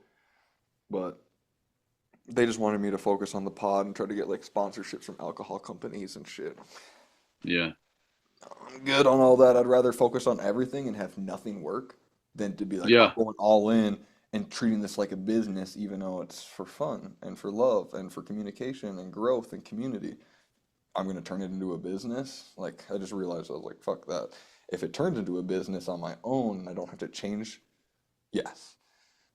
but they just wanted me to focus on the pod and try to get like sponsorships from alcohol companies and shit. Yeah. I'm good on all that. I'd rather focus on everything and have nothing work than to be like, I'm Yeah. going all in and treating this like a business, even though it's for fun and for love and for communication and growth and community. I'm going to turn it into a business. Like, I just realized I was like, fuck that. If it turns into a business on my own and I don't have to change, yes.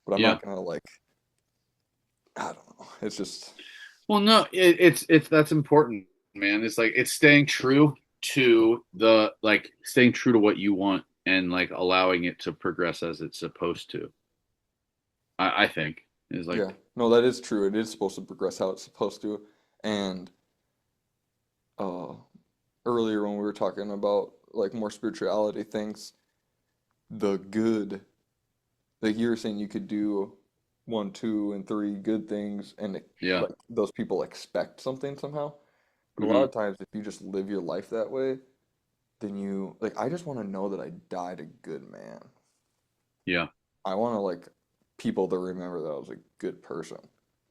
But I'm Yeah. not going to, like, I don't know. It's just, Well, no, it's that's important, man. It's like it's staying true to the like staying true to what you want and like allowing it to progress as it's supposed to. I think is yeah. like No, that is true. It is supposed to progress how it's supposed to. And uh, earlier when we were talking about, like, more spirituality things, the good, like you were saying, you could do one, two, and three good things, and Yeah. like those people expect something somehow. But a lot Hmm. of times, if you just live your life that way, then you like. I just want to know that I died a good man. Yeah. I want to like people to remember that I was a good person,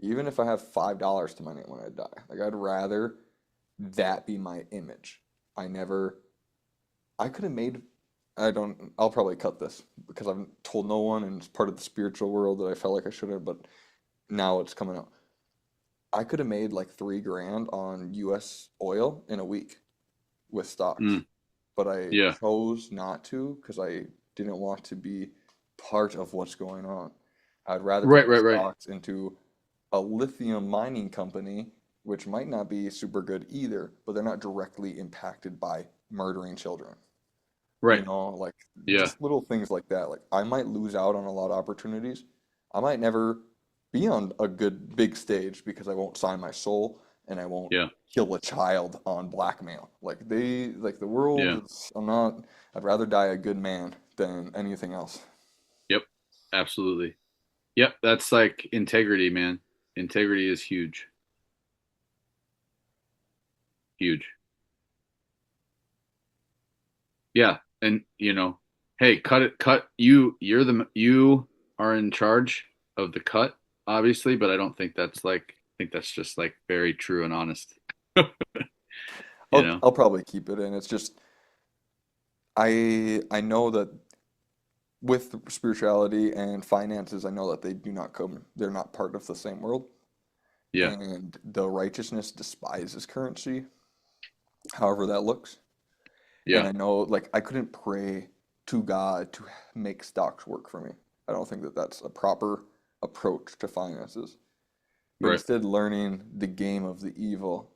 even if I have $5 to my name when I die. Like I'd rather that be my image. I never. I could have made. I don't. I'll probably cut this because I've told no one, and it's part of the spiritual world that I felt like I should have. But now it's coming out. I could have made like 3 grand on U.S. oil in a week with stocks, Mm. but I Yeah. chose not to because I didn't want to be part of what's going on. I'd rather put Right. my Right. Right. stocks into a lithium mining company, which might not be super good either, but they're not directly impacted by murdering children. Right. Like Yeah. just little things like that. Like I might lose out on a lot of opportunities. I might never be on a good big stage because I won't sign my soul and I won't Yeah. kill a child on blackmail. Like the world Yeah. is, I'd rather die a good man than anything else. Yep. Absolutely. Yep. That's like integrity, man. Integrity is huge. Huge. Yeah. And hey, cut it. Cut you. You are in charge of the cut, obviously, but I don't think that's like. I think that's just like very true and honest. You know. I'll probably keep it in. It's just I know that with spirituality and finances, I know that they do not come, they're not part of the same world. Yeah. And the righteousness despises currency, however that looks. And Yeah. I know, like, I couldn't pray to God to make stocks work for me. I don't think that that's a proper approach to finances. But Right. instead, learning the game of the evil,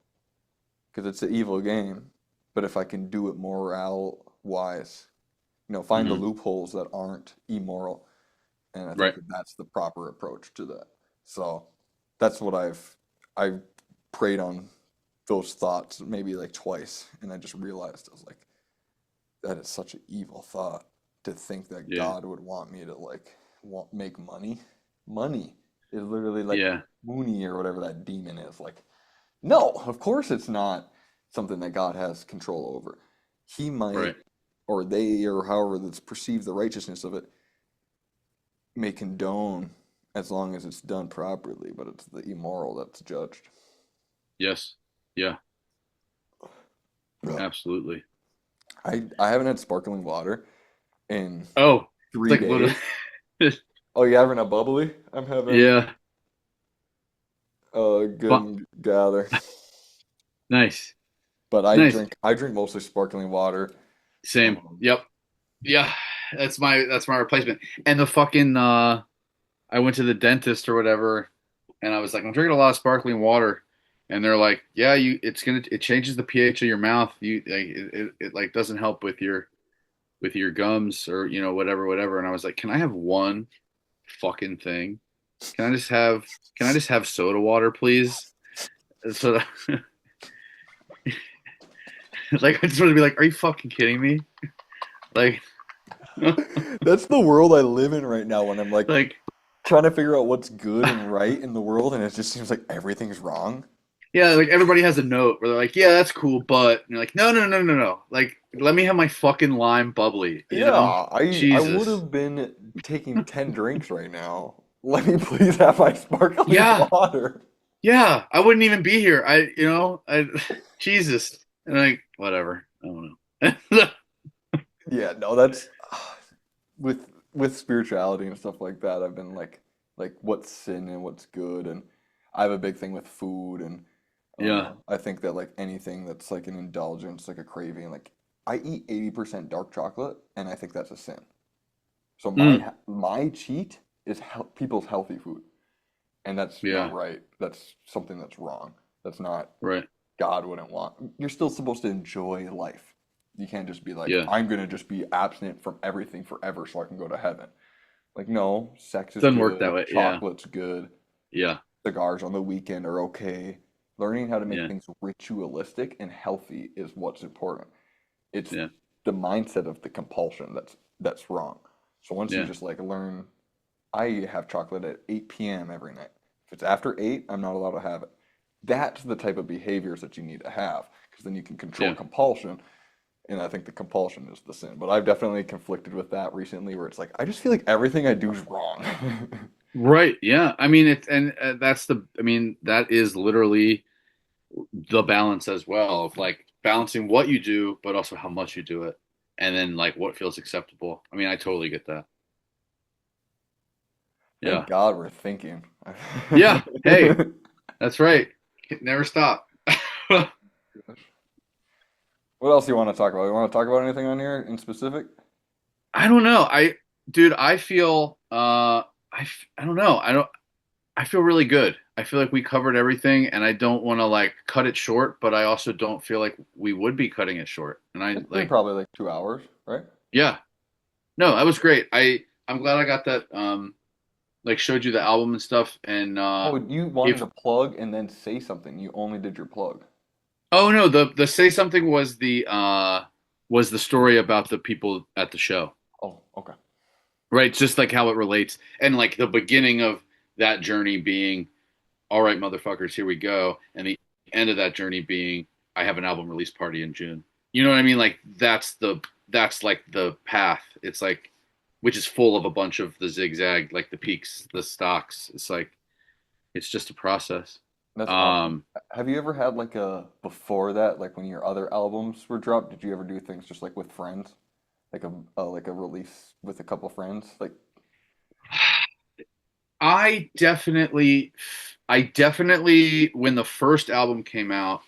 because it's an evil game. But if I can do it morale wise, find the Hmm. loopholes that aren't immoral. And I think Right. that that's the proper approach to that. So that's what I've prayed on those thoughts maybe like twice, and I just realized I was like, that is such an evil thought to think that Yeah. God would want me to like make money. Money is literally like Yeah. Mooney or whatever that demon is. Like, no, of course it's not something that God has control over. He might, Right. or they, or however that's perceived the righteousness of it, may condone as long as it's done properly, but it's the immoral that's judged. Yes. Yeah. Ugh. Absolutely. I haven't had sparkling water in Oh, it's three like literally. days. Oh, you having a bubbly? I'm having Yeah. a Fun. good gather. Nice. But Nice. I drink mostly sparkling water. Same. Um, Yep. Yeah. That's my replacement. And the fucking I went to the dentist or whatever, and I was like, I'm drinking a lot of sparkling water, and they're like, yeah, it changes the pH of your mouth. You like it like doesn't help with your gums or whatever. And I was like, can I have one fucking thing? Can I just have can I just have soda water, please? So like I just want to be like, are you fucking kidding me? Like that's the world I live in right now when I'm like like trying to figure out what's good and right in the world, and it just seems like everything's wrong. yeah, like everybody has a note where they're like, yeah, that's cool, but and you're like, no, no, no, no, no. Like, let me have my fucking lime bubbly, you Yeah, know? I would Jesus. have been taking 10 drinks right now. Let me please have my sparkling Yeah, water. yeah. I wouldn't even be here. Jesus. And like, whatever. I don't know. Yeah, no, that's with spirituality and stuff like that. I've been like what's sin and what's good, and I have a big thing with food, and Yeah. I think that like anything that's like an indulgence, like a craving, like I eat 80% dark chocolate, and I think that's a sin. So Mm, my cheat is people's healthy food, and that's not yeah. right. That's something that's wrong. That's not Right. God wouldn't want. You're still supposed to enjoy life. You can't just be like, Yeah. I'm gonna just be abstinent from everything forever so I can go to heaven. Like, no, sex is Doesn't work that good, way. Yeah. chocolate's good, Yeah. cigars on the weekend are okay. Learning how to make Yeah. things ritualistic and healthy is what's important. It's Yeah. the mindset of the compulsion that's wrong. So once you Yeah. just like learn, I have chocolate at 8 p.m. every night. If it's after 8, I'm not allowed to have it. That's the type of behaviors that you need to have because then you can control Yeah. compulsion. And I think the compulsion is the sin. But I've definitely conflicted with that recently where it's like, I just feel like everything I do is wrong. Right. Yeah. I mean, it's and that's the. I mean, that is literally the balance as well of like balancing what you do, but also how much you do it, and then like what feels acceptable. I mean, I totally get that. Thank Yeah. God we're thinking. Yeah. Hey, that's right. Never stop. What else do you want to talk about? You want to talk about anything on here in specific? I don't know. Dude, I feel, I don't know. I feel really good. I feel like we covered everything and I don't want to like cut it short, but I also don't feel like we would be cutting it short. And I It's been like, probably like 2 hours, right? yeah, no, that was great. I'm glad I got that, like showed you the album and stuff. And, Oh, you wanted if, to plug and then say something. You only did your plug. oh no, the say something was the story about the people at the show. Oh, okay. Right, just like how it relates, and like the beginning of that journey being, all right, motherfuckers, here we go, and the end of that journey being, I have an album release party in June. You know what I mean? Like that's like the path. It's like, which is full of a bunch of the zigzag, like the peaks, the stocks. It's like it's just a process. That's awesome. Um, Have you ever had like a before that, like when your other albums were dropped, did you ever do things just like with friends? Like a release with a couple friends? Like, I definitely, I definitely, when the first album came out,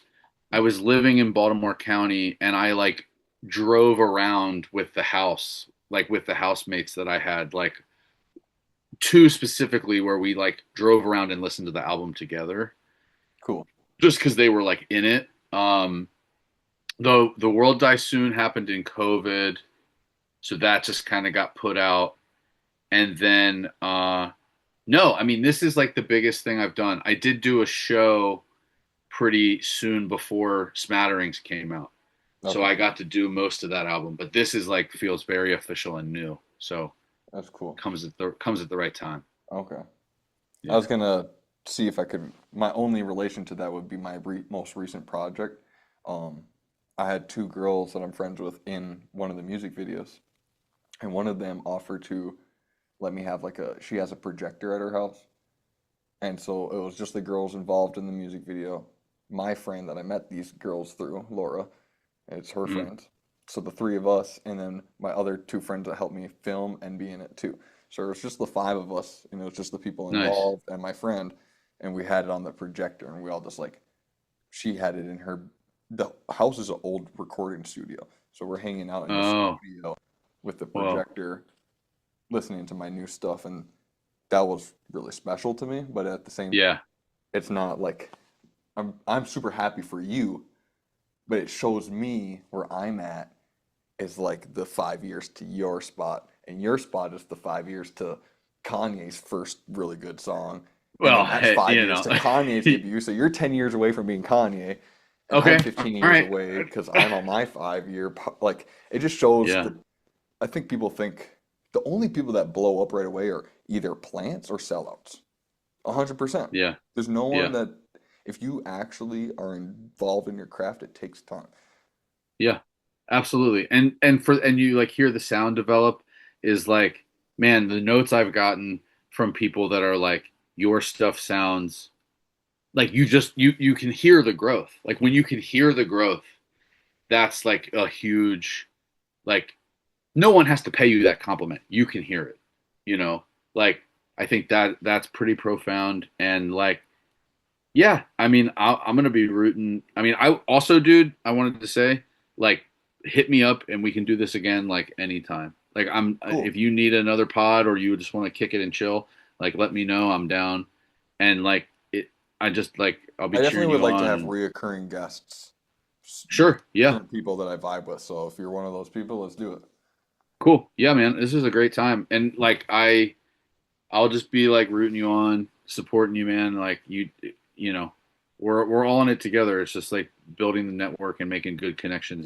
I was living in Baltimore County and I like drove around with the house, like with the housemates that I had, like two specifically where we like drove around and listened to the album together cool. just because they were like in it. Though The World Dies Soon happened in COVID, so that just kind of got put out. And then, no, I mean, this is like the biggest thing I've done. I did do a show pretty soon before Smatterings came out. So Okay, I got to do most of that album, but this is like feels very official and new. So that's cool. comes at the right time. Okay. I Yeah. was gonna see if I could. My only relation to that would be my most recent project. Um, I had two girls that I'm friends with in one of the music videos, and one of them offered to let me have like a. She has a projector at her house, and so it was just the girls involved in the music video. My friend that I met these girls through, Laura, it's her Mm, friend. So the three of us, and then my other two friends that helped me film and be in it too. So it was just the five of us, and it was just the people nice. involved and my friend, and we had it on the projector, and we all just like, she had it in her, the house is an old recording studio. So we're hanging out in the Oh, studio with the well, projector, listening to my new stuff, and that was really special to me. But at the same, yeah, it's not like I'm super happy for you, but it shows me where I'm at is like the 5 years to your spot, and your spot is the 5 years to Kanye's first really good song, and then well, that's five you years know, to Kanye's debut. So you're 10 years away from being Kanye, and I'm okay, 15 all years right, away because I'm on my 5 year. Like it just shows yeah, that I think people think the only people that blow up right away are either plants or sellouts. 100%. yeah, There's no one yeah, that if you actually are involved in your craft, it takes time. yeah, absolutely. And you like hear the sound develop is like, man, the notes I've gotten from people that are like, your stuff sounds like you can hear the growth. Like when you can hear the growth, that's like a huge like no one has to pay you that compliment. You can hear it, you know? Like I think that's pretty profound and like yeah, I mean I'm going to be rooting. I mean I also dude, I wanted to say like hit me up and we can do this again like anytime. Like I'm Cool. if you need another pod or you just want to kick it and chill, like let me know, I'm down. And like it I just like I'll be I definitely cheering would you like to on have and reoccurring guests, like sure, yeah. certain people that I vibe with. So if you're one of those people, let's do it. Cool. Yeah, man. This is a great time. And like I'll just be like rooting you on, supporting you, man. Like you know, we're all in it together. It's just like building the network and making good connections.